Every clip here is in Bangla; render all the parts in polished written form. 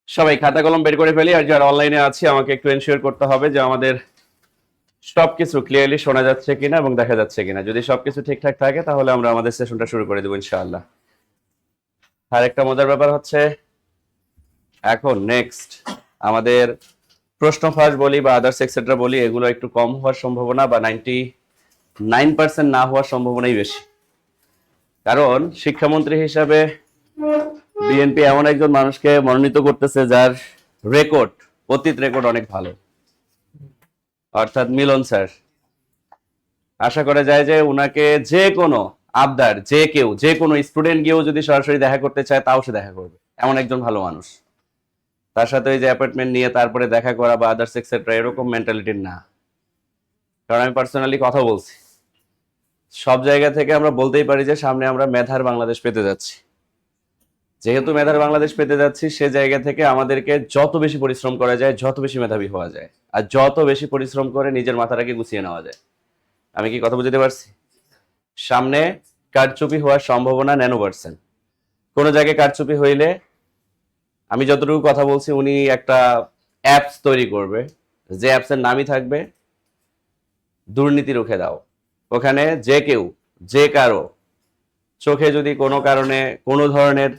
সবাই খাতা কলম বের করে ফেলি, আর যারা অনলাইনে আছে আমাকে একটু এনশিওর করতে হবে যে আমাদের সবকিছু ক্লিয়ারলি শোনা যাচ্ছে কিনা এবং দেখা যাচ্ছে কিনা। যদি সবকিছু ঠিকঠাক থাকে তাহলে আমরা আমাদের সেশনটা শুরু করে দেবো ইনশাআল্লাহ। আর একটা মজার ব্যাপার হচ্ছে, এখন নেক্সট আমাদের প্রশ্ন ফাঁস বলি বা আদার্স এক্সেট্রা বলি, এগুলো একটু কম হওয়ার সম্ভাবনা বা 99% না হওয়ার সম্ভাবনাই বেশি। কারণ শিক্ষামন্ত্রী হিসাবে বিএনপি এমন একজন মানুষকে মনোনীত করতেছে যার রেকর্ড, অতীত রেকর্ড অনেক ভালো, অর্থাৎ মিলন স্যার। আশা করা যায় যে উনাকে যে কোনো আবদার, যে কেউ, যে কোনো স্টুডেন্ট গিয়েও যদি সরাসরি দেখা করতে চায় তাও সে দেখা করবে, এমন একজন ভালো মানুষ। তার সাথে ওই যে অ্যাপয়েন্টমেন্ট নিয়ে তারপরে দেখা করা বা আদার্স এক্সেট্রা এরকম মেন্টালিটির না। কারণ আমি পার্সোনালি কথা বলছি, সব জায়গা থেকে আমরা বলতেই পারি যে সামনে আমরা মেধার বাংলাদেশ পেতে যাচ্ছি। যেহেতু মেধার বাংলাদেশ পেতে যাচ্ছি, সে জায়গা থেকে আমাদেরকে যত বেশি পরিশ্রম করা যায়, যত বেশি মেধাবী হওয়া যায়, আর যত বেশি পরিশ্রম করে নিজের মাথাটাকে গুছিয়ে নেওয়া যায়। আমি কি কথা বুঝতে পারছি? সামনে কারচুপি হওয়ার সম্ভাবনা 99%। কোনো জায়গায় কারচুপি হইলে আমি যতটুকু কথা বলছি, উনি একটা অ্যাপস তৈরি করবে, যে অ্যাপসের নামই থাকবে দুর্নীতি রুখে দাও। ওখানে যে কেউ, যে কারো চোখে যদি কোনো কারণে কোনো ধরনের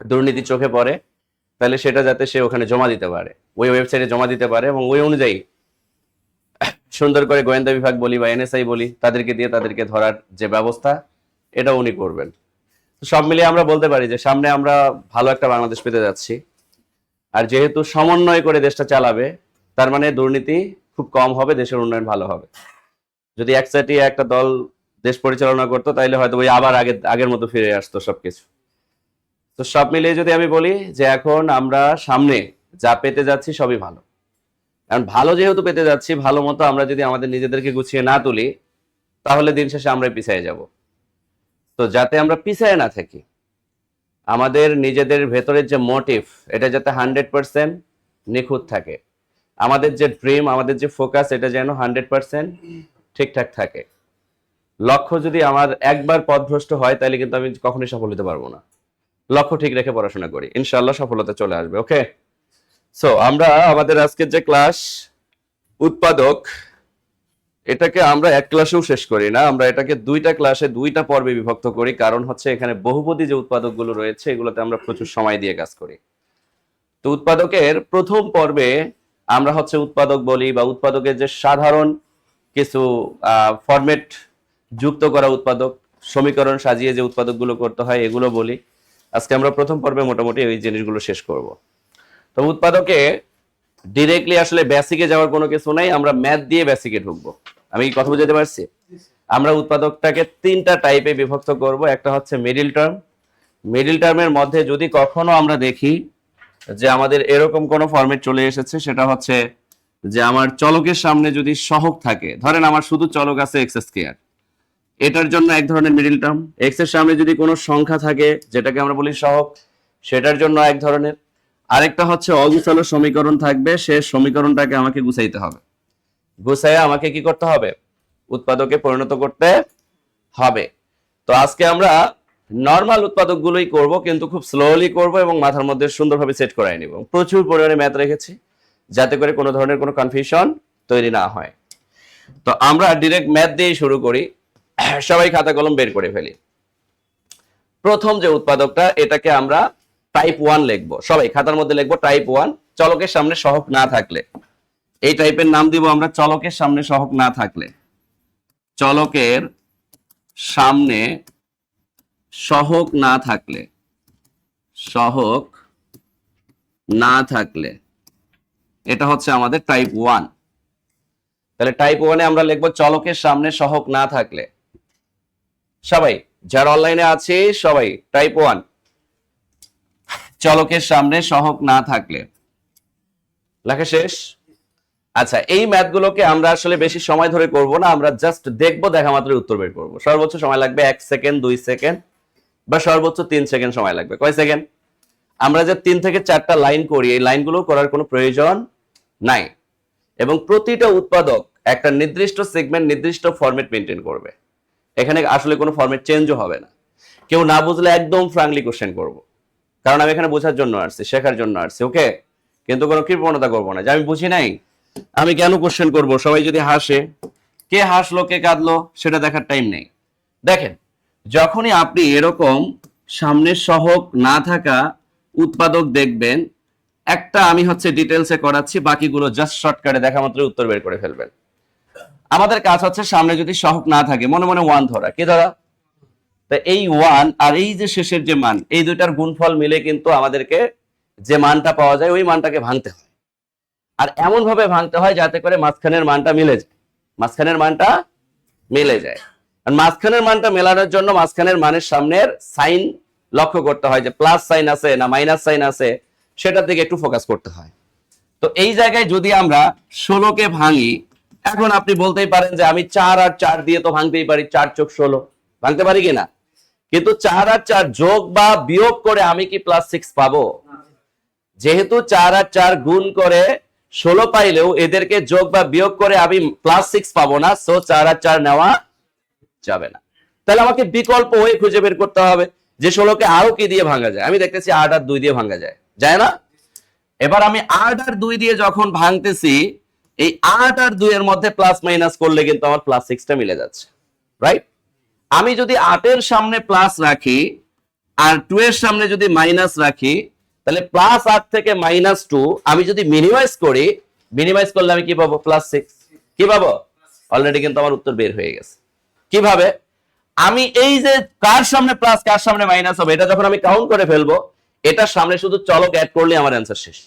দুর্নীতি চোখে পড়ে, তাহলে সেটা যাতে সে ওখানে জমা দিতে পারে, ওই ওয়েবসাইটে জমা দিতে পারে, এবং ওই অনুযায়ী সুন্দর করে গোয়েন্দা বিভাগ বলি বা এনএসআই বলি, তাদেরকে দিয়ে তাদেরকে ধরার যে ব্যবস্থা, এটা উনি করবেন। সব মিলিয়ে আমরা বলতে পারি যে সামনে আমরা ভালো একটা বাংলাদেশ পেতে যাচ্ছি। আর যেহেতু সমন্বয় করে দেশটা চালাবে, তার মানে দুর্নীতি খুব কম হবে, দেশের উন্নয়ন ভালো হবে। যদি একসাথে একটা দল দেশ পরিচালনা করতো, তাহলে হয়তো ওই আবার আগের মতো ফিরে আসতো সবকিছু। তো সব মিলিয়ে যদি আমি বলি যে এখন আমরা সামনে যা পেতে যাচ্ছি সবই ভালো। কারণ ভালো যেহেতু পেতে যাচ্ছি, ভালো মতো আমরা যদি আমাদের নিজেদেরকে গুছিয়ে না তুলি, তাহলে দিন শেষে আমরাই পিছিয়ে যাব। তো যাতে আমরা পিছিয়ে না থাকি, আমাদের নিজেদের ভেতরের যে মোটিভ, এটা যাতে 100% নিখুঁত থাকে, আমাদের যে ড্রিম, আমাদের যে ফোকাস, এটা যেন 100% ঠিকঠাক থাকে। লক্ষ্য যদি আমার একবার পথভ্রষ্ট হয়, তাহলে কিন্তু আমি কখনোই সফল হতে পারবো না। লক্ষ্য ঠিক রেখে পড়াশোনা করি, ইনশাআল্লাহ সফলতা চলে আসবে। ওকে, সো আমরা আমাদের আজকের যে ক্লাস উৎপাদক, এটাকে আমরা এক ক্লাসেও শেষ করি না, আমরা এটাকে দুইটা ক্লাসে দুইটা পর্বে বিভক্ত করি। কারণ হচ্ছে এখানে বহুপদী যে উৎপাদকগুলো রয়েছে, এগুলোতে আমরা প্রচুর সময় দিয়ে কাজ করি। তো উৎপাদকের প্রথম পর্বে আমরা হচ্ছে উৎপাদক বলি বা উৎপাদকের যে সাধারণ কিছু ফরম্যাট যুক্ত করা উৎপাদক, সমীকরণ সাজিয়ে যে উৎপাদকগুলো করতে হয়, এগুলো বলি। আজকে আমরা প্রথম পর্বে মোটামুটি এই জিনিসগুলো শেষ করব। তো উৎপাদকে ডিরেক্টলি আসলে বেসিকে যাওয়ার কোনো কিছু নাই, আমরা ম্যাথ দিয়ে বেসিকে ঢুকবো। আমি কি কথা বুঝাতে পারছি? আমরা উৎপাদকটাকে তিনটা টাইপে বিভক্ত করব। একটা হচ্ছে মিডিল টার্ম। মিডিল টার্মের মধ্যে যদি কখনো আমরা দেখি যে আমাদের এরকম কোনো ফরম্যাট চলে এসেছে, সেটা হচ্ছে যে আমার চলকের সামনে যদি সহগ থাকে, ধরেন আমার শুধু চলক আছে এক্স স্কয়ার, এটার জন্য এক ধরনের মিডিল টার্ম। এক্স এর সামনে যদি কোনো সংখ্যা থাকে, যেটাকে আমরা বলি সহগ, সেটার জন্য এক ধরনের। আরেকটা হচ্ছে অগুছালো সমীকরণ থাকবে, সে সমীকরণটাকে আমাকে গুছাইতে হবে, গুছাইয়া আমাকে কি করতে হবে? উৎপাদকে পরিণত করতে হবে। তো আজকে আমরা নরমাল উৎপাদকগুলোই করব, কিন্তু খুব স্লোলি করব এবং মাথার মধ্যে সুন্দরভাবে সেট করাই নিব। প্রচুর পরিমাণে ম্যাথ রেখেছি, যাতে করে কোনো ধরনের কোনো কনফিউশন তৈরি না হয়। তো আমরা ডিরেক্ট ম্যাথ দিয়েই শুরু করি। সবাই খাতা কলম বের করে ফেলি। প্রথম যে উৎপাদকটা, এটাকে আমরা টাইপ 1 লিখবো। সবাই খাতার মধ্যে লিখবো টাইপ 1। চলকের সামনে সহগ না থাকলে এই টাইপের নাম দিব আমরা চলকের সামনে সহগ না থাকলে। চলকের সামনে সহগ না থাকলে, সহগ না থাকলে এটা হচ্ছে আমাদের টাইপ 1। তাহলে টাইপ 1 এ আমরা লিখবো চলকের সামনে সহগ না থাকলে। সবাই যারা অনলাইনে আছে সবাই টাইপ 1, চলকের সামনে সহগ না থাকলে। লেখা শেষ? আচ্ছা, এই ম্যাথগুলোকে আমরা আসলে বেশি সময় ধরে করব না, আমরা জাস্ট দেখবো, দেখা মাত্রই উত্তর বের করবো। সর্বোচ্চ সময় লাগবে 1 সেকেন্ড, 2 সেকেন্ড বা সর্বোচ্চ 3 সেকেন্ড সময় লাগবে। কয় সেকেন্ড? আমরা যে 3 থেকে 4টা লাইন করি, এই লাইনগুলো করার কোনো প্রয়োজন নাই। এবং প্রতিটা উৎপাদক একটা নির্দিষ্ট সেগমেন্ট নির্দিষ্ট ফরম্যাট মেনটেন করবে, এখানে আসলে কোনো ফরম্যাট চেঞ্জও হবে না। কেউ না বুঝলে একদম ফ্রাঙ্কলি কোশ্চেন করব, কারণ আমি এখানে বোঝার জন্য আসছি, শেখার জন্য আসছি, ওকে? কিন্তু কোনো কৃপণতা করবো না যে আমি বুঝি নাই, আমি কেন কোশ্চেন করব। সবাই যদি হাসে, কে হাসলো কে কাঁদলো সেটা দেখার টাইম নেই। দেখেন, যখনই আপনি এরকম সামনের সহগ না থাকা উৎপাদক দেখবেন, একটা আমি হচ্ছে ডিটেলসে করাচ্ছি, বাকিগুলো জাস্ট শর্টকাটে দেখা মাত্র উত্তর বের করে ফেলবেন। আমাদের কাজ হচ্ছে সামনে যদি সহগ না থাকে মনে মনে 1 ধরা, কি ধরা? তো এই 1 আর এই যে শেষের যে মান, এই দুইটার গুণফল মিলে কিন্তু আমাদেরকে যে মানটা পাওয়া যায় ওই মানটাকে ভাঙতে হয়। আর এমন ভাবে ভাঙতে হয় যাতে করে মাঝখানের মানটা মিলে যায়, মাঝখানের মানটা মিলে যায়। আর মাঝখানের মানটা মেলানোর জন্য মাঝখানের মানের সামনের সাইন লক্ষ্য করতে হয়, যে প্লাস সাইন আছে না মাইনাস সাইন আছে, সেটার দিকে একটু ফোকাস করতে হয়। তো এই জায়গায় যদি আমরা 16কে ভাঙি, এখন আপনি বলতেই পারেন যে আমি 4 আর 4 দিয়ে তো ভাঙতেই পারি, 4 × 16 ভাঙতে পারি কিনা? কিন্তু 4 আর 4 যোগ বা বিয়োগ করে আমি কি +6 পাবো? যেহেতু 4 আর 4 গুণ করে 16 পাইলেও এদেরকে যোগ বা বিয়োগ করে আমি +6 পাবো না, সো 4 আর 4 নেওয়া যাবে না। তাহলে আমাকে বিকল্প ওয়ে খুঁজে বের করতে হবে যে 16কে আরো কি দিয়ে ভাঙা যায়। আমি দেখতেছি 8 আর 2 দিয়ে ভাঙা যায়, যায় না? এবার আমি 8 আর 2 দিয়ে যখন ভাঙতেছি, এই 8 আর 2 এর মধ্যে প্লাস মাইনাস করলে কিন্তু আমার +6টা মিলে যাচ্ছে, রাইট? আমি যদি 8 এর সামনে প্লাস রাখি আর 2 এর সামনে যদি মাইনাস রাখি, তাহলে +8 থেকে -2 আমি যদি মিনিমাইজ করি, মিনিমাইজ করলে আমি কি পাবো? +6। কি পাবো? অলরেডি কিন্তু আমার উত্তর বের হয়ে গেছে। কিভাবে? আমি এই যে কার সামনে প্লাস কার সামনে মাইনাস হবে এটা যখন আমি কাউন্ট করে ফেলবো, এটার সামনে শুধু চলক অ্যাড করলে আমার অ্যান্সার শেষ।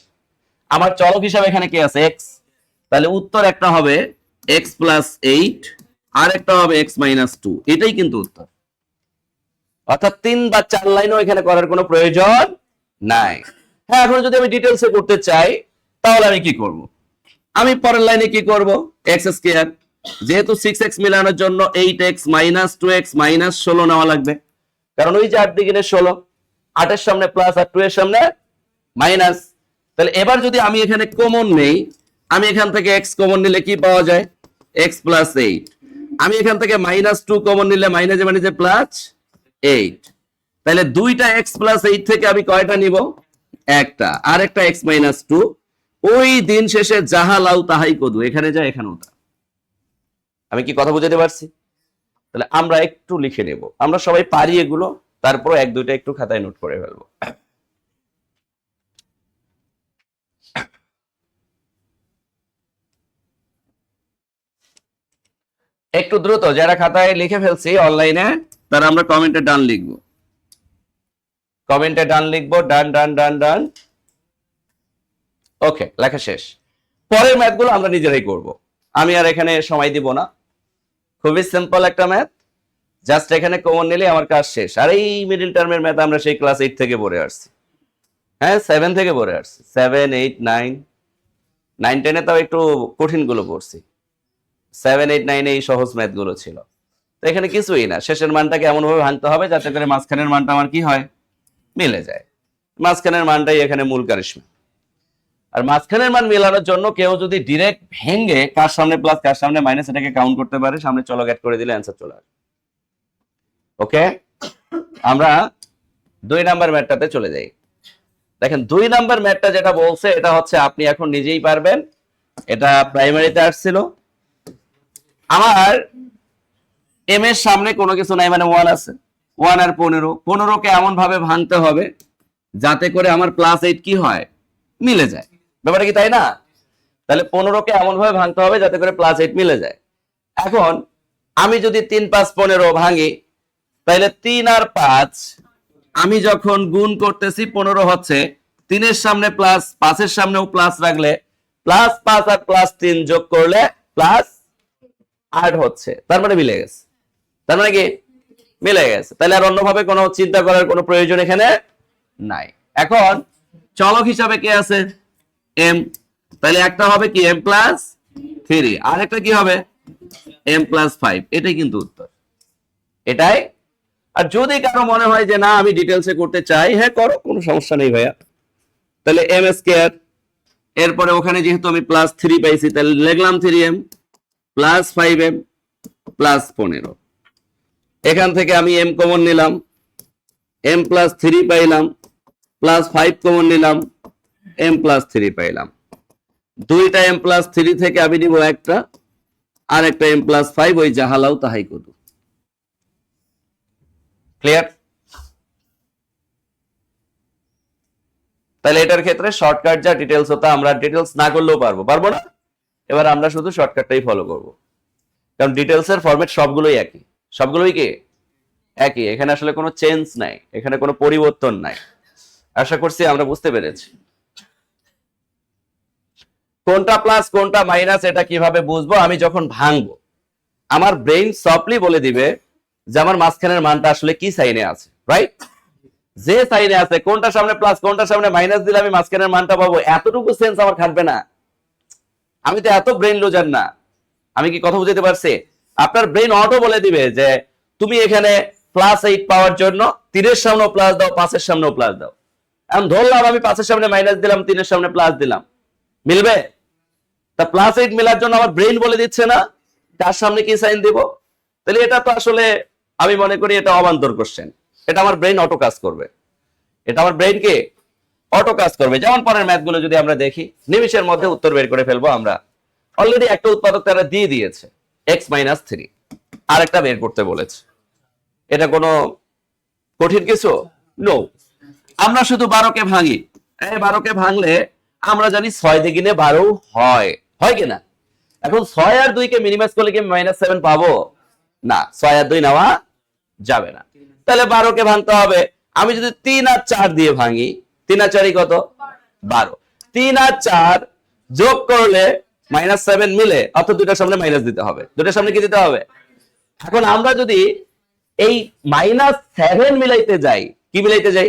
আমার চলক হিসাবে এখানে কি আছে? x। তাহলে উত্তর একটা হবে x + 8 আর একটা হবে x - 2, এটাই কিন্তু উত্তর। অর্থাৎ 3 বা 4 লাইনও এখানে করার কোনো প্রয়োজন নাই। হ্যাঁ, এখন যদি আমি ডিটেইলসে করতে চাই তাহলে আমি কি করব? আমি পরের লাইনে কি করব? x², যেহেতু 6x মিলানোর জন্য 8x - 2x - 16 নেওয়া লাগবে, কারণ ওই যে 8 দ্বিগুণে 16, 8 এর সামনে প্লাস আর 2 এর সামনে মাইনাস। তাহলে এবার যদি আমি এখানে কমন নেই, আমি এখান থেকে x কমন নিলে কি পাওয়া যায়? x + 8। আমি এখান থেকে -2 কমন নিলে মাইনাসে মাইনাসে +8। তাহলে দুইটা x + 8 থেকে আমি কয়টা নিব? একটা। আর একটা x - 2। ওই দিন শেষে যাহা লাউ তাহাই কদু, এখানে যা এখানেও তা। আমি কি কথা বুঝাতে পারছি? তাহলে আমরা একটু লিখে নেব, আমরা সবাই পারি এগুলো, তারপর এক দুইটা একটু খাতায় নোট করে ফেলবো। একটু দ্রুত, যারা খাতায় লিখে ফেলছি অনলাইনে তারা আমরা কমেন্টে ডান লিখবো, কমেন্টে ডান লিখবো, ডান ডান ডান ডান। ওকে, লেখা শেষ। পরের ম্যাথগুলো আমরা নিজেরাই করব, আমি আর এখানে সময় দিব না। খুবই সিম্পল একটা ম্যাথ, জাস্ট এখানে কমন নিলে আমার কাজ শেষ। আর এই মিডল টার্মের ম্যাথ আমরা সেই ক্লাস 8 থেকে পড়ে আসছি, হ্যাঁ 7 থেকে পড়ে আসছি, 7, 8, 9, 9, 10 এ তাও একটু কঠিন গুলো পড়ছি, 7, 8, 9 এই সহজ ম্যাথ গুলো ছিল। তো এখানে কিছুই না, শেষের মানটাকে এমন ভাবে ভাঙতে হবে যাতে করে মাঝখানের মানটা আমার কি হয়? মিলে যায়। মাঝখানের মানটাই এখানে মূল কারিশমা। আর মাঝখানের মান মেলানোর জন্য কেউ যদি ডিরেক্ট ভেঙে কার সামনে প্লাস কার সামনে মাইনাস এটাকে কাউন্ট করতে পারে, সামনে চলক অ্যাড করে দিলে অ্যান্সার চলে আসবে। ওকে, আমরা 2 নাম্বার ম্যাথটাতে চলে যাই। দেখেন 2 নাম্বার ম্যাথটা যেটা বলছে এটা হচ্ছে আপনি এখন নিজেই পারবেন, এটা প্রাইমারিতে আসছিল। আমার এম এর সামনে কোনো কিছু নাই, মানে 1 আছে, 1 আর 15, 15কে এমন ভাবে ভাঙতে হবে যাতে করে আমার +8 কি হয়? মিলে যায়। ব্যাপারটা কি তাই না? তাহলে 15কে এমন ভাবে ভাঙতে হবে যাতে করে +8 মিলে যায়। এখন আমি যদি 3, 5, 15 ভাঙি, তাহলে 3 আর 5 আমি যখন গুণ করতেছি 15 হচ্ছে, 3 এর সামনে প্লাস, 5 এর সামনেও প্লাস রাখলে +5 আর +3 যোগ করলে +8 হচ্ছে, তার মানে মিলে গেছে। তার মানে কি? মিলে গেছে। তাহলে আর অন্যভাবে কোনো চিন্তা করার কোনো প্রয়োজন এখানে নাই। এখন চলক হিসাবে কে আছে? m। তাহলে একটা হবে কি m+3, আর একটা কি হবে? m+5। এটাই কিন্তু উত্তর, এটাই। আর যদি কারো মনে হয় যে না আমি ডিটেলসে করতে চাই, হ্যাঁ করো, কোনো সমস্যা নেই ভাইয়া। তাহলে m², এরপরে ওখানে যেহেতু আমি +3 পাইছি তাহলে লিখলাম 3m, প্লাস 5m প্লাস 15। এখান থেকে আমি m কমন নিলাম, m প্লাস 3 পাইলাম, প্লাস 5 কমন নিলাম, m প্লাস 3 পাইলাম। দুইটা m প্লাস 3 থেকে আমি নিব একটা, আর একটা m প্লাস 5, ওই যাহালাও তাহাই কত। ক্লিয়ার? তাহলে এটার ক্ষেত্রে শর্টকাট যা ডিটেলস হতো আমরা ডিটেলস না করলেও পারবো না? এবার আমরা শুধু শর্টকাটটাই ফলো করব, কারণ ডিটেলস এর ফরম্যাট সবগুলোই কি একই। এখানে আসলে কোনো চেঞ্জ নাই, এখানে কোনো পরিবর্তন নাই। আশা করছি আমরা বুঝতে পেরেছি। কোনটা প্লাস কোনটা মাইনাস এটা কিভাবে বুঝবো? আমি যখন ভাঙবো আমার ব্রেইন সফটলি বলে দিবে যে আমার মাঝখানের মানটা আসলে কি সাইনে আছে, রাইট? যে সাইনে আছে, কোনটা সামনে প্লাস কোনটা সামনে মাইনাস দিলে আমি মাঝখানের মানটা পাবো, এতটুকু সেন্স আমার খাটবে না। আমি তো এত ব্রেইন লুজার না। আমি কি কথা বুঝতে পারছি? আপনার ব্রেইন অটো বলে দিবে যে তুমি এখানে +8 পাওয়ার জন্য 3 এর সামনেও প্লাস দাও, 5 এর সামনেও প্লাস দাও। এখন ধরলাম আমি 5 এর সামনে মাইনাস দিলাম, 3 এর সামনে প্লাস দিলাম, মিলবে? তা +8 মেলার জন্য আমার ব্রেইন বলে দিচ্ছে না তার সামনে কি সাইন দেব? তাহলে এটা তো আসলে আমি মনে করি এটা অবান্তর কোশ্চেন। এটা আমার ব্রেইন অটো কাজ করবে, এটা আমার ব্রেইন কি অটো কাজ করবে। যেমন পরের ম্যাথ গুলো যদি আমরা দেখি, নিমিষের মধ্যে উত্তর বের করে ফেলবো আমরা। অলরেডি একটা উৎপাদক তারা দিয়ে দিয়েছে x-3, আর একটা বের করতে বলেছে। এটা কোনো কঠিন কিছু নো। আমরা শুধু 12কে ভাঙি। এই 12কে ভাঙলে আমরা জানি 6 দ্বিগুণে 12 হয়, হয় কিনা? এখন 6 আর 2 কে মিনিমাইজ করলে কি -7 পাবো? না, 6 আর 2 নেওয়া যাবে না। তাহলে 12কে ভাঙতে হবে। আমি যদি 3 আর 4 দিয়ে ভাঙি, 3 আর 4 কত? 12। 3 আর 4 যোগ করলে -7 মিলে, অর্থাৎ দুটার সামনে মাইনাস দিতে হবে। দুটার সামনে কি দিতে হবে? এখন আমরা যদি এই -7 মিলাইতে যাই, কি মিলাইতে যাই?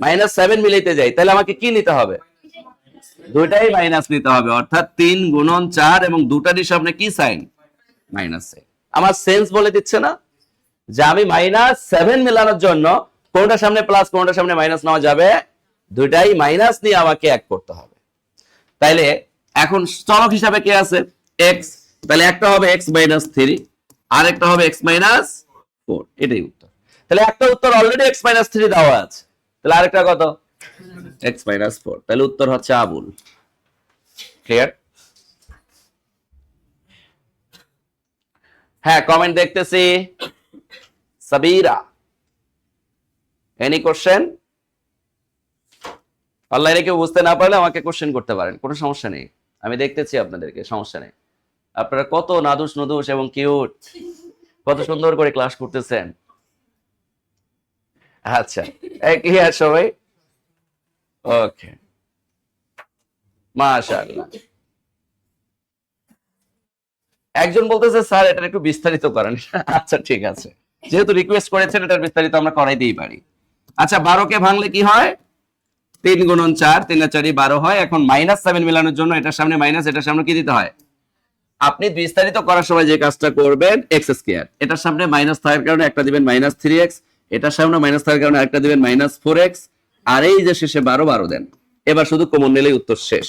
-7 মিলাইতে যাই, তাহলে আমাকে কি নিতে হবে? দুইটাই মাইনাস নিতে হবে, অর্থাৎ 3 গুণন 4 এবং দুটারই সামনে কি সাইন? Minus sine. আমার সেন্স বলে দিচ্ছে না যে আমি -7 মেলানোর জন্য কোনটার সামনে প্লাস কোনটার সামনে মাইনাস নেওয়া যাবে? দুইটাই মাইনাস নিয়ে আমাকে এক করতে হবে। তাইলে এখন চলক হিসাবে কে আছে? x। তাহলে একটা হবে x-3, আর একটা হবে x-4। এটাই উত্তর। তাহলে একটা উত্তর অলরেডি x-3 দেওয়া আছে, তাহলে আরেকটা কত? x-4। তাহলে উত্তর হচ্ছে আবুল। ক্লিয়ার? হ্যাঁ, কমেন্ট দেখতেছি। Sabira, any question? অনলাইনে কেউ বুঝতে না পারলে আমাকে কোশ্চেন করতে পারেন, কোনো সমস্যা নেই। আমি দেখতেছি আপনাদেরকে, সমস্যা নেই। আপনারা কত নাদুস নুদুস এবং কিউট, কত সুন্দর করে ক্লাস করতেছেন। আচ্ছা, কি আর সবাই? ওকে, মাশাআল্লাহ। একজন বলতেছে স্যার এটা একটু বিস্তারিত করেন। আচ্ছা ঠিক আছে, যেহেতু রিকোয়েস্ট করেছেন এটার বিস্তারিত আমরা করাই দিই পারি। আচ্ছা, 12কে ভাঙলে কি হয়? 3 গুণন 4, 3 আর 4 12 হয়। এখন -7 মেলানোর জন্য এটার সামনে মাইনাস, এটার সামনে কি দিতে হয়? আপনি বিস্তারিত করার সময় যে কাজটা করবেন, x²। এটার সামনে মাইনাস থাকার কারণে একটা দিবেন -3x, এটার সামনে মাইনাস থাকার কারণে একটা দিবেন -4x, আর এই যে শেষে 12 দেন। এবার শুধু কমন নিলেই উত্তর শেষ।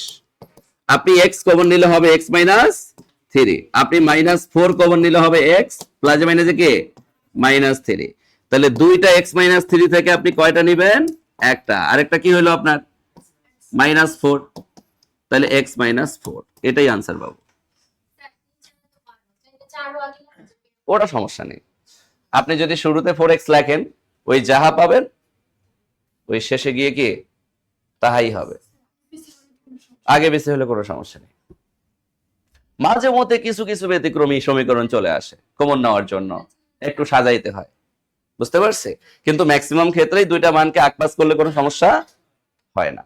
আপনি x কমন নিলে হবে x-3, আপনি -4 কমন নিলে হবে x প্লাসে মাইনাসে কি -3। তাহলে দুইটা x-3 থেকে আপনি কয়টা নেবেন? একটা। আরেকটা কি হলো আপনার? -4। তাহলে x-4, এটাই আনসার পাবো। ওটা সমস্যা নেই, আপনি যদি শুরুতে 4x লেখেন, ওই যাহা পাবেন ওই শেষে গিয়ে কি তাহাই হবে। আগে বেশি হলে কোনো সমস্যা নেই। মাঝে মধ্যে কিছু কিছু ব্যতিক্রমী সমীকরণ চলে আসে, কমন নেওয়ার জন্য একটু সাজাইতে হয়, বুঝতে পারছি? কিন্তু ম্যাক্সিমাম ক্ষেত্রেই দুইটা মানকে আকপাস করলে কোনো সমস্যা হয় না।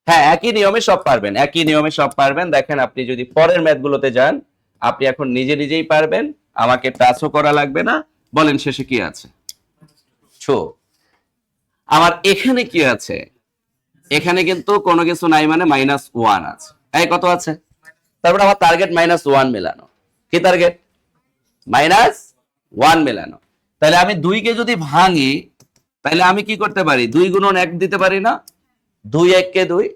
হ্যাঁ, একই নিয়মে সব পারবেন, একই নিয়মে সব পারবেন। দেখেন, আপনি যদি পরের ম্যাথগুলোতে যান, আপনি এখন নিজে নিজেই পারবেন, আমাকে টাচও করা লাগবে না। বলেন শেষে কি আছে? আমার এখানে কি আছে? এখানে কিন্তু কোনো কিছু নাই, মানে -1 আছে। এই কত আছে? তারপর আমার টার্গেট -1 মেলানো। কি টার্গেট? -1 মেলানো। তাহলে আমি 2কে যদি ভাঙি, তাহলে আমি কি করতে পারি? 2 গুণন 1 দিতে পারি না? 2 1 কে 2।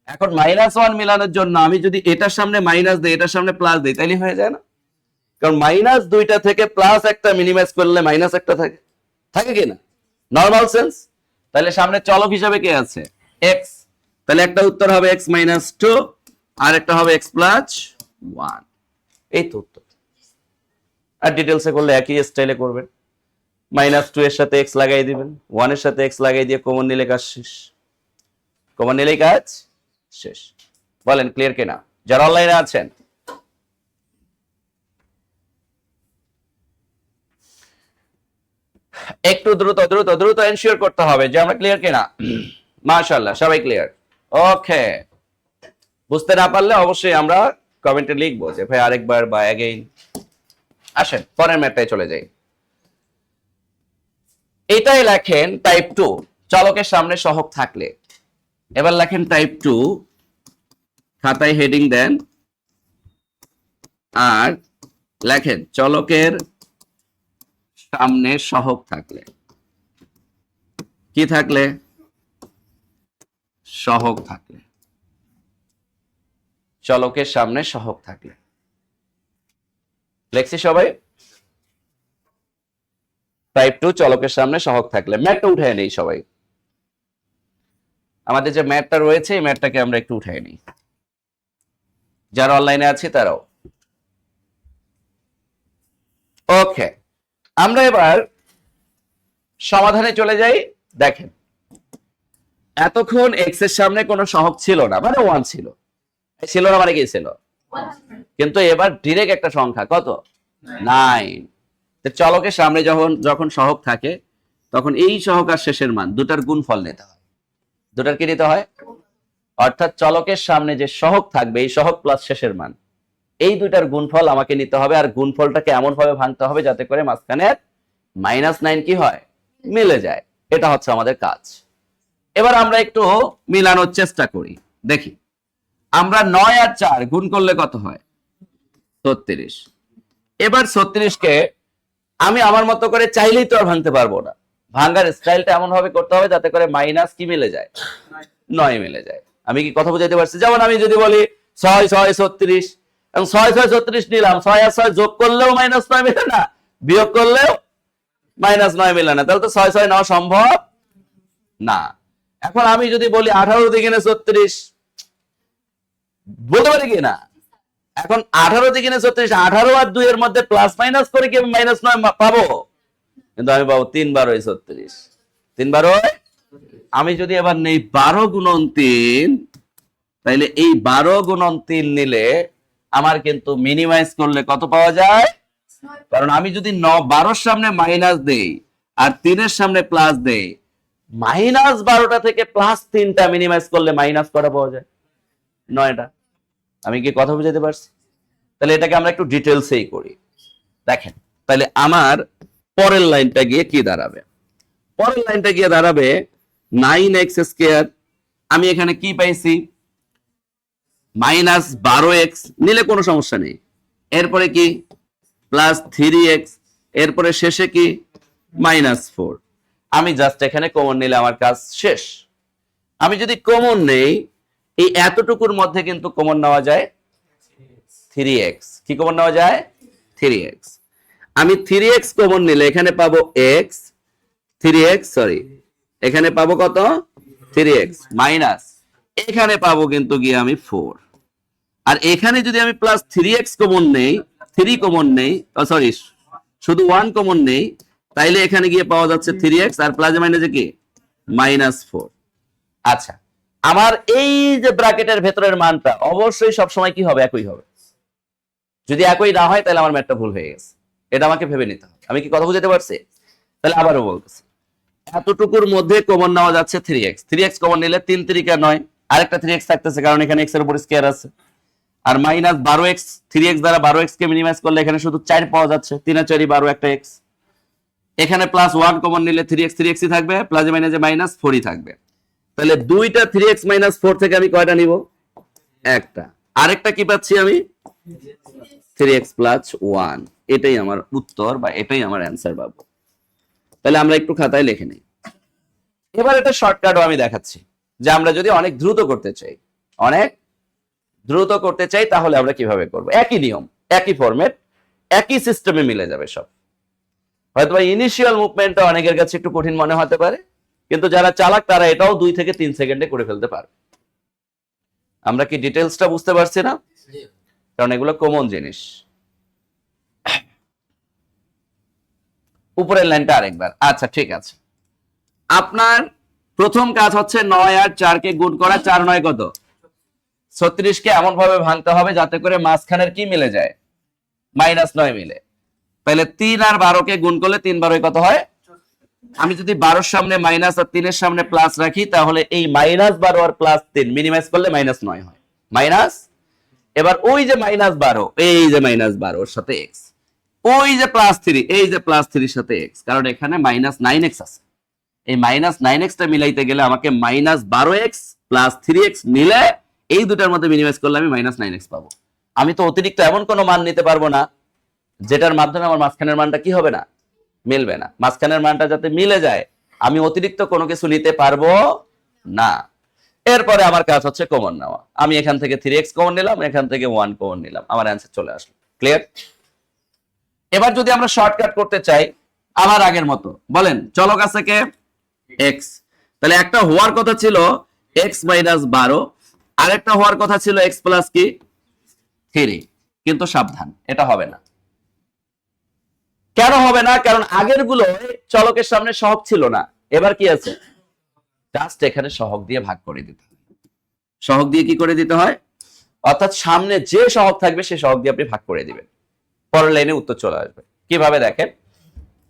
এখন -1 মিলানোর জন্য আমি যদি এটার সামনে মাইনাস দিই, এটার সামনে প্লাস দিই, তাইলে হয়ে যায় না? কারণ মাইনাস দুইটা থেকে প্লাস একটা মিনিমাইজ করলে মাইনাস একটা থাকে, থাকে কি না? Normal sense. তাহলে সামনে চলক হিসাবে কে আছে? এক্স। তাহলে একটা উত্তর হবে x-2 আর একটা হবে x+1। এই তো উত্তর। আর ডিটেলসে করলে একই স্টাইলে করবেন। -2 এর সাথে x লাগাই দিবেন, 1 এর সাথে x লাগাই দিয়ে কমন নিলে কাজ শেষ। কমন নিলেই কাজ শেষ। বলেন ক্লিয়ার কিনা যারা অনলাইনে আছেন? একটু দ্রুত দ্রুত দ্রুত এনশিওর করতে হবে যে আমরা ক্লিয়ার কিনা। মাশাআল্লাহ সবাই ক্লিয়ার। ওকে, বুঝতে না পারলে অবশ্যই আমরা কমেন্টে লিখবো যে ভাই আরেকবার বা অ্যাগেইন। আসেন পরের ম্যাথটায় চলে যাই। এটাই লেখেন টাইপ 2 চলকের সামনে সহগ থাকলে। এবার লেখেন টাইপ 2, খাতায় হেডিং দেন আর লেখেন চলকের সামনে সহগ থাকলে। কি থাকলে? সহগ থাকলে। চলকের সামনে সহগ থাকলে। লেখছি সবাই? টাইপ 2 চলকের সামনে সহগ থাকলে। ম্যাথটা উঠায় নেই সবাই। আমাদের যে ম্যাথটা রয়েছে এই ম্যাথটাকে আমরা একটু উঠায় নিই, যারা অনলাইনে আছে তারাও। ওকে, আমরা এবার সমাধানে চলে যাই। দেখেন এতক্ষণ এক্স এর সামনে কোনো সহগ ছিল না, মানে 1 ছিল। ছিল না মানে কি ছিল? কিন্তু এবার ডিরেক্ট একটা সংখ্যা কত? 9। চলকের সামনে যখন সহগ থাকে তখন এই সহগ আর শেষের মান দুটার গুণফল নিতে হয়। দুটার কি নিতে হয়? অর্থাৎ চলকের সামনে যে সহগ থাকবে এই সহগ প্লাস শেষের মান, এই দুটার গুণফল আমাকে নিতে হবে। আর গুণফলটাকে এমন ভাবে ভাঙতে হবে যাতে করে মাঝখানে -9 কি হয়? মিলে যায়। এটা হচ্ছে আমাদের কাজ। এবার আমরা একটু মিলানোর চেষ্টা করি। দেখি আমরা 9 আর 4 গুণ করলে কত হয়? 36। এবার 36 কে আমি আমার মতো করে চাইলেই তো আর ভাঙতে পারবো না। ভাঙার স্টাইলটা এমন ভাবে করতে হবে যাতে করে মাইনাস কি মিলে যায়? 9 মিলে যায়। আমি কি কথা বুঝাইতে পারছি? যেমন আমি যদি বলি 6 6 36 এবং 6 6 36 নিলাম, 6 আর 6 যোগ করলেও -9 মিলে না, বিয়োগ করলেও -9 মিলে না, তাহলে তো 6 6 নেওয়া সম্ভব না। এখন আমি যদি বলি 18 দ্বিগুণে 36, বলতে পারি কি না? এখন 18 দ্বিগুণে 36, 18 আর 2 এর মধ্যে প্লাস মাইনাস করে কি আমি -9 পাবো? কিন্তু আমি পাবো 3 12 36। 3 12। আমি যদি এবার নেই 12 গুণন 3, তাইলে এই 12 গুণন 3 নিলে আমার কিন্তু মিনিমাইজ করলে কত পাওয়া যায়? কারণ আমি যদি 12 সামনে মাইনাস দেই আর 3 এর সামনে প্লাস দেই, -12টা থেকে +3টা মিনিমাইজ করলে মাইনাস কটা পাওয়া যায়? 9টা। আমি কি কথা বুঝাতে পারছি? তাহলে এটাকে আমরা একটু ডিটেলসেই করি। দেখেন তাহলে আমার পরের লাইনটা গিয়ে কি দাঁড়াবে? পরের লাইনটা গিয়ে দাঁড়াবে 9x²। আমি এখানে কি পাইছি? -12x নিলে কোনো সমস্যা নেই। এরপরে কি? +3x। এরপরে শেষে কি? -4। আমি জাস্ট এখানে কমন নিলে আমার কাজ শেষ। আমি যদি কমন নেই, এই এতটুকুর মধ্যে কিন্তু কমন নেওয়া যায় 3x। কি কমন নেওয়া যায়? 3x। আমি 3x কমন নিলে এখানে পাবো x, 3x সরি, এখানে পাবো কত? 3x মাইনাস এখানে পাবো কিন্তু গিয়ে আমি 4। আর এখানে যদি আমি +3x কমন নেই, 3 কমন নেই, সরি শুধু 1 কমন নেই, তাইলে এখানে গিয়ে পাওয়া যাচ্ছে 3x আর প্লাসে মাইনাসে কি? -4। আচ্ছা, আমার এই যে ব্র্যাকেটের ভেতরের মানটা অবশ্যই সবসময় কি হবে? একই হবে। যদি একই না হয় তাহলে আমার ম্যাথটা ভুল হয়ে গেছে। এটা আমাকে ভেবে নিতে হবে। আমি কি কথা বুঝতে পারছি? তাহলে আবারও বলতেছি, এতটুকুর মধ্যে কমন নেওয়া যাচ্ছে 3x। 3x কমন নিলে 3 3 9, আরেকটা 3x থাকতেছে কারণ এখানে x এর উপর স্কয়ার আছে। আর -12x, 3x দ্বারা 12x কে মিনিমাইজ করলে এখানে শুধু 4 পাওয়া যাচ্ছে। 3 আর 4 12, একটা x। এখানে +1 কমন নিলে 3x 3xই থাকবে, প্লাসে মাইনাসে -4ই থাকবে। তাহলে দুইটা 3x - 4 থেকে আমি কয়টা নিব? একটা। আরেকটা কি পাচ্ছি আমি? 3x + 1। এটাই আমার উত্তর বা এটাই আমার অ্যান্সার পাবো। তাহলে আমরা একটু খাতায় লিখে নিই। এবার এটা শর্টকাটও আমি দেখাচ্ছি যে আমরা যদি অনেক দ্রুত করতে চাই। অনেক দ্রুত করতে চাই তাহলে আমরা কিভাবে করব? একই নিয়ম, একই ফরম্যাট, একই সিস্টেমে মিলে যাবে সব। হয়তো ইনিশিয়াল মুভমেন্টটা অনেকের কাছে একটু কঠিন মনে হতে পারে, কিন্তু যারা চালাক তারা এটাও 2 থেকে 3 সেকেন্ডে করে ফেলতে পারে। আমরা কি ডিটেলসটা বুঝতে পারছি না? কারণ এগুলো কমন জিনিস। উপরের লাইনটা আরেকবার। আচ্ছা ঠিক আছে, আপনার প্রথম কাজ হচ্ছে 9 আর 4 কে গুণ করা। 4 9 কত? 36 কে এমন ভাবে ভাঙতে হবে যাতে করে মাঝখানের কি মিলে যায়? -9 মিলে। তাহলে 3 আর 12 কে গুণ করলে 3 12 কত হয়? আমি যদি 12 এর সামনে মাইনাস আর 3 এর সামনে প্লাস রাখি তাহলে এই -12 আর +3 মিনিমাইজ করলে -9 হয়। মাইনাস, এবার ওই যে -12, এই যে -12 এর সাথে x, ওই যে +3, এই যে +3 এর সাথে x, কারণ এখানে -9x আছে। এই -9x টা মিলাইতে গেলে আমাকে -12x + 3x মিলে এই দুটার মধ্যে মিনিমাইজ করলে আমি -9x পাবো। আমি তো অতিরিক্ত এমন কোনো মান নিতে পারবো না যেটার মাধ্যমে আমার মাঝখানের মানটা কি হবে না? মিলবে না। মাঝখানের মানটা যাতে মিলে যায় আমি অতিরিক্ত কোনো কিছু নিতে পারবো না। এরপরে আমার কাজ হচ্ছে কমন নেওয়া। আমি এখান থেকে 3x কমন নিলাম, এখান থেকে 1 কমন নিলাম, আমার অ্যান্সার চলে আসলো। ক্লিয়ার? এবার যদি আমরা শর্টকাট করতে চাই আবার আগের মতো, বলেন চলক আছে কে? x। তাহলে একটা হওয়ার কথা ছিল x - 12, আর একটা হওয়ার কথা ছিল x প্লাস কি 3, কিন্তু সাবধান, এটা হবে না। কেন হবে না? কারণ আগের গুলো চলকের সামনে সহগ ছিল না, এবার কি আছে? জাস্ট এখানে সহগ দিয়ে ভাগ করে দিতে হয়। সহগ দিয়ে কি করে দিতে হয়? অর্থাৎ সামনে যে সহগ থাকবে সেই সহগ দিয়ে আপনি ভাগ করে দিবেন, পরের লাইনে উত্তর চলে আসবে। কিভাবে দেখেন,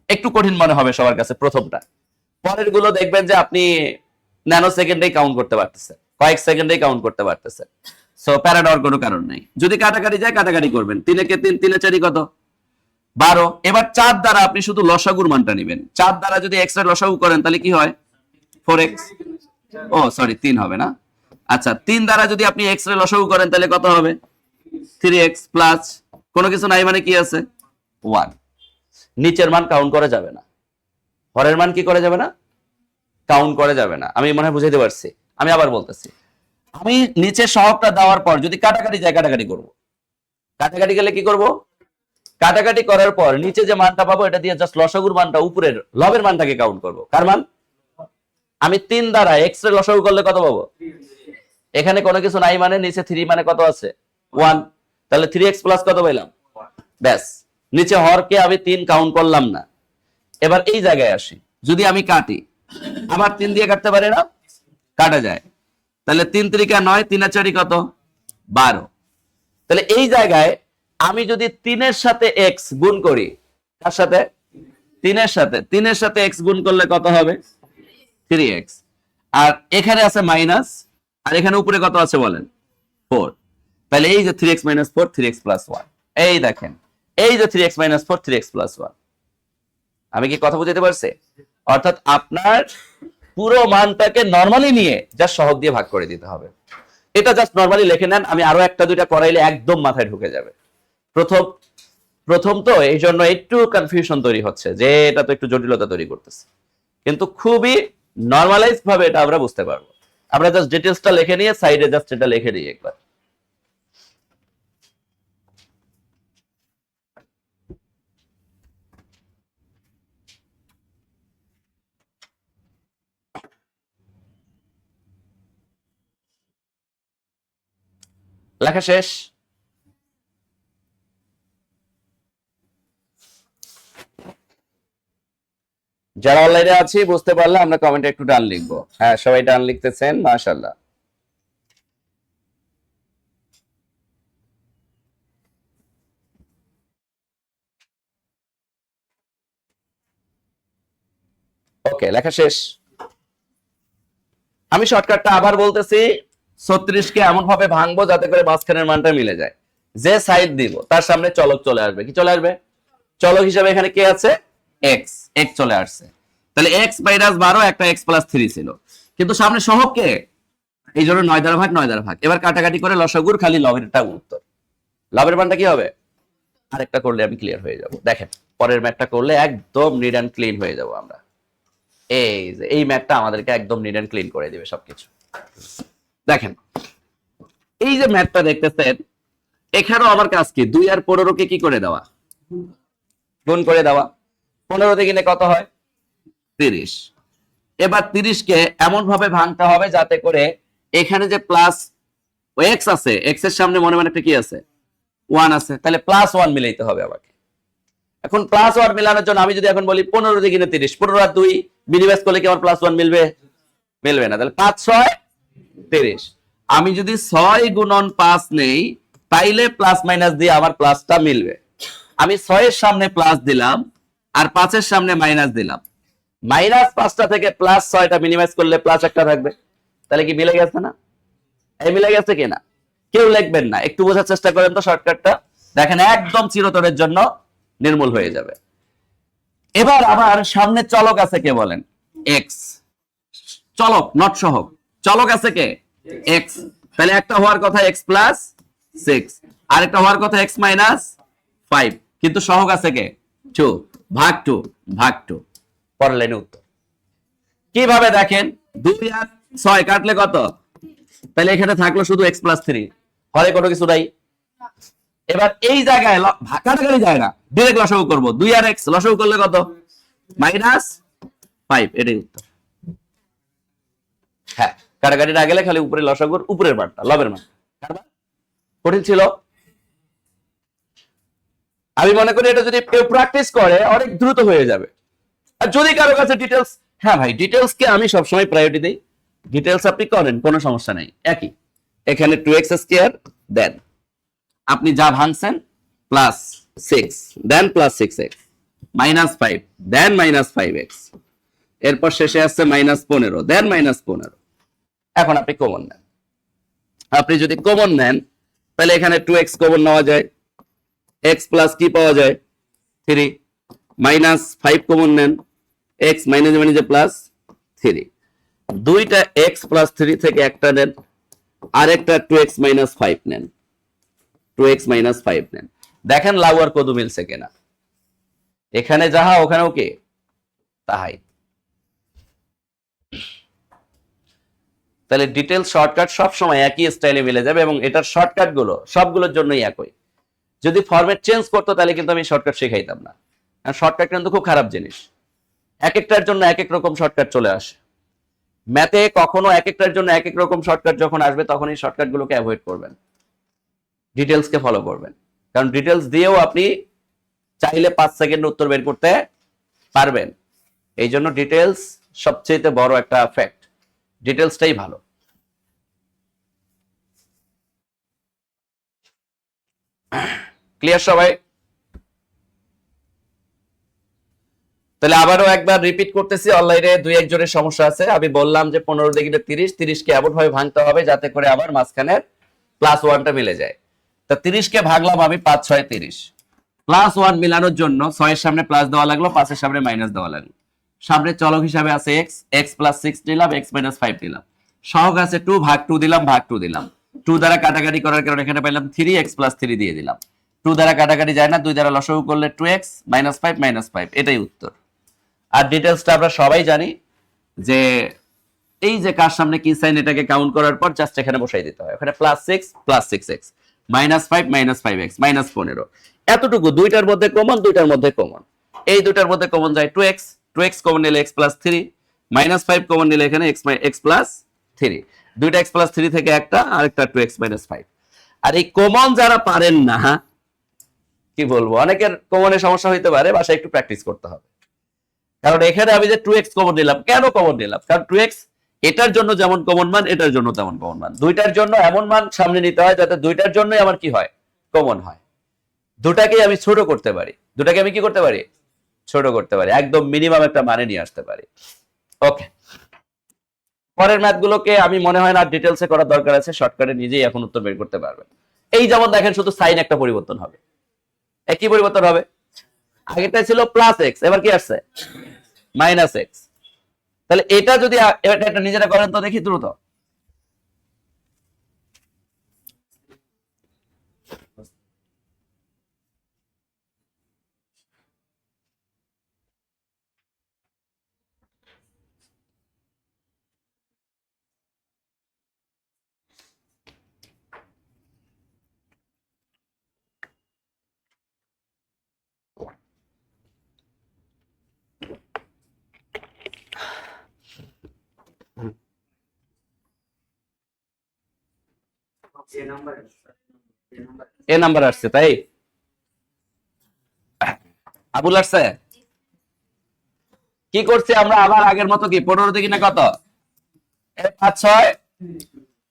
একটু কঠিন মনে হবে সবার কাছে প্রথমটা, পরের গুলো দেখবেন যে আপনি ন্যানো সেকেন্ডেই কাউন্ট করতে পারতেছেন, কয়েক সেকেন্ডেই কাউন্ট করতে পারতেছেন। সো প্যারা দেওয়ার কোনো কারণ নাই। যদি কাটাকাটি যায় কাটাকাটি করবেন, 3 কে 3, 3 4 কত? 12। এবার 4 দ্বারা আপনি শুধু লসাগুর মানটা নেবেন। 4 দ্বারা যদি x এর লসাগু করেন তাহলে কি হয়? 4x। ও সরি, 3 হবে না। আচ্ছা, 3 দ্বারা যদি আপনি x এর লসাগু করেন তাহলে কত হবে? 3x প্লাস কোনো কিছু নাই মানে কি আছে? 1। নিচের মান কাউন্ট করা যাবে না, হরের মান কি করা যাবে না? কাউন্ট করা যাবে না। আমি মনে হয় বুঝাইতে পারছি। আমি আবার বলতেছি, আমি নিচে সহগটা দেওয়ার পর যদি কাটাকাটি যায় কাটাকাটি করব। কাটাকাটি গেলে কি করব? কাটাকাটি করার পর নিচে যে মানটা পাবো এটা দিয়ে জাস্ট লসাগুর মানটা, উপরের লবের মানটাকে কাউন্ট করব। কার মান? আমি 3 দ্বারা x এর লসাগু করলে কত পাবো? এখানে কোনো কিছু নাই মানে নিচে 3 মানে কত আছে? 1। তাহলে 3x প্লাস কত পাইলাম? ব্যাস, নিচে হরকে আমি 3 কাউন্ট করলাম না। এবার এই জায়গায় আসি, যদি আমি কাটি, আবার 3 দিয়ে কাটতে পারি না? কাটা যায়। তাহলে 3 3 9, 3 আর 4 কত? 12। তাহলে এই জায়গায় আমি যদি 3 এর সাথে x গুণ করি, কার সাথে? 3 এর সাথে। 3 এর সাথে x গুণ করলে কত হবে? 3x। আর এখানে আছে মাইনাস, আর এখানে উপরে কত আছে বলেন? 4। তাহলে এই যে 3x - 4, 3x + 1, এই দেখেন, এই যে 3x - 4, 3x + 1। আমি কি কথা বুঝাতে পারছি? অর্থাৎ আপনার পুরো মানটাকে নরমালি নিয়ে জাস্ট সহগ দিয়ে ভাগ করে দিতে হবে। এটা জাস্ট নরমালি লিখে নেন, আমি আরো একটা দুইটা করাইলে একদম মাথায় ঢুকে যাবে। প্রথম প্রথম তো এই জন্য একটু কনফিউশন তৈরি হচ্ছে যে এটা তো একটু জটিলতা তৈরি করতেছে, কিন্তু খুবই নরমালাইজ ভাবে এটা আমরা বুঝতে পারবো। আমরা জাস্ট ডিটেইলসটা লিখে নিয়ে সাইডে জাস্ট এটা লিখে দিই একবার। লেখা শেষ? যারা অনলাইনে আছি বুঝতে পারলে আমরা কমেন্টে একটু ডান লিখবো। হ্যাঁ, সবাই ডান লিখতেছেন, মাশাআল্লাহ। ওকে, লেখা শেষ। আমি শর্টকাটটা আবার বলতেছি, 36 কে এমন ভাবে ভাঙবো যাতে করে মাঝখানের মানটা মিলে যায়। যে সাইড দিব তার সামনে চলক চলে আসবে। কি চলে আসবে? চলক হিসাবে এখানে কে আছে? x। x চলে আসছে। তাহলে x - 12, একটা x + 3 ছিল, কিন্তু সামনে সহগ কে? এই জন্য 9 দ্বারা ভাগ, 9 দ্বারা ভাগ। এবার কাটাকাটি করে লসাগুর খালি লবেরটা উত্তর। লবের মানটা কি হবে? আরেকটা করলে আমি ক্লিয়ার হয়ে যাব। দেখেন, পরের ম্যাথটা করলে একদম নিট এন্ড ক্লিন হয়ে যাব আমরা। এই যে এই ম্যাথটা আমাদেরকে একদম নিট এন্ড ক্লিন করে দিবে সবকিছু। দেখেন, এই যে ম্যাথটা দেখতেছেন, এখানেও আমার কাজ কি 2 আর 15 কে কি করে দেওয়া, গুণ করে দেওয়া। 15 দিয়ে কিনে কত হয় 30। এবার 30 কে এমন ভাবে ভাঙতে হবে যাতে করে এখানে যে প্লাস এক্স আছে, এক্স এর সামনে মনে মনে একটা কি আছে 1 আছে, তাহলে +1 মিলাইতে হবে আমাকে। এখন +1 মিলানোর জন্য আমি যদি এখন বলি 15 দিয়ে কিনে 30, 15 আর 2 মিনিমাইজ করলে কি আমার +1 মিলবে? মিলবে না। তাহলে 5 6 30। আমি যদি 6 গুণন 5 নেই, তাইলে প্লাস মাইনাস দিয়ে আমার প্লাসটা মিলবে। আমি 6 এর সামনে প্লাস দিলাম আর 5 এর সামনে মাইনাস দিলাম, -5টা থেকে +6টা মিনিমাইজ করলে প্লাস একটা থাকবে। তাহলে কি মিলে গেছে না? এই মিলে গেছে কিনা? কেউ লিখবেন না, একটু বোঝার চেষ্টা করেন তো শর্টকাটটা। দেখেন একদম চিরতরের জন্য নির্মূল হয়ে যাবে। এবার আমার সামনে চলক আছে কে বলেন? এক্স। চলক নট সহগ, চলক আছে কে? এক্স। তাহলে একটা হওয়ার কথা এক্স প্লাস 6, আর একটা হওয়ার কথা এক্স মাইনাস 5, কিন্তু সহগ আছে কে? 2 ভাগ 2 ভাগ 2। পরের লাইনে উত্তর। কিভাবে দেখেন, 2 আর 6 কাটলে কত? তাহলে এখানে থাকলো শুধু এক্স প্লাস 3, হরে কোনো কিছু নাই। এবার এই জায়গায় কাটাকাটি যায় না, ডিরেক্ট লসাগু করব। 2 আর এক্স লসাগু করলে কত? -5। এটাই উত্তর। হ্যাঁ, কাটাকাটি না গেলে খালি উপরে লসাগুর উপরের মানটা, লবের মান। কঠিন ছিল। আমি মনে করি এটা যদি কেউ প্র্যাকটিস করে অনেক দ্রুত হয়ে যাবে। আর যদি কারো কাছে ডিটেলস, হ্যাঁ ভাই ডিটেলস কে আমি সবসময় প্রায়োরিটি দিই। ডিটেলস আপনি করেন, কোনো সমস্যা নাই। একই এখানে 2x² দেন, আপনি যা ভাঙছেন +6 দেন +6x, -5 দেন -5x, এরপর শেষে আসছে -15 দেন -15। এখন আপনি কমন নেন। আপনি যদি কমন নেন তাহলে এখানে 2x কমন নেওয়া যায়, x প্লাস কি পাওয়া যায় 3, -5 কমন নেন, x মাইনাস মাইনাস প্লাস 3, দুইটা x প্লাস 3 থেকে একটা নেন, আরেকটা 2x মাইনাস 5 নেন, 2x মাইনাস 5 নেন। দেখেন লাউ আর কদু মিলছে কিনা। এখানে যাহা ওখানেও কি তাহাই। তাহলে ডিটেল শর্টকাট সব সময় একই স্টাইলে মিলে যাবে, এবং এটার শর্টকাট গুলো সবগুলোর জন্যই একই। যদি ফরম্যাট চেঞ্জ করতো তাহলে কিন্তু আমি শর্টকাট শেখাইতাম না। আর শর্টকাট কিন্তু খুব খারাপ জিনিস, এক একটার জন্য এক এক রকম শর্টকাট চলে আসে। ম্যাথে কখনো এক একটার জন্য এক এক রকম শর্টকাট যখন আসবে তখন এই শর্টকাট গুলোকে অ্যাভয়েড করবেন, ডিটেলসকে ফলো করবেন। কারণ ডিটেলস দিয়েও আপনি চাইলে 5 সেকেন্ড উত্তর বের করতে পারবেন। এই জন্য ডিটেলস সবচেয়ে বড় একটা ফ্যাক্ট, ডিটেলসটাই ভালো। ক্লিয়ার সবাই? তাহলে আবারও একবার রিপিট করতেছি, অনলাইনে 2-1 জনের সমস্যা আছে। আমি বললাম যে 15 দিয়ে 30, 30 কে এমন ভাবে ভাঙতে হবে যাতে করে আবার মাঝখানের +1টা মিলে যায়। তা 30 কে ভাগলাম আমি 5 6 30, +1 মিলানোর জন্য 6 এর সামনে প্লাস দেওয়া লাগলো, 5 এর সামনে মাইনাস দেওয়া লাগলো। সামনে চলক হিসাবে আছে x, x প্লাস 6 নিলাম, x মাইনাস 5 নিলাম। সহগ আছে 2, ভাগ 2 দিলাম, ভাগ 2 দিলাম। 2 দ্বারা কাটাকাটি করার কারণে এখানে পাইলাম 3, x প্লাস 3 দিয়ে দিলাম। 2 দ্বারা কাটাকাটি যায় না, 2 দ্বারা লসাগু করলে 2x -5 -5, এটাই উত্তর। আর ডিটেলসটা আমরা সবাই জানি যে এই যে কার সামনে কি সাইন, এটাকে কাউন্ট করার পর জাস্ট এখানে বসাই দিতে হয়। এখানে +6 +6x, -5 -5x, -15। এতটুকু দুইটার মধ্যে কমন, দুইটার মধ্যে কমন। এই দুইটার মধ্যে কমন যায় 2x, 2x কমন নিলে x + 3, -5 কমন নিলে এখানে x + 3, দুইটা x + 3 থেকে একটা, আরেকটা 2x - 5। আর এই কমন যারা পারেন না, কি বলবো, অনেকের কমনের সমস্যা হইতে পারে, বাসায় একটু প্র্যাকটিস করতে হবে। কারণ এখানে আমি যে 2x কমন নিলাম, কেন কমন নিলাম? কারণ 2x এটার জন্য যেমন কমন মান, এটার জন্য তেমন কমন মান। দুইটার জন্য এমন মান সামনে নিতে হয় যাতে দুইটার জন্যই আমার কি হয়, কমন হয়। দুটাকেই আমি ছোট করতে পারি, দুটাকে আমি কি করতে পারি, ছোট করতে পারি, একদম মিনিমাম একটা মানে নিয়ে আসতে পারি। ওকে, পরের ম্যাথ গুলোকে আমি মনে হয় না ডিটেলসে করার দরকার আছে, শর্টকাটে নিজেই এখন উত্তর বের করতে পারবেন। এই যেমন দেখেন, শুধু সাইন একটা পরিবর্তন হবে। একই পরিবর্তন হবে, আগেরটা ছিল +x, এবার কি আসছে -x। তাহলে এটা যদি এটা নিজেরা করেন তো দেখি দ্রুত। এ নাম্বার আসছে, তাই আবুল আসছে। কি করছি আমরা আবার আগের মতো, কি 15 দিকে না কত, 5 6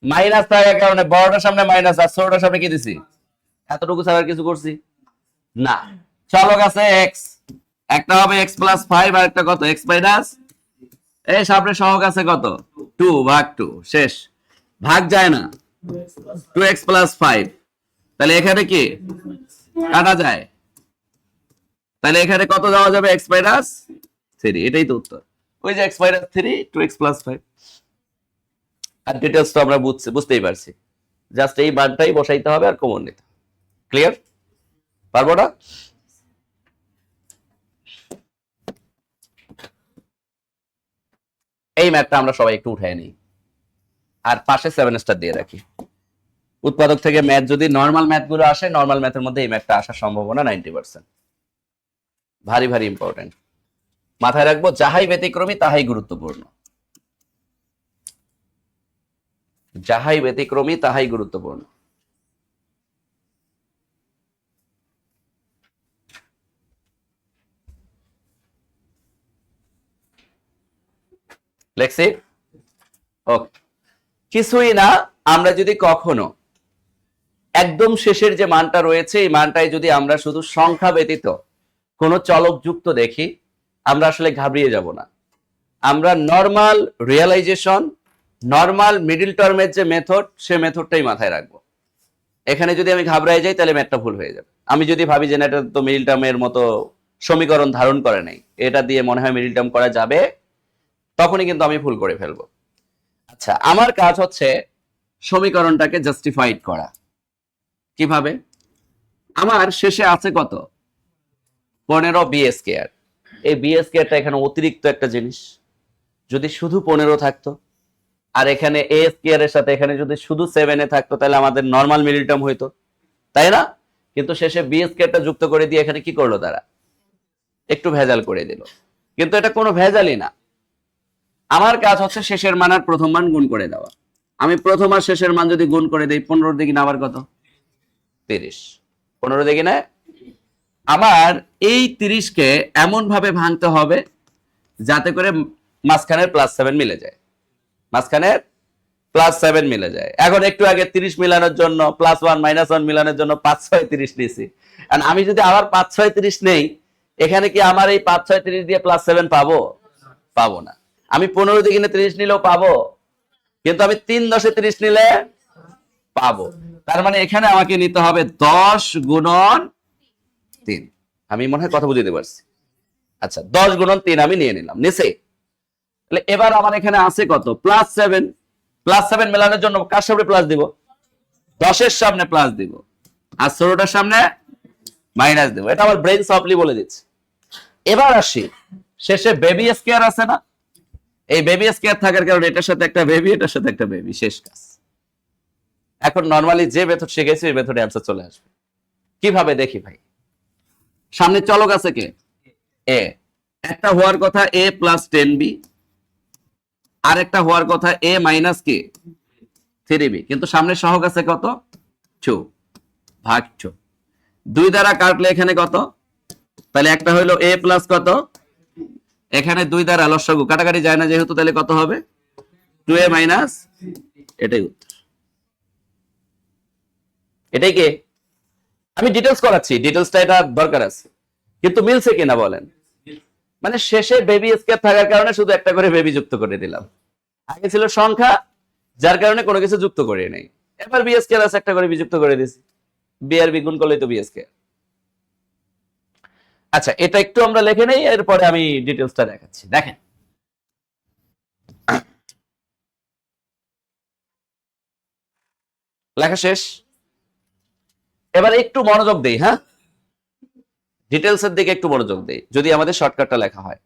মাইনাস থাকার কারণে বড়টার সামনে মাইনাস আর ছোটটার সামনে কি দিছি, এতটুকু ছাড়া আর কিছু করছি না। চলক আছে এক্স, একটা হবে এক্স প্লাস 5 আর একটা কত এক্স মাইনাস, এই সামনে সহগ আছে কত 2 ভাগ 2, শেষ, ভাগ যায় না, 2x প্লাস 5, তাহলে এখানে কি কাটা যায়, তাহলে এখানে কত দেওয়া যাবে x মাইনাস 3, এটাই তো উত্তর। ওই যে x মাইনাস 3 2x প্লাস 5, আর ডিটেইলস তো আমরা বুঝতেই পারছি, জাস্ট এই মানটাই বসাইতে হবে আর কমন নিতে। ক্লিয়ার? পারবো না? এই ম্যাথটা আমরা সবাই একটু উঠায় নিই আর পাশে 7 স্টার দিয়ে রাখি। উৎপাদক থেকে ম্যাথ যদি নরমাল ম্যাথ গুলো আসে, নরমাল ম্যাথের মধ্যে এই ম্যাথটা আসার সম্ভাবনা 90%। ভারী ভারী ইম্পর্টেন্ট, মাথায় রাখবো, যাহাই ব্যতিক্রমী তাহাই গুরুত্বপূর্ণ, যাহাই ব্যতিক্রমী তাহাই গুরুত্বপূর্ণ। লেখছি ওকে, কিছুই না। আমরা যদি কখনো একদম শেষের যে মানটা রয়েছে এই মানটাই যদি আমরা শুধু সংখ্যা ব্যতীত কোন চলক যুক্ত দেখি, আমরা আসলে ঘাবড়িয়ে যাব না। আমরা নরমাল রিয়ালাইজেশন, নরমাল মিডল টার্মের যে মেথড, সে মেথডটাই মাথায় রাখবো। এখানে যদি আমি ঘাবড়াই যাই তাহলে ম্যাথটা ভুল হয়ে যাবে। আমি যদি ভাবি যে না এটা তো মিডল টার্মের মতো সমীকরণ ধারণ করে নাই, এটা দিয়ে মনে হয় মিডল টার্ম করা যাবে, তখনই কিন্তু আমি ভুল করে ফেলবো। আচ্ছা, আমার কাজ হচ্ছে সমীকরণটাকে জাস্টিফাইড করা। কিভাবে? আমার শেষে আছে কত 15 বি স্কয়ার, এই বি স্কয়ারটা এখানে অতিরিক্ত একটা জিনিস। যদি শুধু 15 থাকতো আর এখানে এ স্কয়ার এর সাথে এখানে যদি শুধু 7 এ থাকতো, তাহলে আমাদের নরমাল মিডল টার্ম হইতো, তাই না? কিন্তু শেষে বি স্কয়ারটা যুক্ত করে দিয়ে এখানে কি করলো তারা, একটু ভেজাল করে দিল। কিন্তু এটা কোনো ভেজালই না। আমার কাজ হচ্ছে শেষের মান আর প্রথম মান গুণ করে দেওয়া। আমি প্রথম আর শেষের মান যদি গুণ করে দেই, 15 দেখি না আবার কত 30, 15 দেখি না, আমার এই 30 কে এমন ভাবে ভাঙতে হবে যাতে করে মাঝখানের +7 মিলে যায়, মাঝখানের +7 মিলে যায়। এখন একটু আগে 30 মিলানোর জন্য +1 -1 মিলানোর জন্য 5 6 30 নিয়েছি, আর আমি যদি আবার 5 6 30 নেই, এখানে কি আমার এই 5 6 30 দিয়ে +7 পাবো? পাবো না। আমি 15 দিয়ে কিনে 30 নিলেও পাবো, কিন্তু আমি 3 10 30 নিলে পাবো। তার মানে এখানে আমাকে নিতে হবে 10 গুণন 3। আমি মনে হয় কথা বুঝতে পারছি। আচ্ছা, 10 গুণন 3 আমি নিয়ে নিলাম নিচে। তাহলে এবার আমার এখানে আছে কত +7, +7 মেলানোর জন্য কার সামনে প্লাস দিব, 10 এর সামনে প্লাস দিব, আর 16টার সামনে মাইনাস দিব। এটা আমার ব্রেইন সফটলি বলে দিচ্ছে। এবার আসি, শেষে বেবি স্কয়ার আছে না, এই বেবি স্কয়ার থাকার কারণে এটার সাথে একটা বেবি, এটার সাথে একটা বেবি, শেষ কাজ। এখন নরমালি যে মেথড শিখেছি এই মেথডে অ্যানসার চলে আসবে। কিভাবে দেখি ভাই, সামনে চলক আছে কে এ, একটা হওয়ার কথা a প্লাস 10b, আর একটা হওয়ার কথা a মাইনাস কি 3b, কিন্তু সামনে সহগ আছে কত 2 ভাগ 2, 2 দ্বারা কাটলে এখানে কত, তাহলে একটা হইলো a প্লাস কত, এখানে 2 দ্বারা লসাগু কাটাকাটি যায় না যেহেতু, তাহলে কত হবে 2a মাইনাস, এটাই উত্তর। এটাই কি, আমি ডিটেলস করাচ্ছি, ডিটেলসটা এটা দরকার আছে, কিন্তু মিলছে কিনা বলেন। মানে শেষে বেবি স্কয়ার থাকার কারণে শুধু একটা করে বেবি যুক্ত করে দিলাম, আগে ছিল সংখ্যা যার কারণে কোনো কিছু যুক্ত করে নাই, এবার বি স্কয়ার আছে একটা করে বিযুক্ত করে দিছি, বি আর বি গুণ করলেই তো বি স্কয়ার। আচ্ছা, এটা একটু আমরা লিখে নেই, এরপরে আমি ডিটেলসটা দেখাচ্ছি। দেখেন, লেখা শেষ, এবার একটু মনোযোগ দেই। হ্যাঁ, ডিটেলসের দিকে একটু মনোযোগ দেই যদি আমাদের শর্টকাটটা লেখা হয়।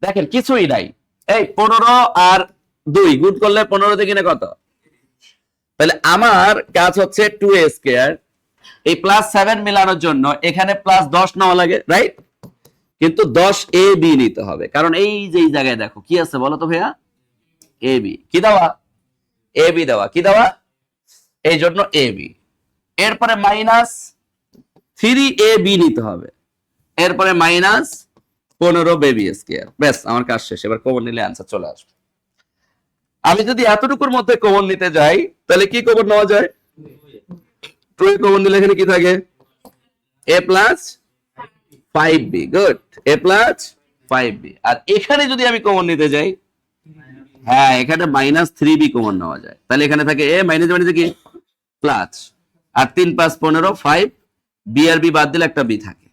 দেখেন, কিছুই নাই, এই 15 আর 2 গুণ করলে 15 দিয়ে কিনে কত, তাহলে আমার কাজ হচ্ছে 2a স্কয়ার, এই +7 মেলানোর জন্য এখানে +10 নেওয়া লাগে, রাইট? কিন্তু 10ab নিতে হবে, কারণ এই যে এই জায়গায় দেখো কি আছে বলো তো ভাইয়া, ab কি দেওয়া, ab দেওয়া, কি দেওয়া এই জন্য এ বি। এরপরে মাইনাস 3ab নিতে হবে, এরপরে মাইনাস 15 বেবি স্কয়ার। ব্যাস আমার কাজ শেষ। এবার কমন নিলে আনসার চলে আসবে। আমি যদি এতটুকুর মধ্যে কমন নিতে যাই তাহলে কি কমন নেওয়া যায়? 2 কমন নিলে এখানে কি থাকে? a plus 5b। Good, a plus 5b। আর এখানে যদি আমি কমন নিতে যাই, হ্যাঁ এখানে মাইনাস 3b কমন নেওয়া যায়। তাহলে এখানে থাকে a মাইনাস মানে কি প্লাস, আর 3 5 15 5 b আর b বাদ দিলে একটা b থাকে,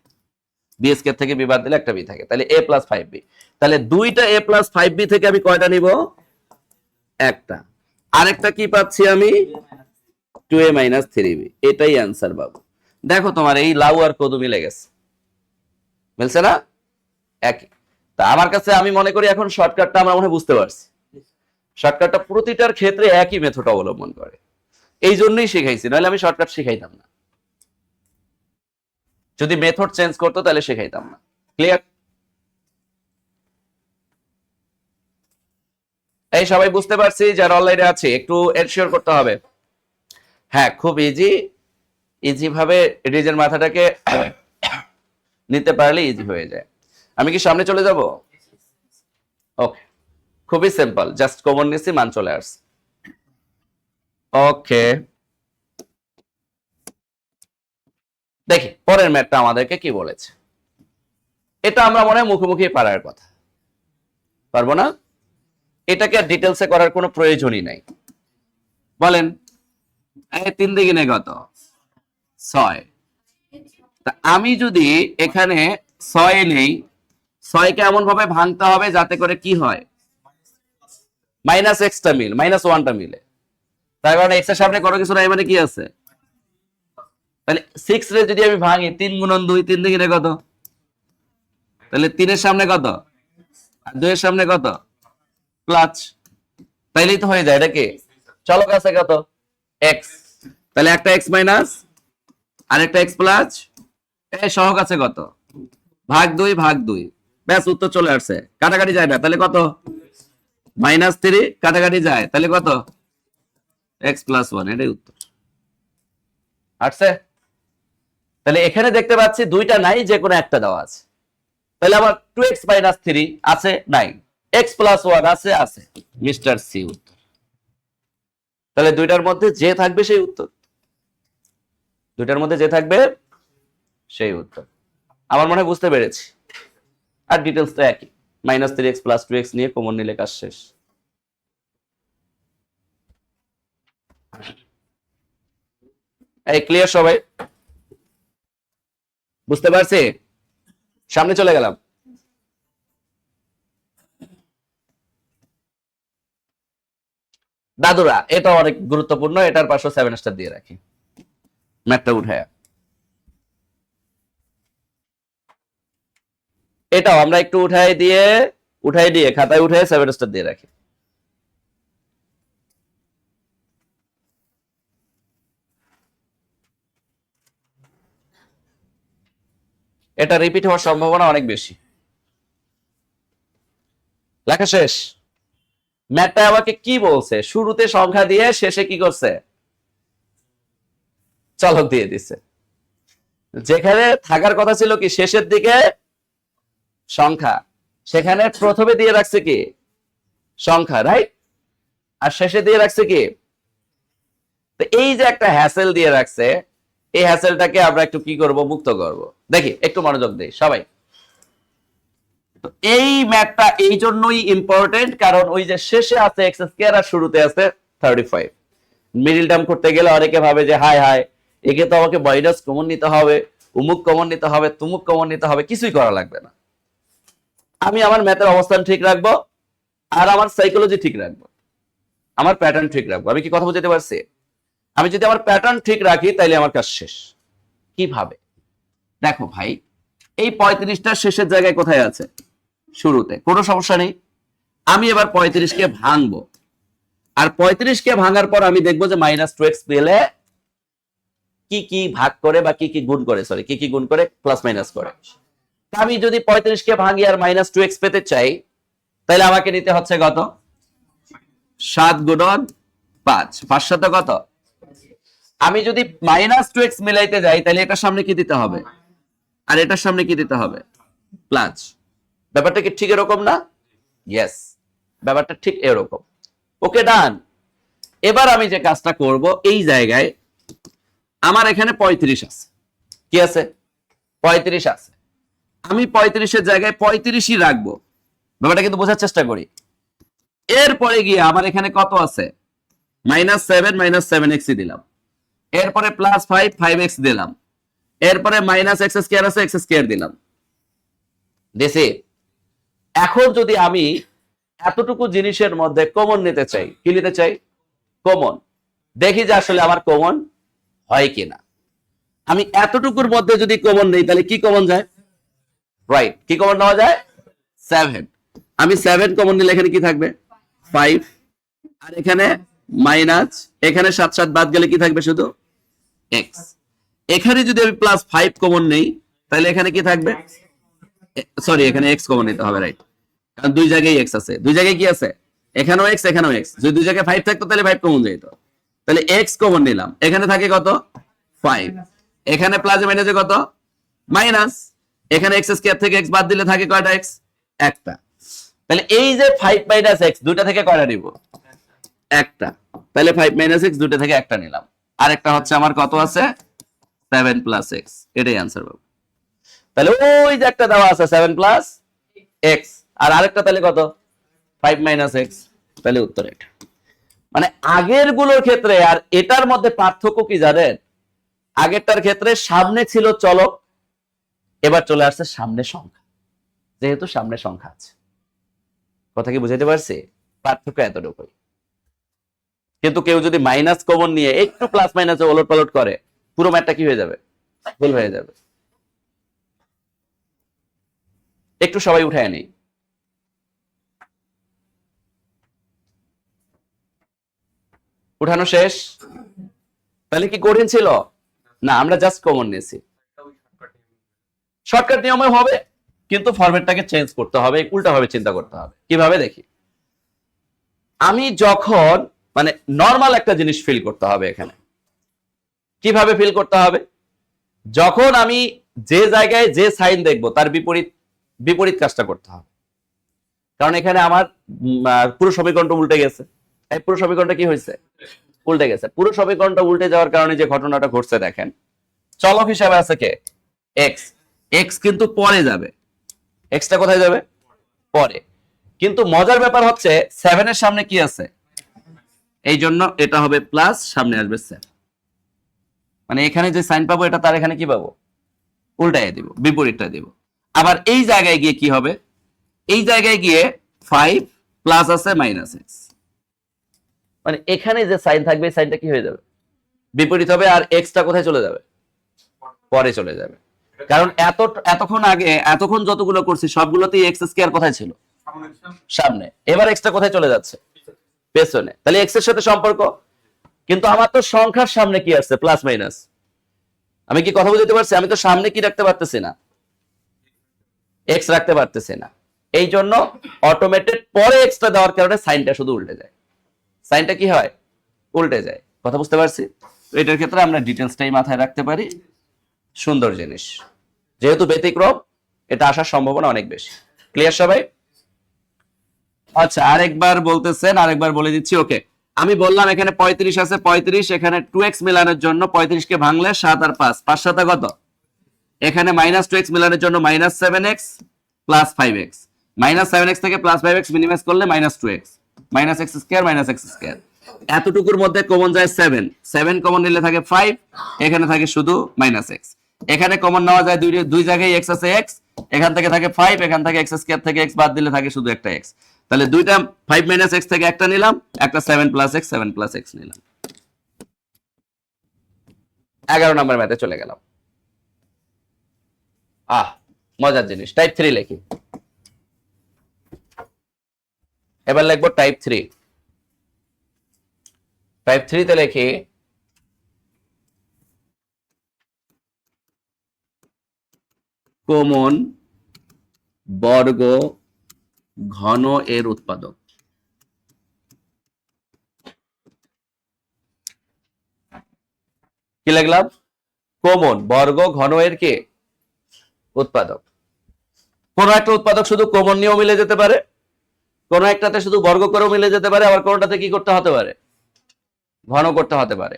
b স্কয়ার থেকে b বাদ দিলে একটা b থাকে। তাহলে a প্লাস 5b। তাহলে দুইটা a প্লাস 5b থেকে আমি কয়টা নিব? একটা। আরেকটা কি পাচ্ছি আমি? 2a minus 3b। এটাই অ্যান্সার বাবু। দেখো তোমার এই লাউ আর কদু মিলে গেছে, মিলছে না? একই। তা আমার কাছে আমি মনে করি এখন শর্টকাটটা আমরা মনে হয় বুঝতে পারছি। শর্টকাটটা প্রতিটার ক্ষেত্রে একই মেথড অবলম্বন করে, এই জন্যই শিখাইছি, নাহলে আমি শর্টকাট শিখাইতাম না। যদি মেথড চেঞ্জ করতো তাহলে শিখাইতাম না। ক্লিয়ার? এই সবাই বুঝতে পারছি? যারা অনলাইনে আছে একটু এনশিওর করতে হবে। হ্যাঁ খুব ইজি ভাবে নিজের মাথাটাকে নিতে পারলে ইজি হয়ে যায়। আমি কি সামনে চলে যাব? ওকে, খুবই সিম্পল, জাস্ট কমন নিছি, মান চলে আসছে। ওকে, দেখি পরের ম্যাথটা আমাদেরকে কি বলেছে। এটা আমরা মনে হয় মুখোমুখি পারার কথা, পারবো না? এটাকে আর ডিটেলসে করার কোনো প্রয়োজনই নাই। বলেন, 3 দ্বিগুণে কত? 6। তা আমি যদি এখানে 6 নেই, 6কে এমন ভাবে ভাঙতে হবে যাতে করে কি হয়? মাইনাস এক্সটা মিল, মাইনাস 1টা মিলে। তার কারণে এক্স এর সামনে কোনো কিছু নাই, মানে কি আছে? তাহলে 6 রে যদি আমি ভাঙি, 3 গুণন 2, 3 দ্বিগুণে কত? তাহলে 3 এর সামনে কত? আর 2 এর সামনে কত? প্লাস। তাইলেই তো হয়ে যায়। এটা কি চলক আছে কত? এক্স। তাহলে একটা এক্স মাইনাস আর একটা এক্স প্লাস, এই সহগ আছে কত? ভাগ 2 ভাগ 2। ব্যাস উত্তর চলে আসছে। কাটাকাটি যায় না, তাহলে কত? মাইনাস 3 কাটাকাটি যায়, তাহলে কত? X plus 1। এটাই উত্তর আসছে। তাহলে এখানে দেখতে পাচ্ছি দুইটা নাই, যে কোনো একটা দেওয়া আছে। তাহলে আবার 2x মাইনাস 3 আছে? নাই। x প্লাস 1 আছে? আছে। মিস্টার সি উত্তর। তাহলে দুইটার মধ্যে যে থাকবে সেই উত্তর, দুইটার মধ্যে যে থাকবে সেই উত্তর। আমার মনে হয় বুঝতে পেরেছি। আর ডিটেলস তো একই, মাইনাস 3x প্লাস 2x নিয়ে কমন নিলে কাজ শেষ। এই ক্লিয়ার সবাই? বুঝতে পারছি? সামনে চলে গেলাম। দাদুরা, এটা অনেক গুরুত্বপূর্ণ, এটার পাশে 7 স্টার দিয়ে রাখি। ম্যাথটা উঠায়, এটাও আমরা একটু উঠাই দিয়ে খাতায় উঠে 7 স্টার দিয়ে রাখি। এটা রিপিট হওয়ার সম্ভাবনা অনেক বেশি। লেখা শেষ। ম্যাথটা আমাকে কি বলছে? শুরুতে সংখ্যা দিয়ে শেষে কি করছে? চলক দিয়ে দিছে। যেখানে থাকার কথা ছিল কি শেষের দিকে সংখ্যা, সেখানে প্রথমে দিয়ে রাখছে কি সংখ্যা, রাইট? আর শেষে দিয়ে রাখছে কি? তো এই যে একটা হ্যাসেল দিয়ে রাখছে, এই হ্যাসেলটাকে আমরা একটু কি করব? মুক্ত করব। দেখি, একটু মনোযোগ দেই সবাই। তো এই ম্যাথটা এই জন্যই ইম্পর্টেন্ট, কারণ ওই যে শেষে আছে এক্স স্কয়ার আর শুরুতে আছে 35। মিডল টার্ম করতে গেলে অনেকে ভাবে যে হাই হাই, একে তো আমাকে মাইনাস কমন নিতে হবে, উমুক কমন নিতে হবে, তুমুক কমন নিতে হবে। কিছুই করা লাগবে না। আমি আমার ম্যাথের অবস্থান ঠিক রাখবো, আর আমার সাইকোলজি ঠিক রাখবো, আমার প্যাটার্ন ঠিক রাখবো। আমি কি কথা বুঝতে পারছি? আমি যদি আমার প্যাটার্ন ঠিক রাখি তাইলে আমার কাজ শেষ। কিভাবে? দেখো ভাই, এই 35টা শেষের জায়গায় কোথায় আছে? শুরুতে। কোনো সমস্যা নেই। আমি এবার 35কে ভাঙবো, আর 35কে ভাঙার পর আমি দেখবো যে মাইনাস 2x পেলে কি কি ভাগ করে বা কি কি গুণ করে, সরি কি কি গুণ করে, প্লাস মাইনাস করে। আমি যদি 35কে ভাঙি আর মাইনাস 2x পেতে চাই, তাহলে আমাকে নিতে হচ্ছে কত? 7 গুণন 5, 5 সাথে কত? আমি যদি -2x মিলাইতে যাই তাহলে এটার সামনে কি দিতে হবে আর এটার সামনে কি দিতে হবে প্লাস। ব্যাপারটা কি ঠিক এরকম না? ইয়েস, ব্যাপারটা ঠিক এরকম। ওকে ডান। এবার আমি যে কাজটা করব, এই জায়গায় আমার এখানে 35 আছে, কি আছে 35 আছে, আমি 35-এর জায়গায় 35ই রাখবো। ব্যাপারটা কিন্তু বোঝার চেষ্টা করি। এরপরে গিয়ে আমার এখানে কত আছে, -7 -7x দিলাম, এরপরে +5 5x দিলাম, এরপরে -x² আছে x² দিলাম দিছি। এখন যদি আমি এতটুকু জিনিসের মধ্যে কমন নিতে চাই, কি নিতে চাই কমন, দেখি যে আসলে আমার কমন হয় কিনা। আমি এতটুকুর মধ্যে যদি কমন নেই তাহলে কি কমন যায়, রাইট, কি কমন নেওয়া যায় 7। আমি 7 কমন নিলে এখানে কি থাকবে 5, আর এখানে মাইনাস, এখানে 7 7 বাদ গেলে কি থাকবে শুধু x। এখানে যদি আমি +5 কমন নেই তাহলে এখানে কি থাকবে, সরি এখানে x কমন নিতে হবে, রাইট, কারণ দুই জায়গায় x আছে, দুই জায়গায় কি আছে এখানেও x এখানেও x, যদি দুই জায়গায় 5 থাকতো তাহলে 5 কমন যেত, তাহলে x কমন নিলাম, এখানে থাকে কত 5, এখানে প্লাসে মাইনাসে কত মাইনাস, এখানে x² থেকে x বাদ দিলে থাকে কয়টা x একটা। তাহলে এই যে 5 - x দুইটা থেকে কয়টা নিব একটা, তাহলে 5 - x দুইটা থেকে একটা নিলাম, আরেকটা হচ্ছে আমার কত আছে 7 + x, এটাই आंसर পাবো। তাহলে ওই যে একটা দেওয়া আছে 7 + x, আর আরেকটা তাহলে কত 5 - x, তাহলে উত্তর এটা। মানে আগের গুলোর ক্ষেত্রে আর এটার মধ্যে পার্থক্য কি জানেন, আগেরটার ক্ষেত্রে সামনে ছিল চলক, এবার চলে আসছে সামনে সংখ্যা, যেহেতু সামনে সংখ্যা আছে। কথা কি বুঝাইতে পারছি? পার্থক্য এতটুকুই। কিন্তু কেউ যদি মাইনাস কমন নিয়ে একটু প্লাস মাইনাসে ওলট পালট করে, পুরো ম্যাথটা কি হয়ে যাবে, ভুল হয়ে যাবে। একটু সবাই উঠায় নেই। উঠানো শেষ? তাহলে কি কঠিন ছিল না, আমরা জাস্ট কমন নিয়েছি। শর্টকাট নিয়মে হবে, কিন্তু ফরম্যাটটাকে চেঞ্জ করতে হবে, উল্টাভাবে চিন্তা করতে হবে। কিভাবে দেখি, আমি যখন মানে নর্মাল একটা জিনিস ফিল করতে হবে এখানে, কিভাবে ফিল করতে হবে, যখন আমি যে জায়গায় যে সাইন দেখবো তার বিপরীত বিপরীত কাজটা করতে হবে। কারণ এখানে আমার পুরো সমীকরণটা উল্টে গেছে, এই পুরো সমীকরণটা কি হয়েছে উল্টে গেছে। পুরো সমীকরণটা উল্টে যাওয়ার কারণে যে ঘটনাটা ঘটছে দেখেন, চলক হিসাবে আছে কে এক্স, এক্স কিন্তু পরে যাবে, এক্সটা কোথায় যাবে পরে। কিন্তু মজার ব্যাপার হচ্ছে 7 এর সামনে কি আছে, এই জন্য এটা হবে প্লাস, সামনে আসবে 7, মানে এখানে যে সাইন পাবো এটা তার এখানে কি পাবো উল্টায় দিব, বিপরীতটা দিব। আবার এই জায়গায় গিয়ে কি হবে, এই জায়গায় গিয়ে 5 প্লাস আছে -x, মানে এখানে যে সাইন থাকবে এই সাইনটা কি হয়ে যাবে বিপরীত হবে, আর এক্সটা কোথায় চলে যাবে পরে চলে যাবে। কারণ এতক্ষণ আগে এতক্ষণ যতগুলো করছি সবগুলোতেই x² কোথায় ছিল সামনে, এবার এক্সটা কোথায় চলে যাচ্ছে পেছনে, তাহলে এক্স এর সাথে সম্পর্ক। কিন্তু আমার তো সংখ্যার সামনে কি আছে প্লাস মাইনাস, আমি কি কথা বুঝতে পারছি, আমি তো সামনে কি রাখতে পারতেছি না এক্স রাখতে পারতেছি না, এই জন্য অটোমেটেড পরে এক্সটা দেওয়ার কারণে সাইনটা শুধু উল্টে যায়, সাইনটা কি হয় উল্টে যায়। কথা বুঝতে পারছি? এটার ক্ষেত্রে আমরা ডিটেলসটাই মাথায় রাখতে পারি, সুন্দর জিনিস, যেহেতু ব্যতিক্রম এটা আসার সম্ভাবনা অনেক বেশি। ক্লিয়ার সবাই? আচ্ছা আরেকবার বলতেছেন, আরেকবার বলে দিচ্ছি। ওকে, আমি বললাম এখানে 35 আছে, 35 এখানে 2x মিলানোর জন্য 35 কে ভাঙলে 7 আর 5, 5 7 কত, এখানে -2x মিলানোর জন্য -7x প্লাস 5x, -7x থেকে প্লাস 5x মিনিমাইজ করলে -2x, -x², এতটুকুর মধ্যে কমন যায় 7, 7 কমন নিলে থাকে 5, এখানে থাকে শুধু -x, এখানে কমন নেওয়া যায় দুই জায়গায় x আছে x, এখান থেকে থাকে 5, এখান থেকে x² থেকে x বাদ দিলে থাকে শুধু একটা x, তাহলে দুইটা 5 - x থেকে একটা নিলাম, একটা 7 + x 7 + x নিলাম। 11 নম্বর ম্যাথে চলে গেলাম। মজার জিনিস, টাইপ 3 লিখি। এবার লিখবো টাইপ 3। টাইপ 3 তে লিখি কমন বর্গ ঘন এর উৎপাদক। কি লিখলাম? কমন বর্গ ঘন এর কি উৎপাদক। কোন একটা উৎপাদক শুধু কমন নিয়েও মিলে যেতে পারে, কোন একটাতে শুধু বর্গ করেও মিলে যেতে পারে, আবার কোনটাতে কি করতে হতে পারে? ঘন করতে হতে পারে।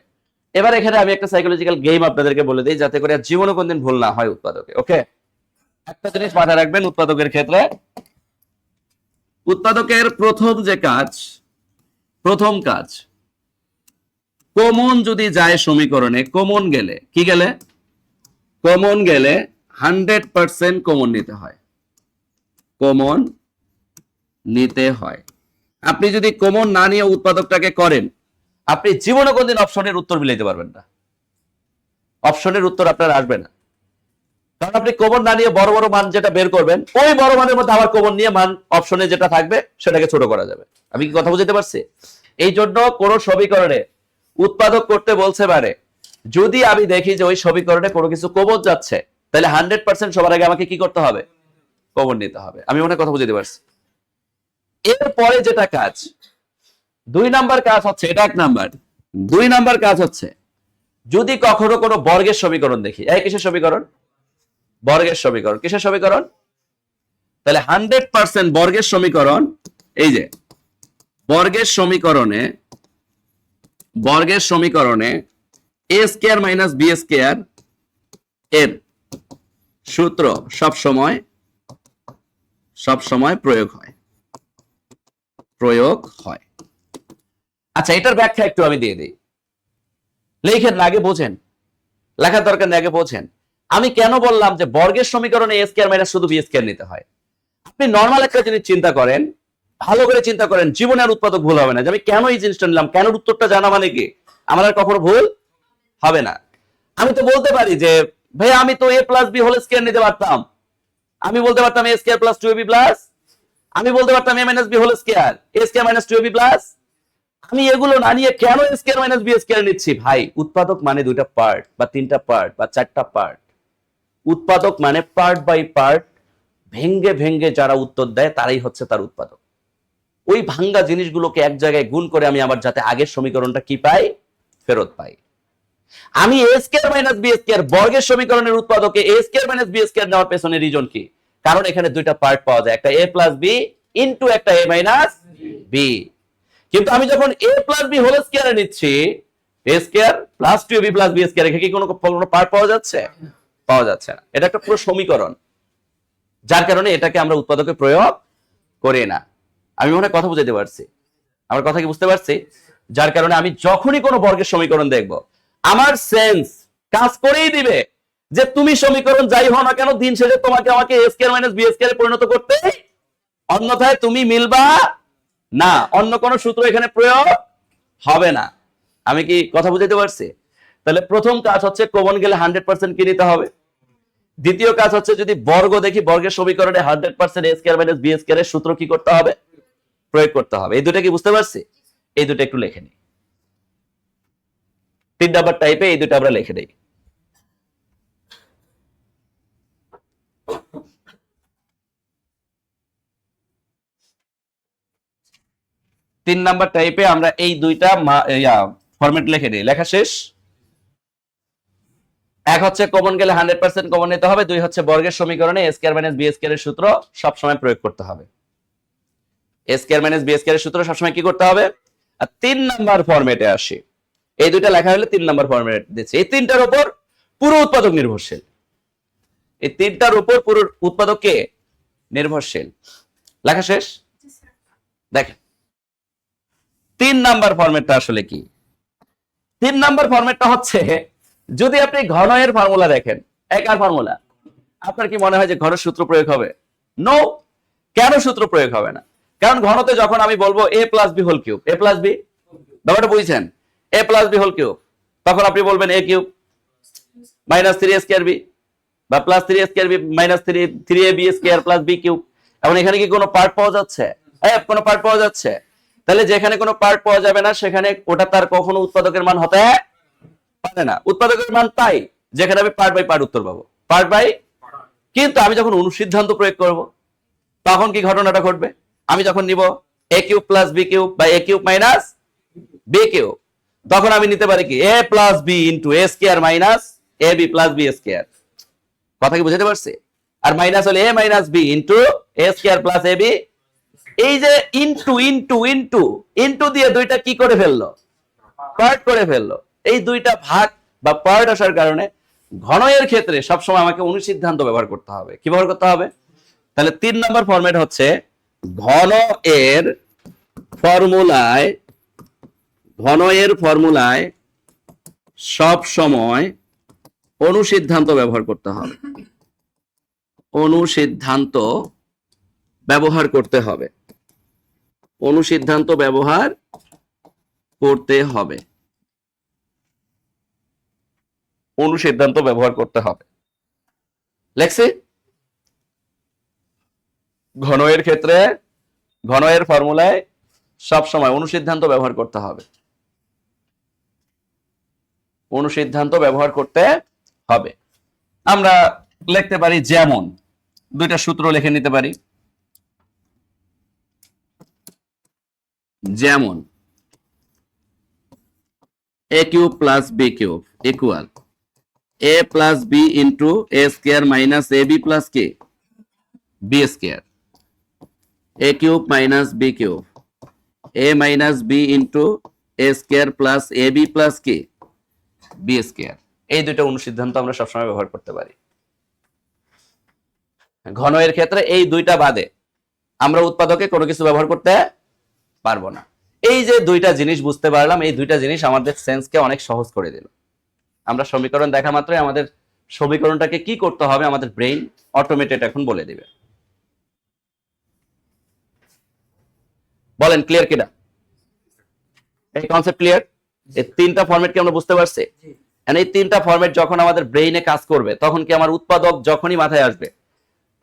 এবার এখানে আমি একটা সাইকোলজিক্যাল গেম আপনাদেরকে বলে দিই, যাতে করে জীবনে কোনদিন ভুল না হয় উৎপাদকে। ওকে, একটা জিনিস মাথায় রাখবেন উৎপাদকের ক্ষেত্রে, উৎপাদকের প্রথম কাজ কমন যদি যায় সমীকরণে, কমন গেলে কি গেলে? কমন গেলে 100% কমন নিতে হয়। কমন নিতে হয়। আপনি যদি কমন না নিয়ে উৎপাদকটাকে করেন, আপনি জীবনে কোনদিন অপশনের উত্তর মিলাইতে পারবেন না। অপশনের উত্তর আপনার আসবে না, কারণ আপনি কমন না নিয়ে বড় বড় মান যেটা বের করবেন, ওই বড় মানের মধ্যে আবার কমন নিয়ে মান অপশনে যেটা থাকবে সেটাকে ছোট করা যাবে। আমি কি কথা বুঝতে পারছি? এই জন্য কোন সমীকরণে উৎপাদক করতে বলছে পারে, যদি আমি দেখি যে ওই সমীকরণে কোনো কিছু কমন যাচ্ছে, তাহলে 100% সবার আগে আমাকে কি করতে হবে? কমন নিতে হবে। আমি মনে কথা বুঝতে পারছি। এরপরে যেটা কাজ, 2 নাম্বার কাজ হচ্ছে, এটা 1 নাম্বার। 2 নাম্বার কাজ হচ্ছে, যদি কখনো কোনো বর্গের সমীকরণ দেখি, এই কিসের সমীকরণ? বর্গের সমীকরণ। কিসের সমীকরণ? তাহলে 100% বর্গের সমীকরণ, এই যে বর্গের সমীকরণে a square minus b square এর সূত্র সব সময় প্রয়োগ হয়। আচ্ছা, এটার ব্যাখ্যা একটু আমি দিয়ে দিই। লেখেন না, আগে বোঝেন, লেখার দরকার নেই, আগে বোঝেন। আমি কেন বললাম যে বর্গের সমীকরণে a স্কয়ার মাইনাস শুধু b স্কয়ার নিতে হয়? আপনি নরমাল একটা জিনিস চিন্তা করেন, ভালো করে চিন্তা করেন, জীবনে আর উৎপাদক ভুল হবে না। যে আমি কেন এই জিনিসটা নিলাম, কেন উত্তরটা জানা মানে কি আমার আর কখনো ভুল হবে না। আমি তো বলতে পারি যে ভাই আমি তো a plus b whole square নিতে পারতাম, আমি বলতে পারতাম a square plus 2ab plus, আমি বলতে পারতাম a minus b whole square, a square minus 2ab plus. আমি এগুলো না নিয়ে কেন a square minus b square নিচ্ছি? ভাই উৎপাদক মানে 2টা পার্ট বা 3টা পার্ট বা 4টা পার্ট। উৎপাদক মানে পার্ট বাই পার্ট ভেঙ্গে ভেঙ্গে যারা উত্তর দেয় তারাই হচ্ছে তার উৎপাদক। ওই ভাঙ্গা জিনিসগুলোকে এক জায়গায় গুণ করে আমি আবার যাতে আগের সমীকরণটা কি পাই? ফেরত পাই। আমি a square minus b square বর্গের সমীকরণের উৎপাদকে a square minus b square নেওয়ার পেছনে রিজন কি? কারণ এখানে 2টা পার্ট পাওয়া যায়, একটা a প্লাস b ইনটু একটা a মাইনাস b। কিন্তু আমি যখন a প্লাস b হোল স্কয়ারে নিচ্ছি, a square plus 2ab plus b square, এখানে কি কোনো পার্ট পাওয়া যাচ্ছে? পাওয়া যাচ্ছে না। এটা একটা পুরো সমীকরণ, যার কারণে এটাকে আমরা উৎপাদকে প্রয়োগ করি না। আমি মনে হয় কথা বুঝাইতে পারছি, আমার কথা কি বুঝতে পারছি? যার কারণে আমি যখনই কোনো বর্গের সমীকরণ দেখব, আমার সেন্স কাজ করেই দিবে যে তুমি সমীকরণ যাই হও না কেন, দিন শেষে তোমাকে আমাকে a স্কয়ার মাইনাস b স্কয়ারে পরিণত করতে, অন্যথায় তুমি মিলবা না, অন্য কোনো সূত্র এখানে প্রয়োগ হবে না। আমি কি কথা বুঝাইতে পারছি? তাহলে প্রথম কাজ হচ্ছে কমন গেলে 100% কি নিতে হবে। দ্বিতীয় কাজ হচ্ছে যদি বর্গ দেখি, বর্গের সমীকরণে 100% a স্কয়ার মাইনাস b স্কয়ারের সূত্র কি করতে হবে? প্রয়োগ করতে হবে। এই দুটো কি বুঝতে পারছি? এই দুটো একটু লিখে নিই। 3 নাম্বার টাইপে এই দুটো আমরা লিখে দেই। তিন নাম্বার টাইপে আমরা এই দুইটা ফরম্যাট লিখে দিই। লেখা শেষ। এক হচ্ছে কমন গেলে 100% কমন নিতে হবে, 2 হচ্ছে বর্গের সমীকরণে a স্কয়ার মাইনাস b স্কয়ারের সূত্র সব সময় প্রয়োগ করতে হবে। a স্কয়ার মাইনাস b স্কয়ারের সূত্র সব সময় কি করতে হবে? আর 3 নাম্বার ফরম্যাটে আসি। এই দুইটা লেখা হলে 3 নাম্বার ফরম্যাট দিচ্ছে। এই তিনটার উপর পুরো উৎপাদক নির্ভরশীল। এই তিনটার উপর পুরো উৎপাদক কে নির্ভরশীল। লেখা শেষ। দেখেন 3 নাম্বার ফরম্যাটটা আসলে কি? 3 নাম্বার ফরম্যাটটা হচ্ছে, যদি আপনি ঘনয়ের ফর্মুলা দেখেন, একার ফর্মুলা, আপনার কি মনে হয় যে ঘনের সূত্র প্রয়োগ হবে? নো। কেন সূত্র প্রয়োগ হবে না? কারণ ঘনতে যখন আমি বলবো a plus b whole cube, a plus b, ব্যাপারটা বুঝছেন? a plus b whole cube, তখন আপনি বলবেন a cube minus 3a square b বা plus 3a square b minus 3ab square plus b cube. এখন এখানে কি কোনো পার্ট পাওয়া যাচ্ছে? কোনো পার্ট পাওয়া যাচ্ছে? তাহলে যেখানে কোনো পার্ট পাওয়া যাবে না, সেখানে ওটা তার কখনো উৎপাদকের মান হতে পারে না। উৎপাদকের মান তাই যেখানে আমি পার্ট বাই পার্ট উত্তর পাবো, পার্ট বাই। কিন্তু আমি যখন অনুসিদ্ধান্ত প্রয়োগ করব, তখন কি ঘটনাটা ঘটবে? আমি যখন নিব a cube plus b cube বা a cube minus b cube, তখন আমি নিতে পারি কি a plus b into a square minus a b plus b square. কথা কি বুঝতে পারছি? আর মাইনাস হলে a minus b into a square plus a b. এই যে ইন্টু ইন্টু ইন্টু ইন্টু দিয়ে দুইটা কি করে ফেললো, পার্ট করে ফেললো। এই দুইটা ভাগ বা পার্ট আসার কারণে ঘনয়ের ক্ষেত্রে সবসময় আমাকে অনুসিদ্ধান্ত ব্যবহার করতে হবে। কি ব্যবহার করতে হবে? তাহলে 3 নম্বর ফরম্যাট হচ্ছে ঘন এর ফর্মুলায় সব সময় অনুসিদ্ধান্ত ব্যবহার করতে হবে। অনুসিদ্ধান্ত ব্যবহার করতে হবে। অনুসিদ্ধান্ত ব্যবহার করতে হবে। অনুসিদ্ধান্ত ব্যবহার করতে হবে লেখছি। ঘনয়ের ক্ষেত্রে ঘনয়ের ফর্মুলায় সব সময় অনুসিদ্ধান্ত ব্যবহার করতে হবে। অনুসিদ্ধান্ত ব্যবহার করতে হবে। আমরা লিখতে পারি যেমন, দুইটা সূত্র লিখে নিতে পারি। যেমন a cube plus b cube equal a plus b into a square minus a b plus কে b square. a cube minus b cube a minus b into a square plus a b plus কে বি স্কোয়ার। এই দুইটা অনুসিদ্ধান্ত আমরা সবসময় ব্যবহার করতে পারি। ঘনয়ের ক্ষেত্রে এই দুইটা বাদে আমরা উৎপাদকে কোনো কিছু ব্যবহার করতে পারবো না। এই যে দুইটা জিনিস বুঝতে পারলাম, এই দুইটা জিনিস আমাদের সেন্সকে অনেক সহজ করে দিল। আমরা সমীকরণ দেখা মাত্রই আমাদের সমীকরণটাকে কি করতে হবে আমাদের ব্রেইন অটোমেটেড এখন বলে দিবে। বলেন ক্লিয়ার কিনা? এই কনসেপ্ট ক্লিয়ার? এই তিনটা ফরম্যাট কি আমরা বুঝতে পারছি? এই তিনটা ফরম্যাট যখন আমাদের ব্রেইনে কাজ করবে, তখন কি আমার উৎপাদক যখনই মাথায় আসবে,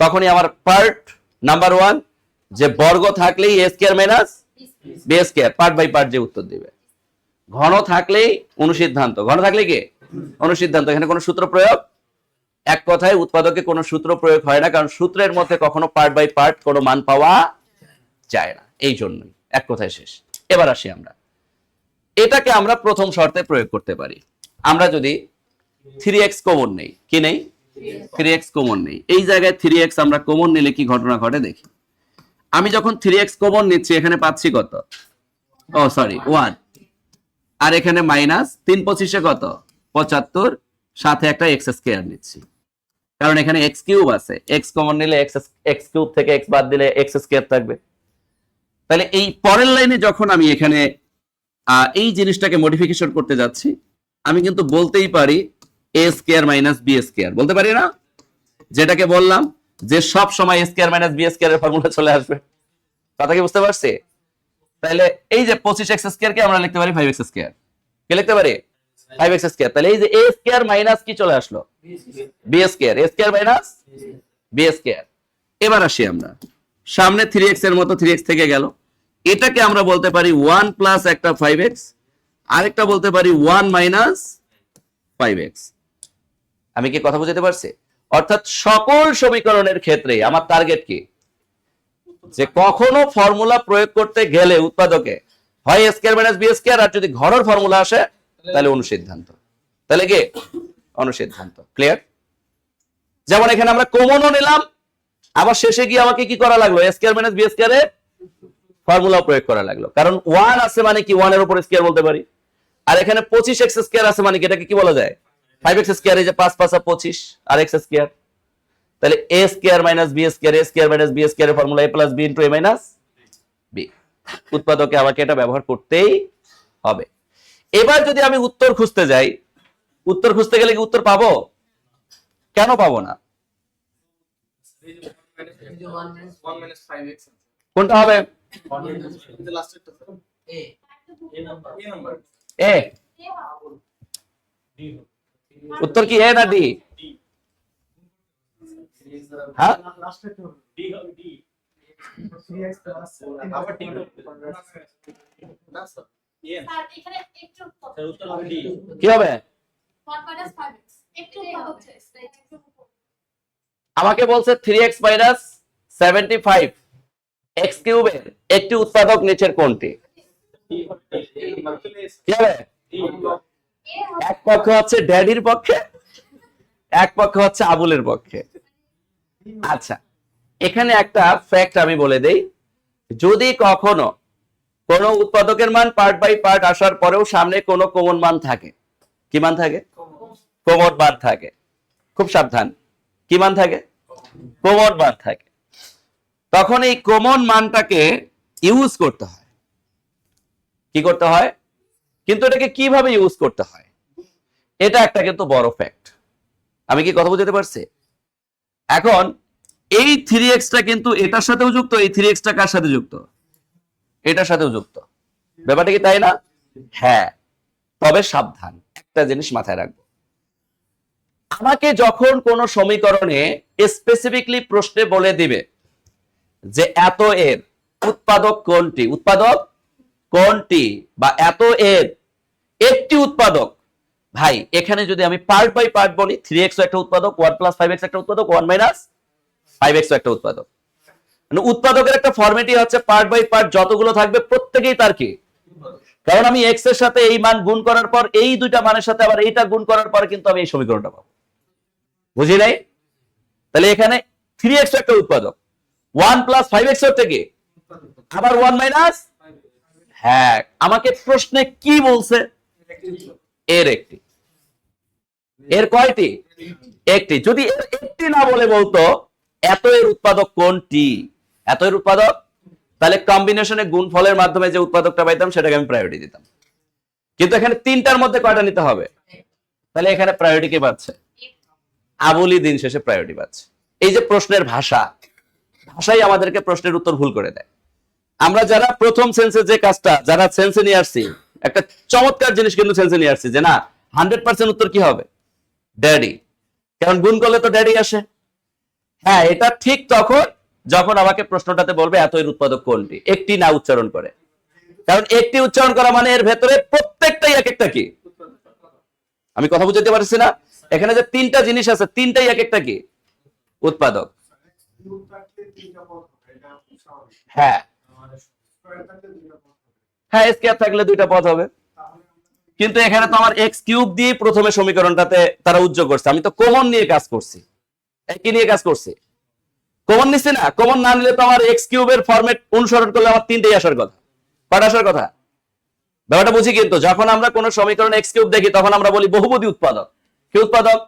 তখনই আমার পার্ট নাম্বার 1 যে বর্গ থাকলেই a square minus b square part by part যে উত্তর দিবে। ঘন থাকলেই অনুসিদ্ধান্ত, ঘন থাকলে কি অনুসিদ্ধান্ত। এখানে কোনো সূত্র প্রয়োগ, এক কথায় উৎপাদকে কোনো সূত্র প্রয়োগ হয় না, কারণ সূত্রের মধ্যে কখনো পার্ট বাই পার্ট কোনো মান পাওয়া যায় না। এই জন্যই এক কথায় শেষ। এবার আসি আমরা এটাকে আমরা প্রথম শর্তে প্রয়োগ করতে পারি। আমরা যদি 3x কমন নেই, কি নেই 3x কমন নেই, এই জায়গায় 3x আমরা কমন নিলে কি ঘটনা ঘটে দেখি। আমি যখন 3x কমন নিচ্ছি এখানে পাচ্ছি কত, ও সরি 1, আর এখানে মাইনাস 3 25 কত 75, সাথে একটা x স্কয়ার নিচ্ছি, কারণ এখানে x কিউব আছে। x কমন নিলে x কিউব থেকে x বাদ দিলে x স্কয়ার থাকবে। তাহলে এই পরের লাইনে যখন আমি এখানে এই জিনিসটাকে মডিফিকেশন করতে যাচ্ছি, আমি কিন্তু বলতেই পারি a square minus b square, বলতে পারি না? যেটাকে বললাম যে সব সময় a square minus b square এর ফর্মুলা চলে আসবে। কথা কি বুঝতে পারছি? তাহলে এই যে 25x স্কয়ার কে আমরা লিখতে পারি 5x স্কয়ার, কে লিখতে পারি 5x স্কয়ার। তাহলে এই যে a স্কয়ার মাইনাস কি চলে আসলো b square, a square minus b square. এবার আসি আমরা সামনে 3x এর মতো 3x থেকে গেল, এটাকে আমরা বলতে পারি 1 প্লাস একটা 5x, আরেকটা বলতে পারি 1 মাইনাস 5x। আমি কি কথা বুঝতে পারছি? অর্থাৎ সকল সমীকরণের ক্ষেত্রে আমার টার্গেট কি, যে কখনো ফর্মুলা প্রয়োগ করতে গেলে উৎপাদকে হয় a square minus b square, আর যদি ঘরের ফর্মুলা আসে তাহলে অনুসিদ্ধান্ত। তাহলে কি অনুসিদ্ধান্ত ক্লিয়ার? যেমন এখানে আমরা কমনও নিলাম, আবার শেষে গিয়ে আমাকে কি করা লাগলো, a square minus b square এর ফর্মুলা প্রয়োগ করা লাগলো। কারণ 1 আছে মানে কি 1 এর উপর স্কয়ার বলতে পারি, আর এখানে 25x স্কয়ার আছে মানে কি এটাকে কি বলা যায় 5x স্কয়ার। এই যে 5 5 25 আর x স্কয়ার, তাহলে a square minus b square, a square minus b square এর formula a plus b into a minus b। উৎপাদকে আমাকে এটা ব্যবহার করতেই হবে। এবার যদি আমি উত্তর খুঁজতে যাই, উত্তর খুঁজতে গেলে কি উত্তর পাবো? কেন পাবো না? কোনটা হবে? এ উত্তর কি এ না ডি? হ্যাঁ কি হবে? আমাকে বলছে 3x মাইনাস 75 x কিউবের একটি উৎপাদক নিচের কোনটি? কি হবে? এক পক্ষ হচ্ছে ড্যাডির পক্ষে, এক পক্ষ হচ্ছে আবুলের পক্ষে। আচ্ছা, এখানে একটা ফ্যাক্ট আমি বলে দেই, যদি কখনো কোন উৎপাদকের মান পার্ট বাই পার্ট আসার পরেও সামনে কোনো কমন মান থাকে, কি মান থাকে? কমন মান থাকে। খুব সাবধান, কি মান থাকে? কমন মান থাকে। তখন এই কমন মানটাকে ইউজ করতে হয়। কি করতে হয়? কিন্তু এটাকে কিভাবে ইউজ করতে হয়, এটা একটা কিন্তু বড় ফ্যাক্ট। আমি কি কথা বুঝতে পারছি? এখন এই 3x টা কিন্তু এটার সাথেও যুক্ত, এই 3x টা কার সাথে যুক্ত? এটার সাথেও যুক্ত। ব্যাপারটা কি তাই না? হ্যাঁ। তবে সাবধান, একটা জিনিস মাথায় রাখবো, আমাকে যখন কোন সমীকরণে স্পেসিফিকলি প্রশ্নে বলে দিবে যে এত এর উৎপাদক কোনটি, উৎপাদক কোনটি, বা এত এর একটি উৎপাদক, ভাই এখানে যদি আমি পার্ট বাই পার্ট বলি, 3x একটা উৎপাদক, 1 + 5x একটা উৎপাদক, 1 - 5x একটা উৎপাদক। মানে উৎপাদকের একটা ফরম্যাটই হচ্ছে পার্ট বাই পার্ট যতগুলো থাকবে প্রত্যেকেই তার কি, কারণ আমি x এর সাথে এই মান গুণ করার পর এই দুইটা মানের সাথে আবার এইটা গুণ করার পর কিন্তু আমি এই সমীকরণটা পাবো। বুঝি নাই? তাহলে এখানে 3x একটা উৎপাদক, 1 + 5x হচ্ছে কি, আবার 1 - হ্যাঁ, আমাকে প্রশ্নে কি বলছে? এর একটি। এর কয়টি? একটি। যদি এর একটি না বলে বলতো এত এর উৎপাদক কোনটি, এত এর উৎপাদক, তাহলে কম্বিনেশনে গুণফলের মাধ্যমে যে উৎপাদকটা পাইতাম সেটাকে আমি প্রায়োরিটি দিতাম। কিন্তু এখানে তিনটার মধ্যে কয়টা নিতে হবে? তাহলে এখানে প্রায়োরিটি কে পাচ্ছে? আবুলি দিন শেষে প্রায়োরিটি পাচ্ছে। এই যে প্রশ্নের ভাষা, ভাষাই আমাদেরকে প্রশ্নের উত্তর ভুল করে দেয়। আমরা যারা প্রথম সেন্সে যে কাজটা যারা সেন্সে নিয়ে আসছি, একটা চমৎকার জিনিস কিন্তু সেন্সে নিয়ে আসছি যে না 100% উত্তর কি হবে? ড্যাডি। কারণ গুণ করলে তো ড্যাডি আসে। হ্যাঁ, এটা ঠিক তখন যখন আমাকে প্রশ্নটাতে বলবে এত এর উৎপাদক কোনটি, একটি না উচ্চারণ করে। কারণ একটি উচ্চারণ করা মানে এর ভেতরে প্রত্যেকটাই এক একটা কি। আমি কথা বুঝতে পারছি না? এখানে যে তিনটা জিনিস আছে, তিনটাই এক একটা কি উৎপাদক। হ্যাঁ হ্যাঁ, স্কয়ার থাকলে দুইটা পদ হবে, কিন্তু এখানে তো আমার এক্স কিউব দিয়ে প্রথমে সমীকরণটাতে তারা উজ্জ্বল করছে। আমি তো কমন নিয়ে কাজ করছি, একই নিয়ে কাজ করছি। কমন নিচ্ছি না, কমন না নিলে তো আমার এক্স কিউবের ফরম্যাট অনুসরণ করলে আমার তিনটেই আসার কথা, কয়টা আসার কথা? ব্যাপারটা বুঝি। কিন্তু যখন আমরা কোন সমীকরণ এক্স কিউব দেখি তখন আমরা বলি বহুপদী উৎপাদক। কি উৎপাদক?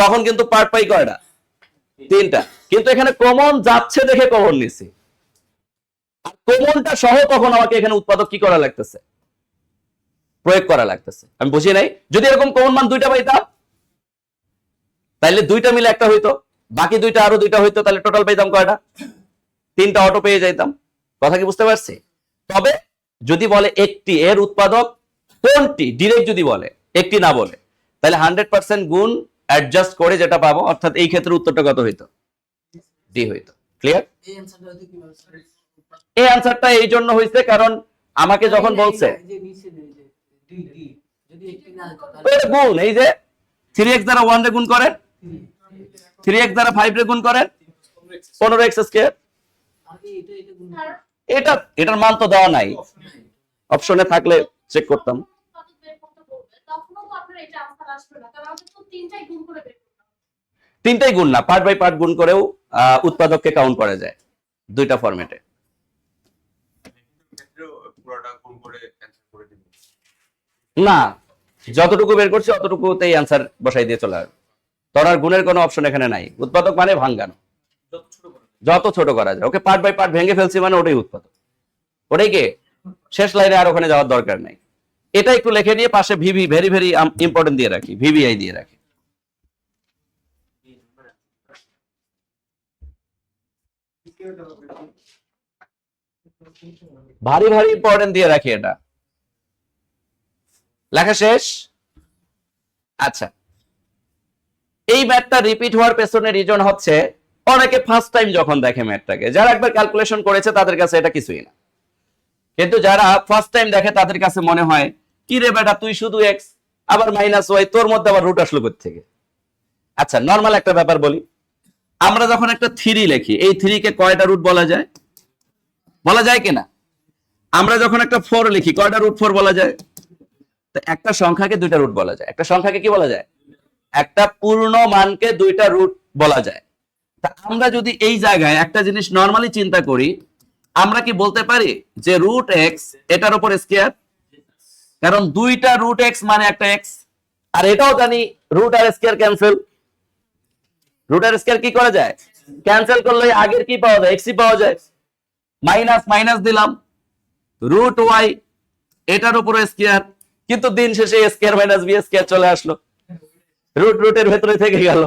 তখন কিন্তু পার্ট পাই কয়টা? তিনটা। কিন্তু এখানে কমন যাচ্ছে দেখে কমন নিছি, আর কমনটা সহ তখন আমাকে এখানে উৎপাদক কি করা লাগতেছে? প্রয়োগ করা লাগতেছে। আমি বুঝি নাই? যদি এরকম কমন মান দুইটা পাইতাম তাহলে দুইটা মিলে একটা হইতো, বাকি দুইটা আরো দুইটা হইতো, তাহলে টোটাল পাইতাম কয়টা? তিনটা অটো পেয়ে যাইতাম। কথা কি বুঝতে পারছি? তবে যদি বলে একটি এর উৎপাদক কোনটি, ডিরেক্ট যদি বলে, একটি না বলে, তাহলে 100% গুণ অ্যাডজাস্ট করে যেটা পাবো, অর্থাৎ এই ক্ষেত্রে উত্তরটা কত হইতো? ডি হইতো। ক্লিয়ার? এই অ্যান্সারটা এই জন্য হইছে কারণ আমাকে যখন বলছে গুণ, এই যে 3x দ্বারা 1 রে গুণ করেন, 3x দ্বারা 5 রে গুণ করেন, 15x স্কয়ার। এটা এটার মান তো দেওয়া নাই, অপশনে থাকলে চেক করতাম। তিনটাই গুণ না, পার্ট বাই পার্ট গুণ করেও উৎপাদককে কাউন্ট করা যায় দুইটা ফরম্যাটে। না, যতটুকু বের করছি অতটুকুতেই অ্যান্সার বসাই দিয়ে চলে আসবে। তোর আর গুণের কোনো অপশন এখানে নাই। উৎপাদক মানে ভাঙ্গানো, যত ছোট করা যায়। ওকে পার্ট বাই পার্ট ভেঙে ফেলছি মানে ওটাই উৎপাদক। ওটাই কে শেষ লাইনে আর ওখানে যাওয়ার দরকার নাই। এটা একটু লিখে নিয়ে পাশে ভিভি, ভেরি ভেরি ইম্পর্টেন্ট দিয়ে রাখি, ভিভিআই দিয়ে রাখি। ভারী ভারী ইম্পর্টেন্ট দিয়ে রাখি এটা। লেখা শেষ? আচ্ছা, এই ম্যাথটা রিপিট হওয়ার পেছনে রিজন হচ্ছে অনেকে ফার্স্ট টাইম যখন দেখে ম্যাথটাকে, যারা একবার ক্যালকুলেশন করেছে তাদের কাছে এটা কিছুই না, কিন্তু যারা ফার্স্ট টাইম দেখে তাদের কাছে মনে হয় কি রে বেটা, তুই শুধু এক্স আবার মাইনাস ওয়াই, তোর মধ্যে আবার রুট আসলো কোথা থেকে? আচ্ছা, নর্মাল একটা ব্যাপার বলি, আমরা যখন একটা 3 লিখি, এই 3 কে কয়টা রুট বলা যায়? বলা যায় কিনা? আমরা যখন একটা 4 লিখি, কয়টা রুট 4 বলা যায়? তো একটা সংখ্যাকে দুইটা রুট বলা যায়। একটা সংখ্যাকে কি বলা যায়? একটা পূর্ণ মানকে দুইটা রুট বলা যায়। তা আমরা যদি এই জায়গায় একটা জিনিস নরমালি চিন্তা করি, আমরা কি বলতে পারি যে রুট এক্স এটার উপর স্কয়ার? কারণ দুইটা রুট এক্স মানে একটা এক্স। আর এটাও জানি রুট আর স্কয়ার ক্যান্সেল। রুট আর স্কয়ার কি করা যায়? ক্যান্সেল করলে আগের কি পাওয়া যায়? এক্সই পাওয়া যায়। মাইনাস মাইনাস দিলাম, রুট ওয়াই এটার উপর স্কয়ার, কিন্তু দিন শেষে স্কয়ার মাইনাস বি স্কয়ার চলে আসলো, রুট রুটের ভেতরে থেকে গেল।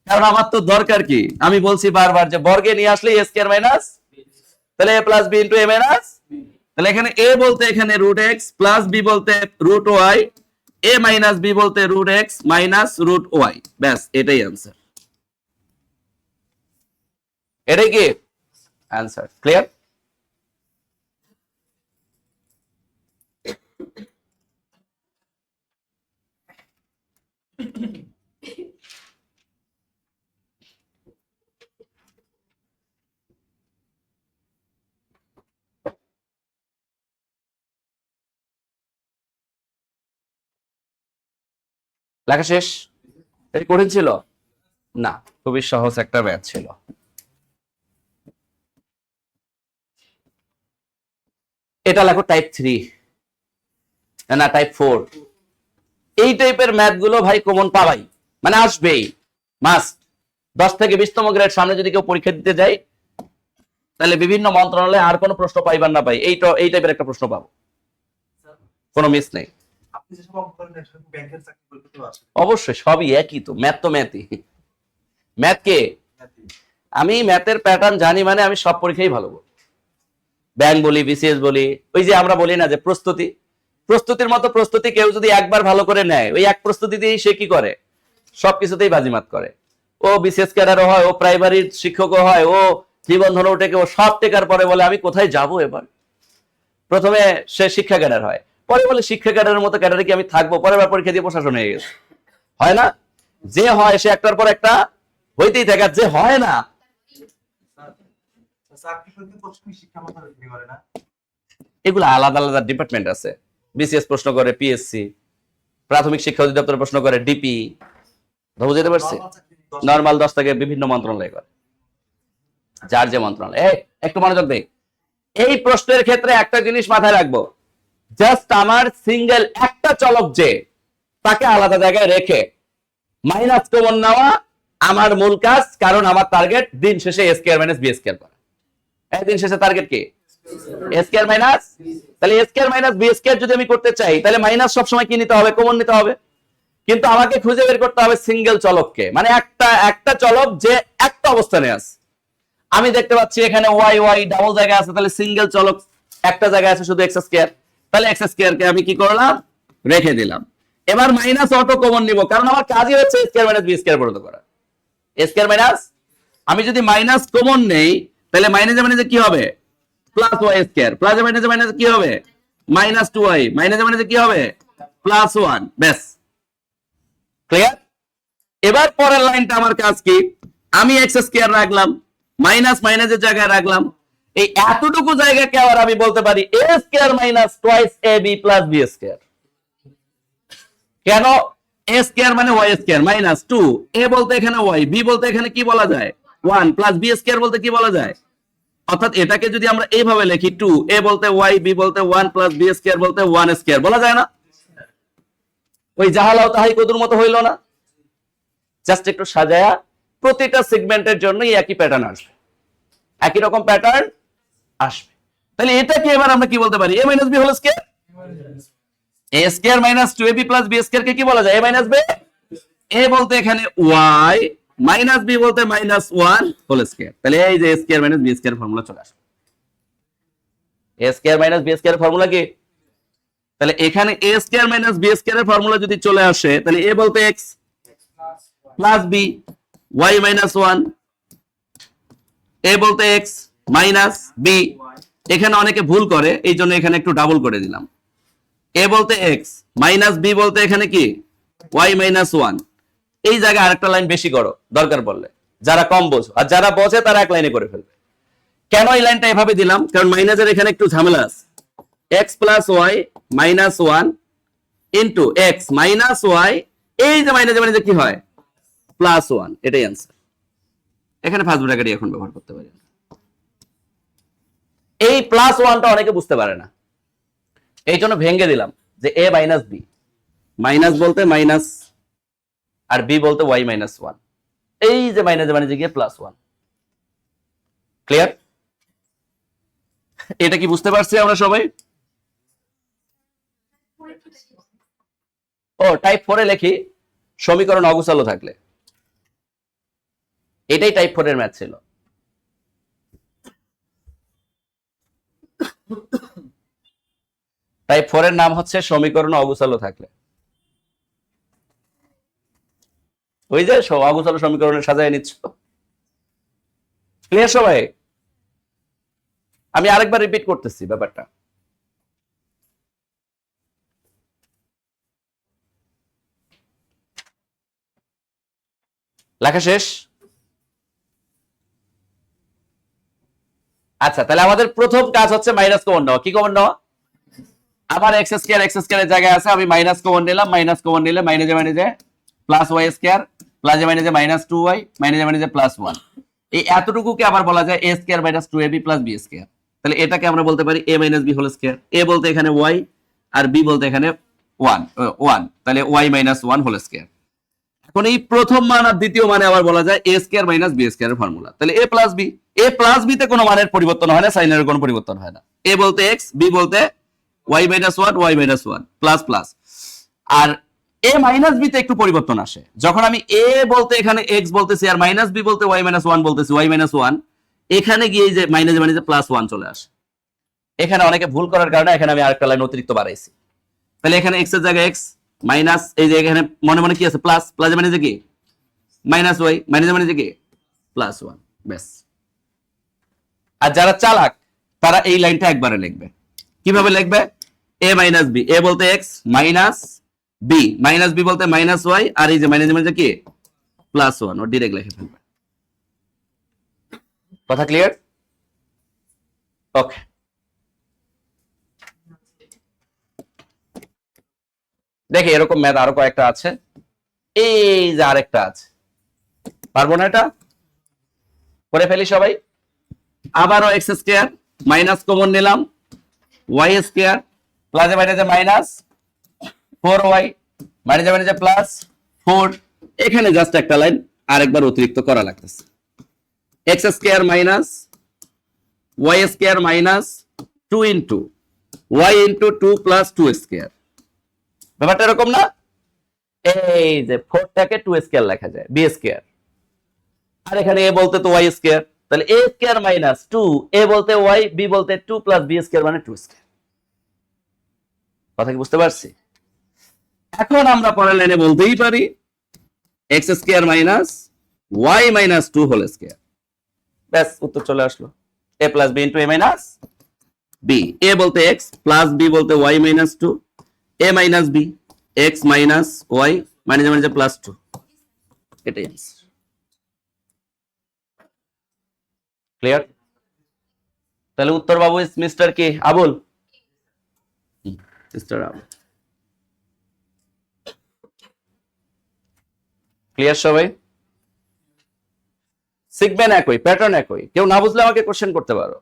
কারণ আমার তো দরকার কি, আমি বলছি বারবার যে বর্গে নিয়ে আসলে এ স্কয়ার মাইনাস, তাহলে a plus b into a minus. তাহলে এখানে এ বলতে এখানে রুট এক্স, প্লাস বি বলতে root y, a minus B বলতে root x minus root y. ব্যাস এটাই অ্যান্সার। এটাই কি অ্যান্সার? ক্লিয়ার? লেখা শেষ? এটা কঠিন ছিল না, খুবই সহজ একটা ম্যাথ ছিল। এটা লেখো টাইপ 3 না টাইপ 4। এই টাইপের ম্যাথ গুলো ভাই কমন পাবাই, মানে আসবেই, মাস্ট। 10 থেকে 20তম গ্রেড সামনে যদি কেউ পরীক্ষা দিতে যায়, তাহলে বিভিন্ন মন্ত্রণালয়ে আর কোনো প্রশ্ন পাইবার না পাই, এই টাইপের একটা প্রশ্ন পাবো, কোনো মিস নেই। অবশ্যই সবই একই তো, ম্যাথ তো ম্যাথই। ম্যাথ কে? আমি ম্যাথের প্যাটার্ন জানি, মানে আমি সব পরীক্ষাই ভালো করি। ব্যাংক বলি, বিসিএস বলি, ওই যে আমরা বলি না যে প্রস্তুতির মতো প্রস্তুতি কেউ যদি একবার ভালো করে নেয়, ওই এক প্রস্তুতিতেই সে কি করে? সবকিছুতেই বাজিমাত করে। ও বিসিএস ক্যাডারও হয়, ও প্রাইমারির শিক্ষকও হয়, ও নিবন্ধন উঠে ও সব টেকার পরে বলে আমি কোথায় যাব এবার। প্রথমে সে শিক্ষা ক্যাডার হয়, পরে বলে শিক্ষা ক্যাডারের মতো ক্যাডারে কি আমি থাকবো, পরের বার পরীক্ষা দিয়ে প্রশাসন হয়ে গেছে। হয় না? যে হয় সে একটার পর একটা হইতেই থাকে, যে হয় না এগুলো আলাদা আলাদা ডিপার্টমেন্ট আছে। বিসিএস প্রশ্ন করে পিএসসি, প্রাথমিক শিক্ষা অধিদপ্তর প্রশ্ন করে ডিপি, বুঝতে পারছি। নরমাল 10 থেকে বিভিন্ন মন্ত্রণালয় করে, যার যে মন্ত্রণালয়। একটু মনোযোগ দেই। এই প্রশ্নের ক্ষেত্রে একটা জিনিস মাথায় রাখবো, জাস্ট আমার সিঙ্গেল একটা চলক যে, তাকে আলাদা জায়গায় রেখে মাইনাস কমন নেওয়া আমার মূল কাজ। কারণ আমার টার্গেট দিন শেষে এ স্কয়ার মাইনাস বি স্কয়ার করা। দিন শেষে টার্গেট কি? এ স্কয়ার মাইনাস। তাহলে a square minus B square যদি আমি করতে চাই, তাহলে মাইনাস সবসময় কি নিতে হবে? কমন নিতে হবে। কিন্তু আমাকে খুঁজে বের করতে হবে সিঙ্গেল চলককে, মানে একটা চলক যে একটা অবস্থানে আছে। আমি দেখতে পাচ্ছি এখানে ওয়াই ওয়াই ডাবল জায়গা আছে, তাহলে সিঙ্গেল চলক একটা জায়গায় আছে শুধু এক্স স্কয়ার, তাহলে এক্স স্কয়ার কে আমি কি করলাম? রেখে দিলাম। এবার মাইনাস অটো কমন নিব, কারণ আমার কাজই হচ্ছে a square minus B square পরিণত করা। এ স্কয়ার মাইনাস, আমি যদি মাইনাস কমন নেই, তাহলে মাইনাসে মাইনাসে কি হবে? Plus y square. প্লাসে মাইনাসে মাইনাসে কি হবে? Minus 2y। মাইনাসে মাইনাসে কি হবে? প্লাস 1। ব্যাস, ক্লিয়ার? এবার পরের লাইনটা আমার কাজ কি? আমি এক্স স্কয়ার রাখলাম, মাইনাস মাইনাসের জায়গায় রাখলাম। এই এতটুকু জায়গাকে আবার আমি বলতে পারি এ স্কয়ার মাইনাস টুয়াইস এ বি প্লাস বি স্কয়ার। কেন? এ স্কয়ার মানে ওয়াই স্কয়ার মাইনাস 2, এ বলতে এখানে ওয়াই, বি বলতে এখানে কি বলা যায়? 1, প্লাস বি স্কয়ার বলতে কি বলা যায়? অর্থাৎ এটাকে যদি আমরা এইভাবে লিখি, 2 এ বলতে ওয়াই, বি বলতে 1 প্লাস বি স্কয়ার বলতে 1 স্কয়ার বলা যায় না? ওই জাহালাও তাহাই কদুর মতো হইল না? জাস্ট একটু সাজায়া প্রতিটা সেগমেন্টের জন্যই একই প্যাটার্ন আসবে, একই রকম প্যাটার্ন আসবে। তাহলে এটাকে এবার আমরা কি বলতে পারি? A minus B whole square. A square minus 2ab plus B square কে কি বলা যায়? এ মাইনাস বি। এ বলতে এখানে ওয়াই, মাইনাস বি বলতে মাইনাস 1 হোল স্কয়ার। তাহলে এই যে square minus B square formula চলে আসবে। A square minus B square formula কি? তাহলে এখানে A square minus B square এর ফর্মুলা যদি চলে আসে, তাহলে এ বলতে x plus B Y minus 1, এ বলতে এক্স মাইনাস বি। এখানে অনেকে ভুল করে, এই জন্য এখানে একটু ডাবল করে দিলাম। এ বলতে এক্স মাইনাস বি বলতে এখানে কি? Y minus 1। এই জায়গায় আরেকটা লাইন বেশি করো দরকার পড়লে, যারা কম বোঝো, আর যারা বোঝে তারা এক লাইনে করে ফেলবে। কেন এই লাইনটা এভাবে দিলাম? কারণ মাইনাসের এখানে একটু ঝামেলা আছে। X plus y minus 1 into x minus y, এই যে মাইনাস মানে কি হয় প্লাস ওয়ান, এটাই অ্যান্সার। এখানে ফার্স্ট ব্র্যাকেটই এখন ব্যবহার করতে পারি। এই প্লাস ওয়ানটা অনেকে বুঝতে পারে না, এই জন্য ভেঙে দিলাম যে এ মাইনাস বি, মাইনাস বলতে মাইনাস আর বি বলতে ওয়াই মাইনাস ওয়ান, এই যে মাইনাস মানে গিয়ে প্লাস ওয়ান। ক্লিয়ার? এটা কি বুঝতে পারছি আমরা সবাই? ও টাইপ 4 এ লিখি সমীকরণ অগোছালো থাকলে, এটাই টাইপ 4 এর ম্যাথ ছিল। টাইপ 4 এর নাম হচ্ছে সমীকরণ অগোছালো থাকলে। ওই যে অগোছালো সমীকরণে সাজায় নিচ্ছ। ক্লিয়ার সবাই? আমি আরেকবার রিপিট করতেছি ব্যাপারটা। লেখা শেষ? আচ্ছা, তাহলে আমাদের প্রথম কাজ হচ্ছে মাইনাস কমন নেওয়া। কি কমন নেওয়া? আমার এক্স স্কয়ার এর জায়গায় আছে, আমি মাইনাস কমন নিলাম, মাইনাস কমন নিলে মাইনাসে মাইনাসে প্লাস ওয়াই স্কয়ার, প্লাসে মাইনাসে মাইনাস 2y, মাইনাসে মাইনাসে প্লাস 1, এই এতটুকুকে আবার বলা যায় a square minus 2ab plus b square. তাহলে এটাকে আমরা বলতে পারি a minus b whole square. a বলতে এখানে y আর b বলতে এখানে 1, তাহলে y মাইনাস 1 হোল স্কয়ার। এখন এই প্রথম মান আর দ্বিতীয় মানে আবার বলা যায় a স্কয়ার মাইনাস b স্কয়ারের ফর্মুলা। তাহলে a প্লাস b তে কোনো মানের পরিবর্তন হয় না, সাইনের কোনো পরিবর্তন হয় না। a বলতে x, b বলতে y minus 1, y minus 1 plus plus. আর a মাইনাস b তে একটু পরিবর্তন আসে, যখন আমি a বলতে এখানে x বলতেছি আর মাইনাস b বলতে y মাইনাস 1 বলতেছি, y মাইনাস 1, এখানে গিয়ে যে মাইনাস মাইনাসে প্লাস 1 চলে আসে। এখানে অনেকে ভুল করার কারণে এখানে আমি আরেকটা লাইন অতিরিক্ত বাড়াইছি। তাহলে এখানে x এর জায়গায় x মাইনাস, এই যে এখানে মনে মনে কি আছে প্লাস, প্লাসে মানে কি মাইনাস y, মাইনাসে মানে কি প্লাস 1, ব্যাস। আর যারা চালাক তারা এই লাইনটা একবারে লিখবে। কিভাবে লিখবে? a মাইনাস b, a বলতে x minus b, minus b বলতে মাইনাস y, আর এই যে মাইনাস মানে কি প্লাস 1, ও ডাইরেক্ট লিখে ফেলবে। কথা ক্লিয়ার? ওকে, দেখে এরকম ম্যাথ আরো কয়েকটা আছে। এই যে আরেকটা আছে, পারবো না এটা? করে ফেলি সবাই। আবারও এক্স স্কয়ার, মাইনাস কমন নিলাম, ওয়াই স্কয়ার, প্লাসে মাইনাসে মাইনাস 4y, মাইনাসে মাইনাসে প্লাস 4। এখানে জাস্ট একটা লাইন আরেকবার অতিরিক্ত করা লাগতেছে, x square minus y square minus 2 into y into 2 plus 2 square. ব্যাপারটা এরকম না? এই যে 4টাকে 2 স্কয়ার লেখা যায়, বি স্কয়ার, আর এখানে এ বলতে তো ওয়াই স্কয়ার, তাহলে এ স্কয়ার মাইনাস 2, এ বলতে ওয়াই, বি বলতে 2 প্লাস বি স্কয়ার মানে 2 স্কয়ার। কথা কি বুঝতে পারছি? এখন আমরা পরের লাইনে বলতেই পারি x square minus y minus 2 whole square. ব্যাস, উত্তর চলে আসলো, a plus b into a minus B. এ বলতে এক্স, প্লাস বি বলতে y minus 2, a minus b, x minus y minus minus plus 2, এটাই आंसर। ক্লিয়ার? তাহলে উত্তর বাবু is mister K Abul, mister Abul. Clear সবাই? শিখবেন একই, প্যাটার্ন একই, কেউ না বুঝলে আমাকে কোশ্চেন করতে পারো।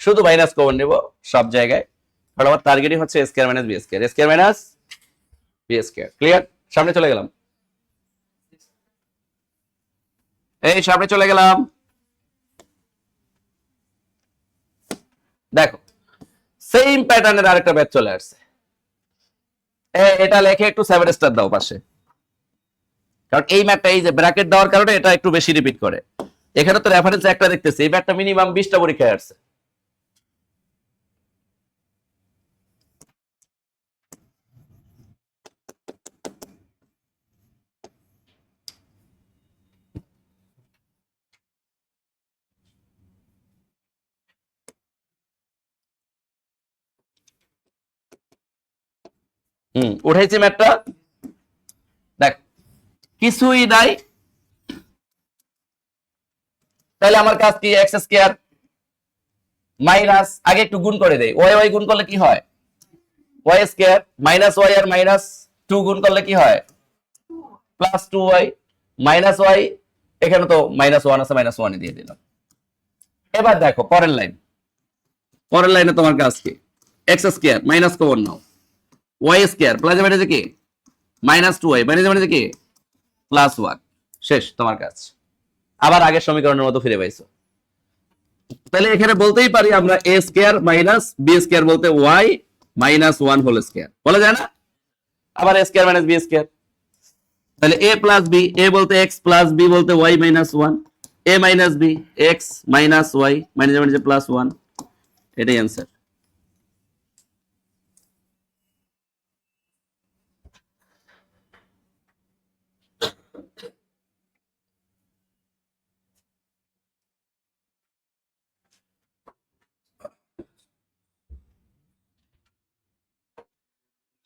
শুধু মাইনাস কমন নেব সব জায়গায়, কারণ আমার টার্গেটই হচ্ছে a square minus B square, A square minus B square. Clear? সামনে চলে গেলাম, এই সামনে চলে গেলাম। দেখো সেম প্যাটার্নের আরেকটা ব্যাচ চলে আসছে, এটা লেখে একটু 7 স্টার দাও পাশে, কারণ এই ম্যাথটা এই যে ব্র্যাকেট দেওয়ার কারণে এটা একটু বেশি রিপিট করে। এখানে তো রেফারেন্স একটা দেখতেছি, এই ম্যাথটা মিনিমাম 20টা পরীক্ষায় আসছে। উঠাইছি ম্যাথটা, দেখ কিছুই নাই। তাহলে আমার কাজ কি? এক্স স্কয়ার মাইনাস, আগে একটু গুণ করে দেই, ওয়াই ওয়াই গুণ করলে কি হয়, ওয়াই স্কয়ার, মাইনাস ওয়াই আর মাইনাস টু গুণ করলে কি হয়, plus two y, minus y, এখানে তো মাইনাস ওয়ান আছে, মাইনাস ওয়ান দিয়ে দিলাম। এবার দেখো পরের লাইন, পরের লাইনে তোমার কাজ কি, এক্স স্কয়ার মাইনাস কমন নাও, ওয়াই স্কয়ার প্লাস মাইনাস কি minus two y minus minus কি প্লাস ওয়ান, শেষ তোমার কাজ। আবার আগের সমীকরণের মতো ফিরে পাইছো। তাহলে এখানে বলতেই পারি আমরা a square minus B square বলতে y minus one whole square বলা যায় না, আবার a square minus B square, তাহলে এ প্লাস বি, এ বলতে এক্স প্লাস বি বলতে y minus one, a minus b x minus y minus minus plus one, এটাই অ্যান্সার।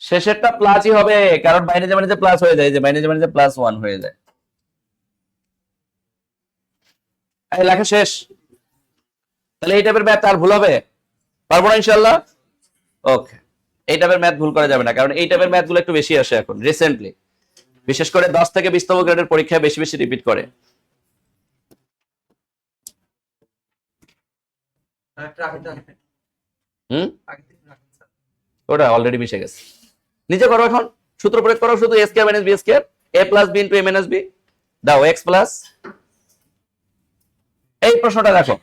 শেষেরটা প্লাসই হবে, কারণ বাইরে যে মানে প্লাস হয়ে যায়, যে বাইরে যে মানে প্লাস ওয়ান হয়ে যায়। এই লেখা শেষ। তাহলে এই টাইপের ম্যাথ আর ভুল হবে পারবো না ইনশাল্লাহ। ওকে, এই টাইপের ম্যাথ ভুল করা যাবে না, কারণ এই টাইপের ম্যাথ গুলো একটু বেশি আসে এখন রিসেন্টলি, বিশেষ করে 10 থেকে 20তম গ্রেডের পরীক্ষায় বেশি বেশি রিপিট করে। ওটা অলরেডি মিশে গেছে, নিজে করো এখন, সূত্র প্রয়োগ করো শুধু এ square minus B square, A plus b into a minus B, দাও এক্স প্লাস, এই প্রশ্নটা দেখো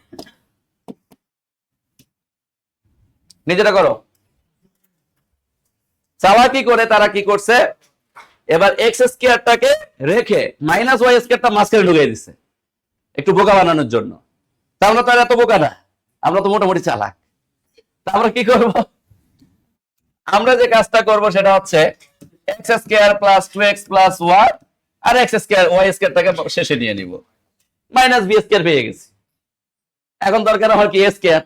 নিজেটা করো। চালাকি করে তারা কি করছে, এবার এক্স স্কয়ারটাকে রেখে মাইনাস ওয়াই স্কয়ারটা মাঝখানে ঢুকিয়ে দিচ্ছে একটু বোকা বানানোর জন্য। তা আমরা তো আর এত বোকা না, আমরা তো মোটামুটি চালাক। তা আমরা কি করব, আমরা যে কাজটা করব সেটা হচ্ছে x square plus two x plus y আর এক্স স্কয়ার ওয়াই স্কয়ারটাকে শেষে নিয়ে নিব, মাইনাস বি স্কয়ার পেয়ে গেছি। এখন দরকার আমার কি এ স্কয়ার,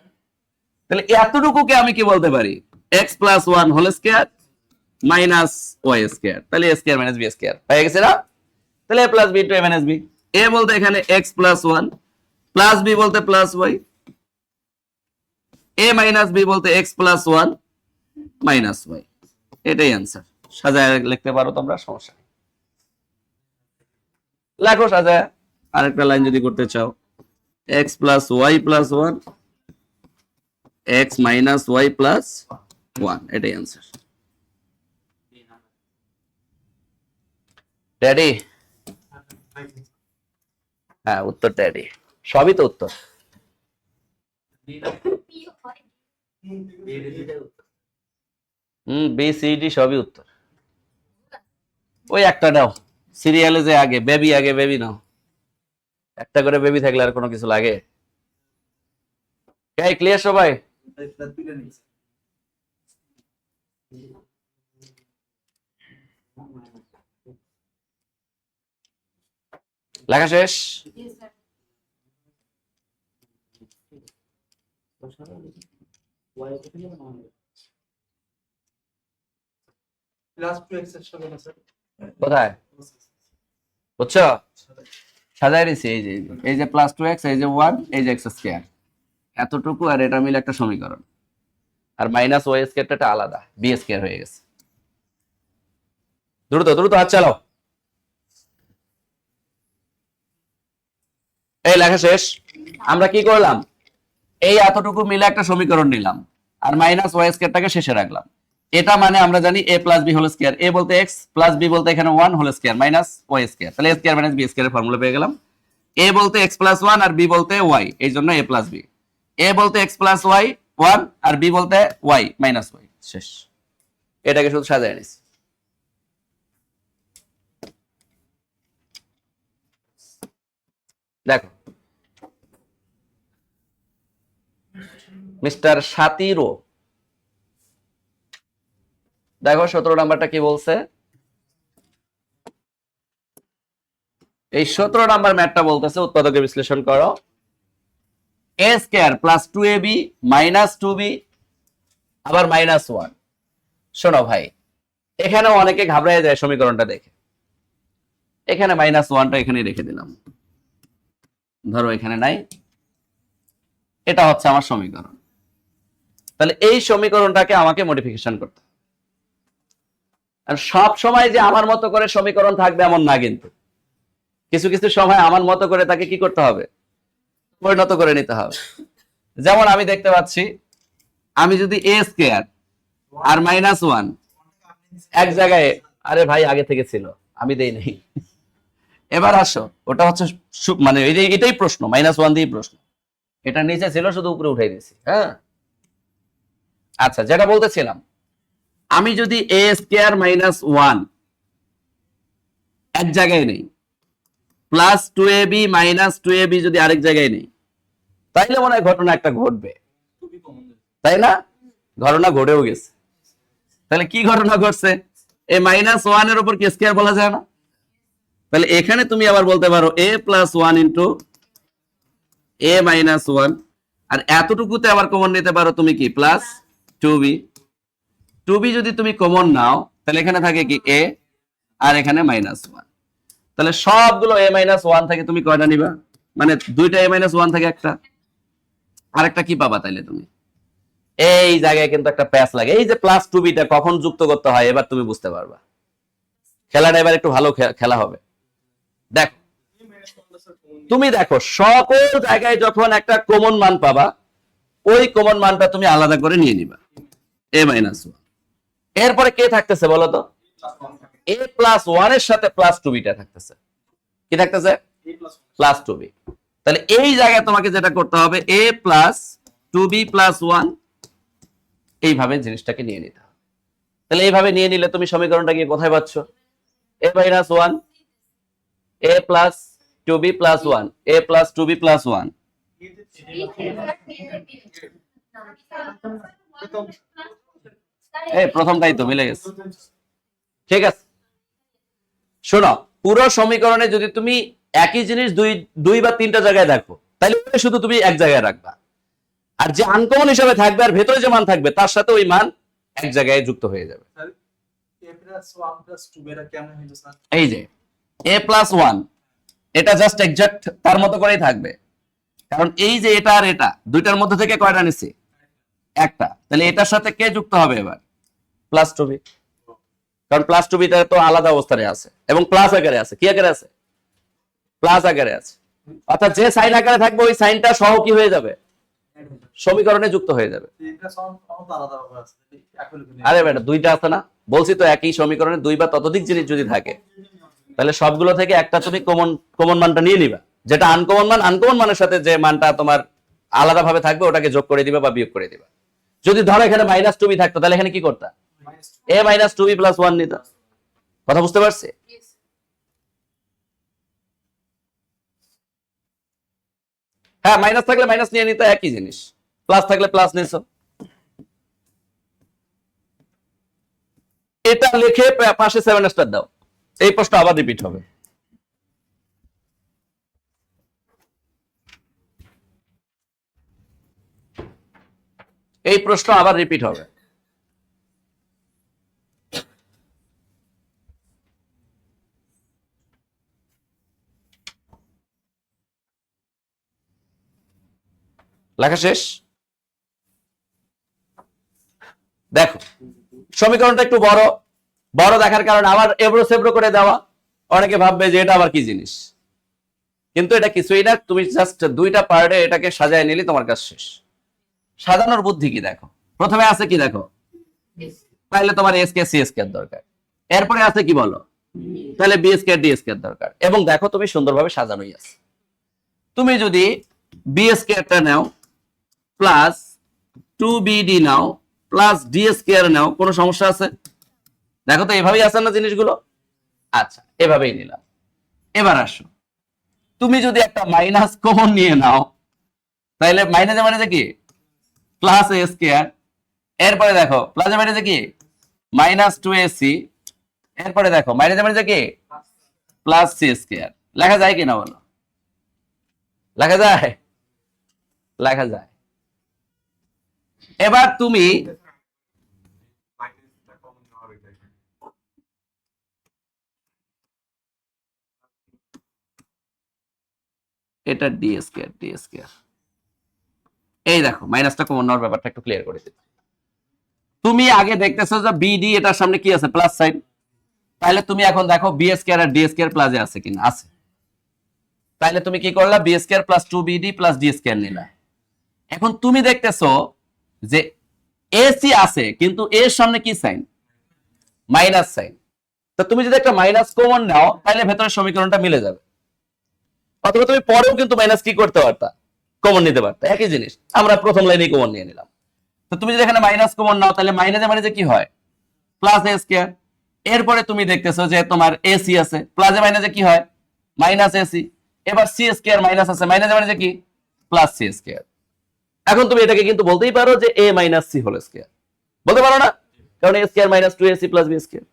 তাহলে এতটুকুকে আমি কি বলতে পারি, x plus one whole square minus y square, তাহলে a square minus B square পেয়ে গেছে না। তাহলে a plus b to a minus B, এ বলতে এখানে x plus one, plus b বলতে plus y, a minus B বলতে x plus one minus y, এটাই অ্যান্সার। সাজায় লিখতে পারো তোমরা, সমস্যা নেই, লেখো সাজায়। আরেকটা লাইন যদি করতে চাও, x plus y plus one x minus y plus one, এটাই অ্যান্সার। ড্যাডি, হ্যাঁ উত্তর ড্যাডি, সবই তো উত্তর। বি সি ডি সবই উত্তর, ওই একটা নাও সিরিয়ালে, যে আগে বেবি নাও, একটা করে বেবি থাকলে আর কোনো কিছু লাগে। ক্লিয়ার সবাই? লেখা শেষ? কোথায় বুঝছো, সাজাই দিছি, এই যে প্লাস টু এক্স, এই যে ওয়ান, এই যে এক্স স্কয়ার, এতটুকু আর এটা মিলে একটা সমীকরণ, আর মাইনাস ওয়াই স্কয়ারটা আলাদা, বি স্কয়ার হয়ে গেছে। দ্রুত দ্রুত হাত চালাও। এই লেখা শেষ। আমরা কি করলাম, এই এতটুকু মিলে একটা সমীকরণ নিলাম, আর মাইনাস ওয়াই স্কয়ারটাকে শেষে রাখলাম। এটা মানে আমরা জানি a plus b whole square, a বলতে এক্স প্লাস বি বলতে এখানে one whole square minus y square, তাহলে এ স্কয়ার মাইনাস বি স্কয়ারের ফর্মুলা পেয়ে গেলাম। এ বলতে এক্স প্লাস ওয়ান আর বি বলতে ওয়াই, এই জন্য এ প্লাস বি। এ বলতে এক্স প্লাস ওয়াই ওয়ান আর বি বলতে ওয়াই মাইনাস ওয়াই, শেষ। এটাকে শুধু সাজায় নিস। দেখো মিস্টার সাতিরো, দেখো 17 নাম্বারটা কি বলছে। এই 17 নাম্বার ম্যাথটা বলতেছে উৎপাদকের বিশ্লেষণ করো, এ square plus two A B minus two B আবার মাইনাস ওয়ান। শোনো ভাই, এখানে অনেকে ঘাবড়ায় যায় সমীকরণটা দেখে, এখানে মাইনাস ওয়ানটা এখানে রেখে দিলাম, ধরো এখানে নাই, এটা হচ্ছে আমার সমীকরণ। তাহলে এই সমীকরণটাকে আমাকে মডিফিকেশন করতে হবে। আর সব সময় যে আমার মতো করে সমীকরণ থাকবে এমন না, কিন্তু কিছু কিছু সময় আমার মতো করে তাকে কি করতে হবে, পরিণত করে নিতে হবে। যেমন আমি দেখতে পাচ্ছি, আমি যদি এ স্কয়ার আর -1 এক জায়গায়, আরে ভাই আগে থেকে ছিল, আমি দেই নাই। এবার আসো, ওটা হচ্ছে মানে এটাই প্রশ্ন, -1 দিয়েই প্রশ্ন। এটা নিচে ছিল, শুধু উপরে উঠাই দিয়েছি। হ্যাঁ, আচ্ছা, যেটা বলতেছিলাম, আমি যদি এ স্কয়ার -1 এক জায়গায় নেই, +2ab -2ab যদি আরেক জায়গায় নেই, তাইলে মনে হয় ঘটনা একটা ঘটবে, তাই না? ঘটনা ঘটেও গেছে। তাহলে কি ঘটনা ঘটছে? এই -1 এর উপর কি স্কয়ার বলা যায় না? তাহলে এখানে তুমি আবার বলতে পারো a+1 ইন্টু a-1, আর এতটুকুতে আবার কমন নিতে পারো তুমি কি +2b। 2b যদি তুমি কমন নাও, তাহলে এখানে থাকে কি a, আর এখানে -1। তাহলে সবগুলো a-1 থেকে তুমি কয়টা নিবা? মানে দুইটা a-1 থেকে একটা, আরেকটা কি পাবা? তাইলে তুমি এই জায়গায় কিন্তু একটা প্যাচ লাগে। এই যে +2bটা কখন যুক্ত করতে হয় এবার তুমি বুঝতে পারবা। খেলাটা এবার একটু ভালো খেলা হবে। দেখো, তুমি দেখো সকল জায়গায় যখন একটা কমন মান পাবা, ওই কমন মানটা তুমি আলাদা করে নিয়ে নিবা, a-1। এরপরে কে থাকতেছে বলো তো? a+1 এর সাথে +2bটা থাকতেছে। কি থাকতেছে? +2b। তাহলে এই জায়গায় তোমাকে যেটা করতে হবে, a+2b+1, এইভাবে জিনিসটাকে নিয়ে নিতে হবে। তাহলে এইভাবে নিয়ে নিলে তুমি সমীকরণটা গিয়ে কোথায় পাচ্ছ? a-1 a+2b+1 a+2b+1। এই প্রথমটাই তো মিলে গেছে, ঠিক আছে। শোনো, পুরো সমীকরণে যদি তুমি একই জিনিস দুই বা তিনটা জায়গায় দেখো, তাহলে শুধু তুমি এক জায়গায় রাখবা, আর যে আনকমন হিসেবে থাকবে আর ভেতরে যে মান থাকবে তার সাথে ওই মান এক জায়গায় যুক্ত হয়ে যাবে। এই যে a+1, এটা জাস্ট এক্সাক্ট তার মতো করেই থাকবে, কারণ এই যে এটা আর এটা দুইটার মধ্যে থেকে কয়টা নিছি? একটা। তাহলে এটার সাথে কে যুক্ত হবে এবার? +2b, কারণ +2bটা তো আলাদা অবস্থায় আছে এবং প্লাস আকারে আছে। কি আকারে আছে? প্লাস আকারে আছে। অর্থাৎ যে সাইন আকারে থাকবে ওই সাইনটা সহ কি হয়ে যাবে? সমীকরণে যুক্ত হয়ে যাবে। আরে বেটা, দুইটা আছে না? বলছি তো, একই সমীকরণে দুই বা ততোধিক জিনিস যদি থাকে, তাহলে সবগুলো থেকে একটা তুমি কমন মানটা নিয়ে নিবা, যেটা আনকমন মান, আনকমন মানের সাথে যে মানটা তোমার আলাদা ভাবে থাকবে ওটাকে যোগ করে দিবা বা বিয়োগ করে দিবা। যদি ধরো এখানে -2b থাকতো, তাহলে এখানে কি করতা? a-2b+1 নিতা। কথা বুঝতে পারছি? হ্যাঁ, মাইনাস থাকলে মাইনাস নিয়ে নিতে, একই জিনিস। প্লাস থাকলে প্লাস নিছো। এটা লিখে পাশে 7 স্টার দাও। এই প্রশ্ন আবার রিপিট হবে। এই প্রশ্ন আবার রিপিট হবে। লেখা শেষ? দেখো, সমীকরণটা একটু বড় বড় দেখার কারণে আবার এবড়ো সেবড়ো করে দেওয়া। অনেকে ভাববে যে এটা আবার কি জিনিস, কিন্তু এটা কিছুই না। তুমি জাস্ট দুইটা পার্টে এটাকে সাজায় নিলে তোমার কাজ শেষ। সাজানোর বুদ্ধি কি দেখো। প্রথমে আছে কি দেখো, তাহলে তোমার এস কে সি স্কয়ার দরকার। এরপরে আছে কি বলো, তাহলে বি স্কয়ার ডি স্কয়ার দরকার। এবং দেখো তুমি সুন্দরভাবে সাজানোই আছে। তুমি যদি বি স্কয়ারটা নাও প্লাস 2bd নাও প্লাস ডি স্কয়ার নাও, কোনো সমস্যা আছে? দেখো তো এভাবেই আছে না জিনিসগুলো? আচ্ছা, এভাবেই নিলাম। এবার আসো, তুমি যদি একটা মাইনাস কমন নিয়ে নাও, তাহলে মাইনাসে মানে কি প্লাস এ স্কয়ার। এরপরে দেখো প্লাসে মানে কি -2ac। এরপরে দেখো মাইনাসে মানে কি প্লাস সি স্কয়ার। লেখা যায় কিনা বলো? লেখা যায়? লেখা যায়। এবার তুমি এটা ডি স্কয়ার। এই দেখো, মাইনাসটা কমন নেওয়ার ব্যাপারটা একটু ক্লিয়ার করে দিই। তুমি আগে দেখতেছো যে বিডি এটার সামনে কি আছে, প্লাস সাইন। তাহলে তুমি এখন দেখো বি স্কয়ার আর ডি স্কয়ার প্লাসে আছে কিনা, আছে। তাহলে তুমি কি করলা, b square plus 2bd plus d square নিলা। এখন তুমি দেখতেছো যে এসি আছে, কিন্তু এর সামনে কি সাইন, মাইনাস সাইন। তো তুমি যদি একটা মাইনাস কমন নাও তাহলে ভেতরের সমীকরণটা মিলে যাবে। অথবা তুমি পরেও কিন্তু মাইনাস কি করতে পারতা, কমন নিতে পারতা, একই জিনিস। আমরা প্রথম লাইনেই কমন নিয়ে নিলাম। তো তুমি যদি এখানে মাইনাস কমন নাও তাহলে মাইনাসে মানে যে কি হয়, প্লাস এ স্কয়ার। এরপরে তুমি দেখতেছো যে তোমার এসি আছে, প্লাসে মাইনাসে কি হয়, মাইনাস এসি। এবার সি স্কয়ার মাইনাস আছে, মাইনাসে মানে যে কি, প্লাস সি স্কয়ার। এখন তুমি এটাকে কিন্তু বলতেই পারো যে a minus c whole square, বলতে পারো না? কারণ a square minus 2ac plus B square.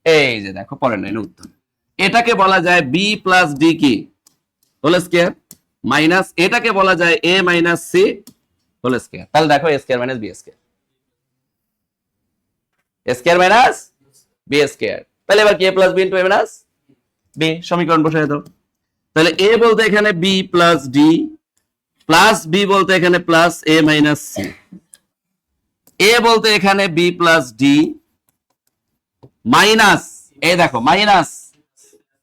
এই যে দেখো পরের লাইনে উত্তর। এটাকে বলা যায় বি প্লাস ডি কি হোল স্কয়ার মাইনাস, এটাকে বলা যায় এ মাইনাস সি হোল স্কয়ার। তাহলে দেখো a square minus B square, A square minus B square. তাহলে এবার কি, a plus b into a minus b, সমীকরণ বসায় দাও। তাহলে এ বলতে এখানে b plus d, plus b বলতে এখানে plus a minus c, a বলতে এখানে বি প্লাস ডি মাইনাস, এই দেখো মাইনাস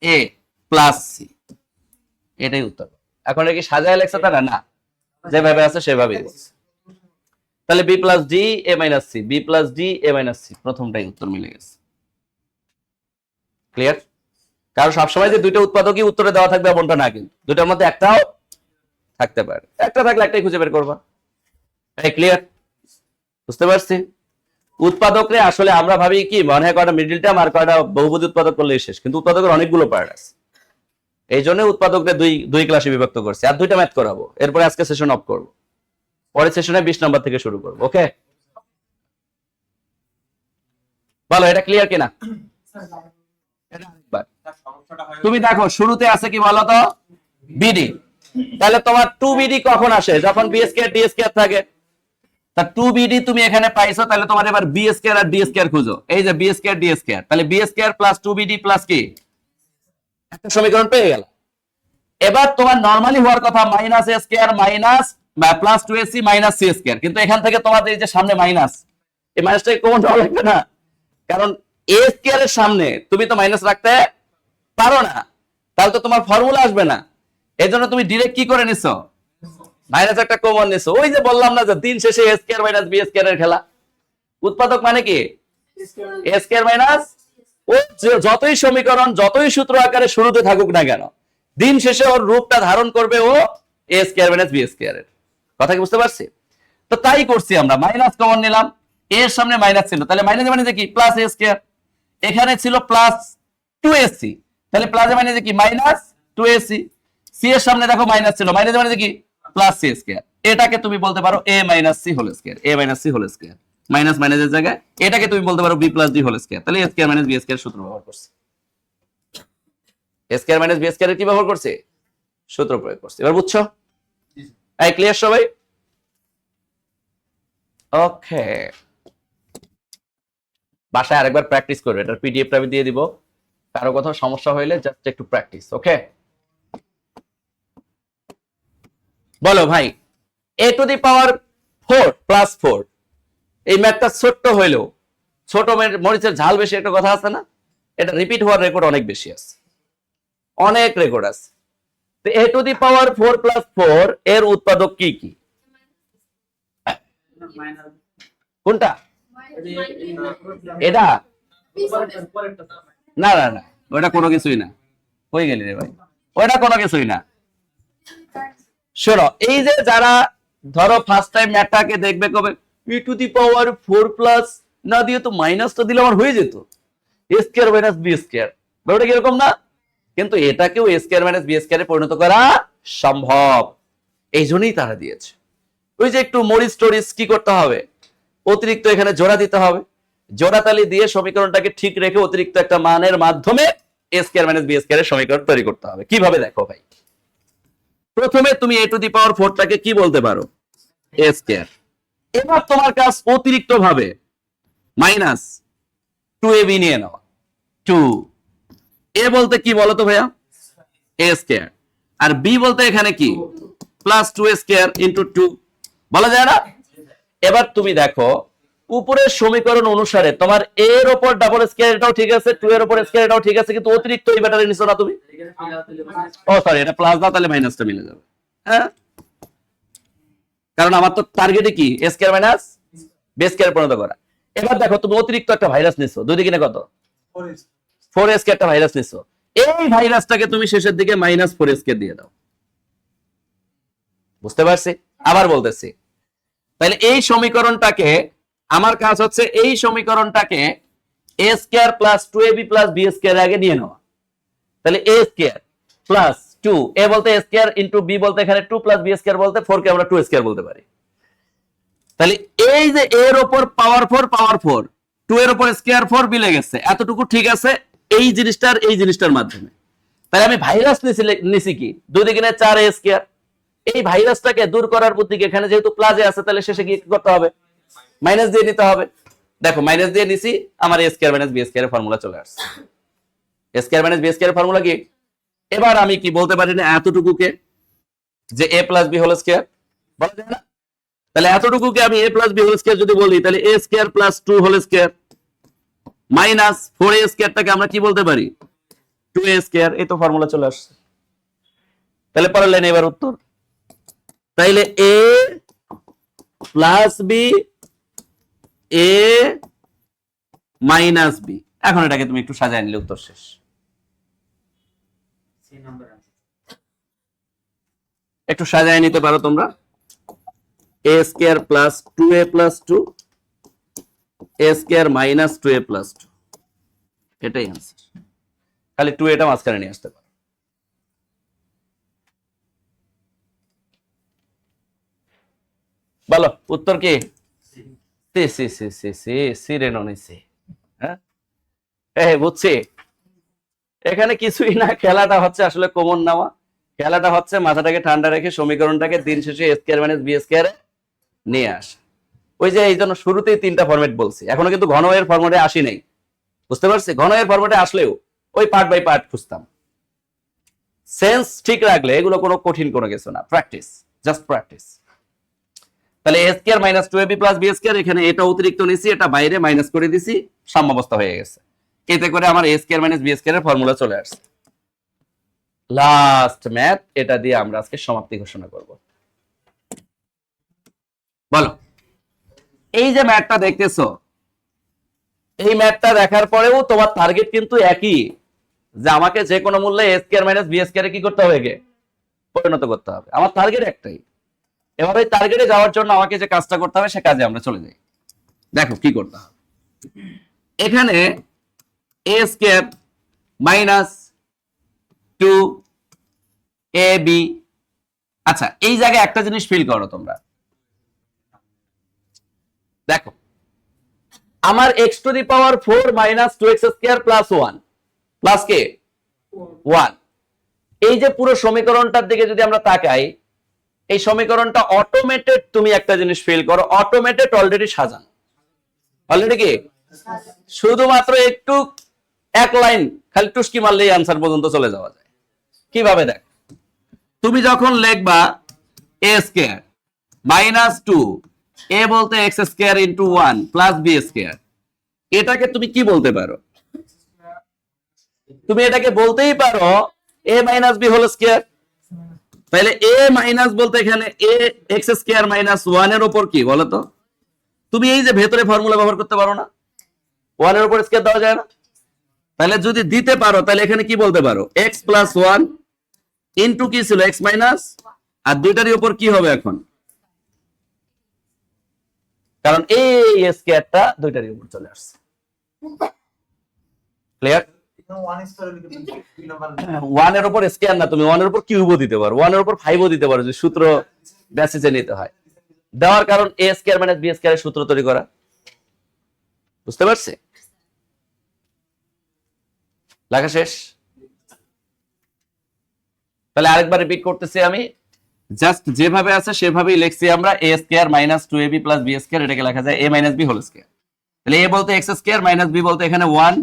এ প্লাস সি। এটাই উত্তর। এখন কি সাজায় লেখছে তারা, না, যেভাবে আছে সেভাবেই বলছে। তাহলে b plus d a minus c, b plus d a minus c, প্রথমটাই উত্তর মিলে গেছে। ক্লিয়ার? কারণ সবসময় যে দুইটা উৎপাদকই উত্তরে দেওয়া থাকবে এমনটা না, কিন্তু দুটার মধ্যে একটাও থাকতে পারে। একটা থাকলে একটাই খুঁজে বের করবা। এই ক্লিয়ার? বুঝতে পারছি? উৎপাদকরে আসলে আমরা ভাবি কি, মনে হয় কয়টা মিডল টার্ম আর কয়টা বহুপদী উৎপাদক করলেই শেষ, কিন্তু উৎপাদকের অনেকগুলো পার্ট আছে। এই জন্য উৎপাদকরে দুই ক্লাসে বিভক্ত করছি। আর দুইটা ম্যাথ করাবো, এরপরে আজকে সেশন অফ করবো, পরের সেশনে 20 নম্বর থেকে শুরু করবো। ওকে, বলো এটা ক্লিয়ার কিনা? তুমি দেখো শুরুতে আছে কি বলতো, বিডি। তাহলে তোমার 2bd কখন আসে, যখন বি স্কয়ার ডি স্কয়ার থাকে। তা 2bd তুমি এখানে পাইছো, তাহলে তোমার এবার বি স্কয়ার আর ডি স্কয়ার খুঁজো। এই যে বি স্কয়ার ডি স্কয়ার, তাহলে b square plus 2bd plus কি, একটা সমীকরণ পেয়ে গেল। এবার তোমার নরমালি হওয়ার কথা minus a square minus plus 2ac minus c square, কিন্তু এখান থেকে তোমাদের এই যে সামনে মাইনাস, এই মাইনাসটাকে কমন নেওয়া লাগবে না, কারণ এ স্কয়ার এর সামনে তুমি তো মাইনাস রাখতে পারো না, তাহলে তো তোমার ফর্মুলা আসবে না। এই জন্য তুমি ডিরেক্ট কি করে নিছো, মাইনাস একটা কমন নিছো। ওই যে বললাম না যে দিন শেষে এ স্কয়ার মাইনাস বি স্কয়ার এর খেলা। উৎপাদক মানে কি, এ স্কয়ার মাইনাস, ও যতই সমীকরণ যতই সূত্র আকারে শুরুতে থাকুক না কেন, দিন শেষে ওর রূপটা ধারণ করবে ও এ স্কয়ার মাইনাস বি স্কয়ার এর। কথা কি বুঝতে পারছি? তো তাই করছি আমরা, মাইনাস কমন নিলাম, এর সামনে মাইনাস ছিল, তাহলে মাইনাস মানে কি প্লাস এ স্কয়ার। এখানে ছিল প্লাস 2ac, তাহলে প্লাস মানে কি মাইনাস 2ac। সি এর সামনে দেখো মাইনাস ছিল, মাইনাস মানে কি প্লাস সি স্কয়ার। এটাকে তুমি বলতে পারো a minus c whole square, a minus c whole square, minus মাইনাসের জায়গায় এটাকে তুমি বলতে পারো b plus d whole square. তাহলে a square minus B square সূত্র ব্যবহার করছি। A square minus B square কি ব্যবহার করছি, সূত্র প্রয়োগ করছি। এবার বুঝছো? এই ক্লিয়ার সবাই? ওকে, বাসায় আরেকবার প্র্যাকটিস করবে, এটার পিডিএফটা আমি দিয়ে দিব। কারো কোথাও সমস্যা হইলে জাস্ট একটু প্র্যাকটিস। ওকে, বলো ভাই, a two the power 4 plus 4, এই ম্যাথটা ছোট্ট হইলেও, ছোট মরিচের ঝাল বেশি একটা কথা আছে না, এটা রিপিট হওয়ার রেকর্ড অনেক বেশি আছে, অনেক রেকর্ড আছে। তো a two the power 4 plus 4 এর উৎপাদক কি কি, কোনটা, এটা না না না, ওটা কোনো কিছুই না। হয়ে গেলি রে ভাই, ওটা কোনো কিছুই না। শোনো, এই যে যারা ধরো ফার্স্ট টাইম ম্যাথটাকে দেখবে কবে e two the power 4 plus না দিয়ে তো মাইনাসটা দিলে আমার হয়ে যেত a square minus b square, ব্যাপারটা কি এরকম না? কিন্তু এটাকেও a স্কয়ার মাইনাস b স্কয়ারে পরিণত করা সম্ভব, এই জন্যই তারা দিয়েছে। ওই যে একটু মরিচ টরিচ কি করতে হবে, অতিরিক্ত এখানে জোড়া দিতে হবে, জোড়াতালি দিয়ে সমীকরণটাকে ঠিক রেখে অতিরিক্ত একটা মানের মাধ্যমে a স্কয়ার মাইনাস b স্কয়ারের সমীকরণ তৈরি করতে হবে। কিভাবে দেখো ভাই, প্রথমে তুমি a টু দি পাওয়ার 4 টাকে কি বলতে পারো, a স্কয়ার। এবার তোমার কাজ অতিরিক্ত ভাবে মাইনাস 2ab নিয়ে নেওয়া, 2 a বলতে কি বলো তো ভাইয়া, a স্কয়ার, আর b বলতে এখানে কি প্লাস 2a স্কয়ার ইনটু 2, বলা যায় না? এবার তুমি দেখো উপরের সমীকরণ অনুসারে তোমার এর উপর ডাবল স্কয়ার এটাও ঠিক আছে, 2 এর উপর স্কয়ার এটাও ঠিক আছে, কিন্তু অতিরিক্ত এই ব্যাটারি নিছো না তুমি। ও সরি, এটা প্লাস দাও, তাহলে মাইনাসটা মিলে যাবে। হ্যাঁ, কারণ আমার তো টার্গেটে কি এ স্কয়ার মাইনাস বি স্কয়ার পরিণত করা। এবার দেখো তুমি অতিরিক্ত একটা ভাইরাস নিছো, দুই দিকে কত 4 স্কয়ার একটা ভাইরাস নিছো, এই ভাইরাসটাকে তুমি শেষের দিকে -4 স্কয়ার দিয়ে দাও। বুঝতে পারছি? আবার বলতেছি, তাহলে এই সমীকরণটাকে, আমার কাজ হচ্ছে এই সমীকরণটাকে a square plus 2ab plus b square আগে নিয়ে নেওয়া। তাহলে a স্কয়ার প্লাস 2, a বলতে a স্কয়ার ইনটু b বলতে এখানে 2 প্লাস b স্কয়ার বলতে 4 কে আমরা 2 স্কয়ার বলতে পারি। তাহলে এই যে এর উপর পাওয়ার 4 2 এর উপর স্কয়ার 4 মিলে গেছে, এতটুকু ঠিক আছে এই জিনিসটার মাধ্যমে। তাহলে আমি ভাইরাস নিছি কি, দুই দিকে 4a স্কয়ার, এই ভাইরাসটাকে দূর করার বুদ্ধিকে এখানে যেহেতু প্লাসে আছে, তাহলে শেষে কি করতে হবে, মাইনাস দিয়ে নিতে হবে। দেখো মাইনাস দিয়ে নিছি, আমার a square minus b square এর ফর্মুলা চলে আসছে। a square minus b square এর ফর্মুলা কি? এবার আমি কি বলতে পারি না এতটুকুকে যে a plus b whole square, বলা যায় না? তাহলে এতটুকুকে আমি a plus b whole square যদি বলি, তাহলে a square plus 2 whole square minus 4a স্কয়ারটাকে আমরা কি বলতে পারি, 2a স্কয়ার। এই তো ফর্মুলা চলে আসছে। তাহলে পরের লাইনে এবার উত্তর, তাইলে a plus b a minus b। এখন এটাকে তুমি একটু সাজায় নিলে উত্তর শেষ। একটু সাজায় নিতে পারো তোমরা, a square plus 2a plus 2 a square minus 2a plus 2, এটাই आंसर। খালি 2 এটা মাঝখানে নিয়ে আসতে পারো। বলো উত্তর কি? C c c c c c রে ননি সি। হ্যাঁ, এই বুঝছি, এখানে কিছুই না, খেলাটা হচ্ছে আসলে কমন নেওয়া। খেলাটা হচ্ছে মাথাটাকে ঠান্ডা রেখে সমীকরণটাকে দিন শেষে a square minus b square নিয়ে আসা। ওই যে এই জন্য শুরুতেই 3টা ফরম্যাট বলছি, এখনো কিন্তু ঘন এর ফরম্যাটে আসি নাই। বুঝতে পারছি? ঘন এর ফরম্যাটে আসলেও ওই পার্ট বাই পার্ট খুঁজতাম। সেন্স ঠিক রাখলে এগুলো কোনো কঠিন কোনো কিছু না, প্র্যাকটিস, জাস্ট প্র্যাকটিস। তাহলে a square minus 2ab plus b square, এখানে এটা অতিরিক্ত নিছি, এটা বাইরে মাইনাস করে দিছি, সাম্যাবস্থা হয়ে গেছে। এতে করে আমার a square minus b square এর ফর্মুলা চলে আসছে। লাস্ট ম্যাথ, এটা দিয়ে আমরা আজকে সমাপ্তি ঘোষণা করব। বলো, এই যে ম্যাথটা দেখতেছো, এই ম্যাথটা দেখার পরেও তোমার টার্গেট কিন্তু একই, যে আমাকে যে কোনো মূল্যে a স্কয়ার মাইনাস b স্কয়ারে কি করতে হবে, পরিণত করতে হবে। আমার টার্গেট একটাই। এবার ওই টার্গেটে যাওয়ার জন্য আমাকে যে কাজটা করতে হবে, সে কাজে আমরা চলে যাই। দেখো কি করতে হবে। এখানে a স্কয়ার মাইনাস 2ab, আচ্ছা এই জায়গায় একটা জিনিস ফিল করো তোমরা। দেখো আমার x to the power 4 minus 2x square plus 1 plus k 1, এই যে পুরো সমীকরণটার দিকে যদি আমরা তাকাই, এই সমীকরণটা অটোমেটেড, তুমি একটা জিনিস ফিল করো, অটোমেটেড অলরেডি সাজানো, অলরেডি কি শুধুমাত্র একটু এক লাইন খালি টুস্কি মারলেই আনসার পর্যন্ত চলে যাওয়া যায়। কিভাবে? দেখ, তুমি যখন লিখবা a স্কয়ার মাইনাস 2, a বলতে x square into 1 plus b square, এটাকে তুমি কি বলতে পারো? তুমি এটাকে বলতেই পারো a minus b whole square. তাহলে a মাইনাস বলতে এখানে a x স্কয়ার মাইনাস 1 এর উপর কি বলো তো? তুমি এই যে ভেতরে ফর্মুলা ব্যবহার করতে পারো না, 1 এর উপর স্কয়ার দেওয়া যায় না? তাহলে যদি দিতে পারো, তাহলে এখানে কি বলতে পারো, x প্লাস 1 ইনটু কি ছিল x মাইনাস, আর দুইটারই উপর কি হবে এখন, কারণ এই স্কয়ারটা দুইটারই উপর চলে আসছে। ক্লিয়ার? 1 এর উপর স্কয়ার না, তুমি 1 এর উপর কিউবও দিতে পারো, 1 এর উপর 5ও দিতে পারো, যদি সূত্র বেসিসে নিতে হয়। দেওয়ার কারণ a square minus b square এর সূত্র তৈরি করা। বুঝতে পারছি? লেখা শেষ? তাহলে আরেকবার রিপিট করতেছি আমি, জাস্ট যেভাবে আছে সেভাবেই লিখছি আমরা, a square minus 2ab plus b square, এটাকে লেখা যায় a minus b whole square. তাহলে a বলতে x স্কয়ার মাইনাস b বলতে এখানে 1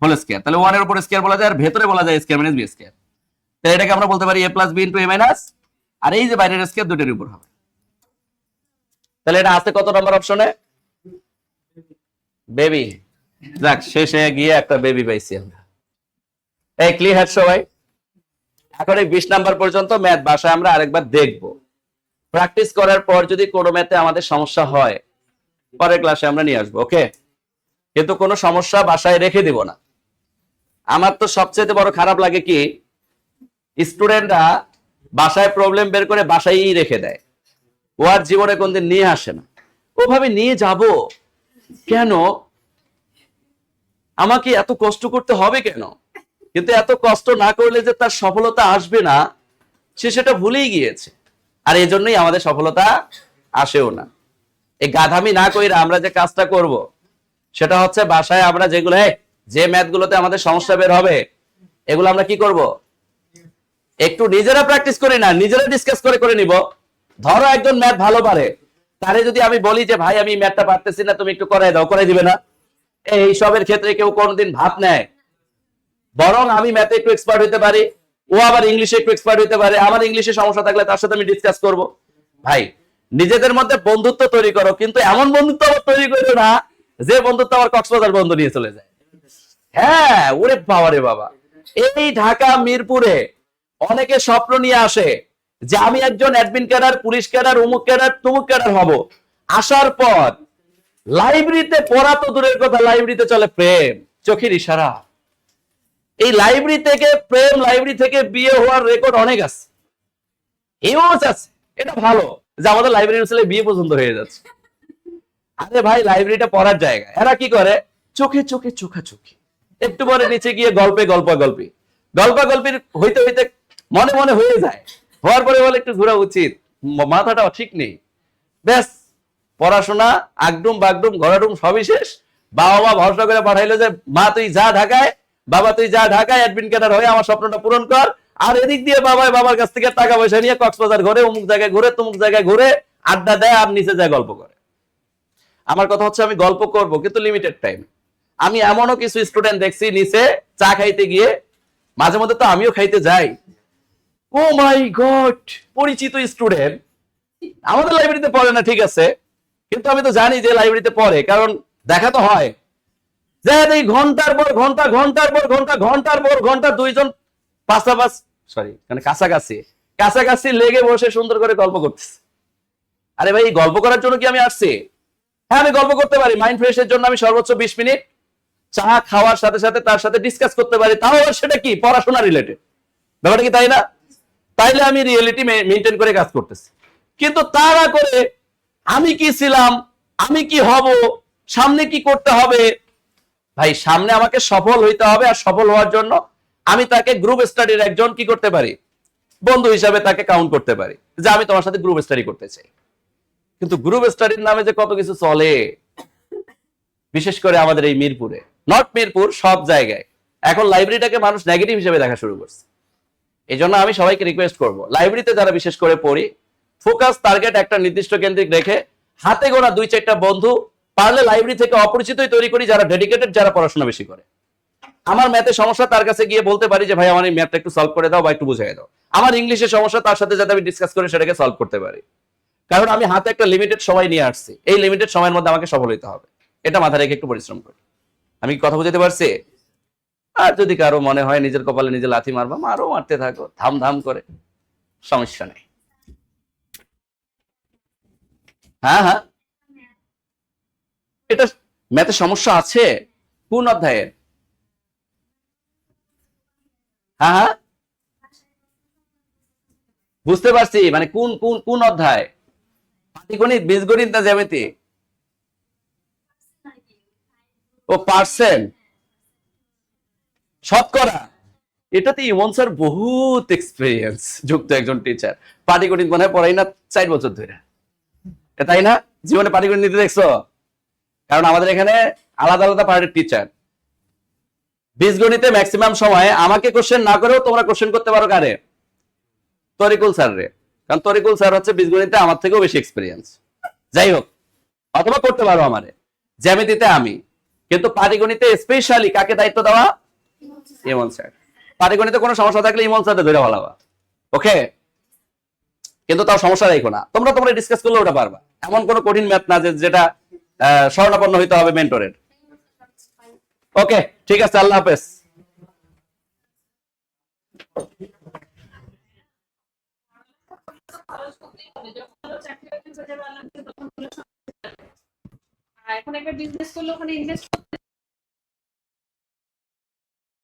হোল স্কয়ার, তাহলে 1 এর উপর স্কয়ার বলা যায়, আর ভেতরে বলা যায় স্কয়ার মাইনাস b স্কয়ার। তাহলে এটাকে আমরা বলতে পারি a plus b into a minus, আর এই যে বাইরের স্কয়ার দুটোর উপর হবে। তাহলে এটা আছে কত নম্বর অপশনে? বেবি, যাক শেষে গিয়ে একটা বেবি পাইছি আমরা। এই ক্লিয়ার সবাই? এখন এই 20 নাম্বার পর্যন্ত ম্যাথ বাসায় আমরা আরেকবার দেখব। প্র্যাকটিস করার পর যদি কোনো ম্যাথে আমাদের সমস্যা হয় পরের ক্লাসে আমরা নিয়ে আসবো, ওকে? কিন্তু কোনো সমস্যা বাসায় রেখে দিব না। আমার তো সবচেয়ে বড় খারাপ লাগে কি, স্টুডেন্টরা বাসায় প্রবলেম বের করে বাসায়ই রেখে দেয়, ও আর জীবনে কোনদিন নিয়ে আসে না। ওভাবে নিয়ে যাব কেন? আমাকে এত কষ্ট করতে হবে কেন? কিন্তু এত কষ্ট না করলে যে তার সফলতা আসবে না, সে সেটা ভুলেই গিয়েছে। আর এই জন্যই আমাদের সফলতা আসেও না। এই গাধামি না কইরা আমরা যে কাজটা করব সেটা হচ্ছে বাসায় আমরা যেগুলো যে ম্যাথ গুলোতে আমাদের সমস্যা বের হবে এগুলো আমরা কি করব, একটু নিজেরা প্র্যাকটিস করি না, নিজেরা ডিসকাস করে করে নিব। ধরো একজন ম্যাথ ভালো পারে, তারে যদি আমি বলি যে ভাই আমি ম্যাথটা পারতেছি না, তুমি একটু করাই দাও, করাই দিবে না? এই সবের ক্ষেত্রে কেউ কোনোদিন ভাব নেয়? বরং আমি ম্যাথে একটু এক্সপার্ট হইতে পারি, ও আবার ইংলিশে একটু এক্সপার্ট হইতে পারে, আমার ইংলিশে সমস্যা থাকলে তার সাথে আমি ডিসকাস করব। ভাই নিজেদের মধ্যে বন্ধুত্ব তৈরি করো, কিন্তু এমন বন্ধুত্ব আবার তৈরি করো না যে বন্ধুত্ব আবার কক্সবাজার বন্ধু নিয়ে চলে যায়। হ্যাঁ, ওরে বাবা রে বাবা, এই ঢাকা মিরপুরে অনেকে স্বপ্ন নিয়ে আসে যে আমি একজন অ্যাডমিন ক্যাডার, পুলিশ ক্যাডার, অমুক ক্যাডার, তমুক ক্যাডার হব। আসার পর লাইব্রেরিতে পড়া তো দূরের কথা, লাইব্রেরিতে চলে প্রেম, চোখের ইশারা। এই লাইব্রেরি থেকে প্রেম, লাইব্রেরি থেকে বিয়ে হওয়ার রেকর্ড অনেক আছে, ইউজ আছে। এটা ভালো যে আমাদের লাইব্রেরির ছেলে বিয়ে পর্যন্ত হয়ে যাচ্ছে। আরে ভাই, লাইব্রেরিটা পড়ার জায়গা। এরা কি করে, চোখে চোখে চোখাচোখি, একটু পরে নিচে গিয়ে গল্পে গল্পাগল্পি, গল্পাগল্পির হইতে হইতে মনে মনে হয়ে যায়, হওয়ার পরে বলে একটু ঘোরা উচিত, মাথাটা ঠিক নেই। ব্যাস, পড়াশোনা আগডুম বাগডুম ঘোরাডুম সবই শেষ। বাবা মা ভরসা করে পাঠাইলো যে মা তুই যা ঢাকায়, বাবা তুই যা ঢাকায় অ্যাডমিন ক্যাডার হয়ে আমার স্বপ্নটা পূরণ কর। আর এদিক দিয়ে বাবার কাছ থেকে টাকা পয়সা নিয়ে কক্সবাজার ঘুরে, অমুক জায়গায় ঘুরে, তমুক জায়গায় ঘুরে আড্ডা দেয় আর নিচে যায় গল্প করে। আমার কথা হচ্ছে আমি গল্প করব কিন্তু লিমিটেড টাইম। আমি এমনও কিছু স্টুডেন্ট দেখছি নিচে চা খাইতে গিয়ে, মাঝে মধ্যে তো আমিও খাইতে যাই, ও মাই গড, পরিচিত স্টুডেন্ট আমাদের লাইব্রেরিতে পড়ে না ঠিক আছে, কিন্তু আমি তো জানি যে লাইব্রেরিতে পড়ে, কারণ দেখা তো হয় যে এই ঘন্টার পর ঘন্টা, ঘন্টার পর ঘন্টা, ঘন্টার পর ঘন্টা দুইজন কাছাকাছি লেগে বসে সুন্দর করে গল্প করতেছে। আরে ভাই, গল্প করার জন্য কি আমি আসছি? হ্যাঁ, আমি গল্প করতে পারি, মাইন্ড ফ্রেশের জন্য আমি সর্বোচ্চ 20 মিনিট চা খাওয়ার সাথে সাথে তার সাথে ডিসকাস করতে পারি, তাও সেটা কি পড়াশোনা রিলেটেড ব্যাপারটা কি, তাই না? তাইলে আমি রিয়েলিটি মেনটেন করে কাজ করতেছি। কিন্তু তা না করে আমি কি ছিলাম, আমি কি হব, সামনে কি করতে হবে। ভাই সামনে আমাকে সফল হইতে হবে, আর সফল হওয়ার জন্য আমি তাকে গ্রুপ স্টাডির একজন কি করতে পারি, বন্ধু হিসাবে তাকে কাউন্ট করতে পারি যে আমি তোমার সাথে গ্রুপ স্টাডি করতে চাই। কিন্তু গ্রুপ স্টাডির নামে যে কত কিছু চলে, বিশেষ করে আমাদের এই মিরপুরে, নট মিরপুর, সব জায়গায় এখন লাইব্রেরিটাকে মানুষ নেগেটিভ হিসেবে দেখা শুরু করছে। এই জন্য আমি সবাইকে রিকোয়েস্ট করব, লাইব্রেরিতে যারা বিশেষ করে পড়ি, ফোকাস টার্গেট একটা নির্দিষ্ট কেন্দ্রিক রেখে হাতে গোনা 2-4টা বন্ধু, পারলে লাইব্রেরি থেকে অপরিচিতই তৈরি করি, যারা ডেডিকেটেড, যারা পড়াশোনা বেশি করে। আমার ম্যাথে সমস্যা, তার কাছে গিয়ে বলতে পারি যে ভাই আমার এই ম্যাথটা একটু সলভ করে দাও বা একটু বুঝিয়ে দাও। আমার ইংলিশের সমস্যা, তার সাথে যাতে আমি ডিসকাস করে সেটাকে সলভ করতে পারি। কারণ আমি হাতে একটা লিমিটেড সময় নিয়ে আসছি, এই লিমিটেড সময়ের মধ্যে আমাকে সফল হতে হবে, এটা মাথায় রেখে একটু পরিশ্রম করি। আমি কি কথা বুঝতে পারছি? আর যদি কারো মনে হয় নিজের কপালে নিজে লাথি মারবা, মারো, মারতে থাকো ধাম ধাম করে, সমস্যা নেই। হ্যাঁ হ্যাঁ, এটা ম্যাথে সমস্যা আছে কোন অধ্যায়ের? হ্যাঁ হ্যাঁ, বুঝতে পারছি, মানে কোন কোন কোন অধ্যায়? পাটিগণিত, বীজগণিত না জ্যামিতি? ও পার্সেন্ট, শতকরা। এটাতে ইমন স্যার বহুত এক্সপিরিয়েন্স যুক্ত একজন টিচার। পাটিগণিত মনে হয় পড়াই না 4 বছর ধরে, তাই না? জীবনে পাটিগণিত নিতে দেখছো? কারণ আমাদের এখানে আলাদা আলাদা পার্টির টিচার। বীজগণিতে ম্যাক্সিমাম সময় আমাকে কোশ্চেন না করেও তোমরা কোশ্চেন করতে পারো কারে? তরিকুল স্যার রে, কারণ তরিকুল স্যার হচ্ছে বীজগণিতে আমার থেকেও বেশি এক্সপিরিয়েন্স। যাই হোক, অথবা করতে পারো আমারে। জ্যামিতিতে আমি, কিন্তু পাটিগণিতে স্পেশালি কাকে দায়িত্ব দেওয়া? ইমন স্যার। পাটিগণিতে কোনো সমস্যা থাকলে ইমন স্যারকে ধরে ভালাবা, ওকে? কিন্তু তাও সমস্যা রেখো না, তোমরা ডিসকাস করলে ওটা পারবা। এমন কোনো কঠিন ম্যাথ না যেটা শরণাপন্ন হইতে হবে মেন্টরের। ওকে, ঠিক আছে, আল্লাহ হাফেজ। এখন একটা বিজনেস করলে ওখানে ইনভেস্ট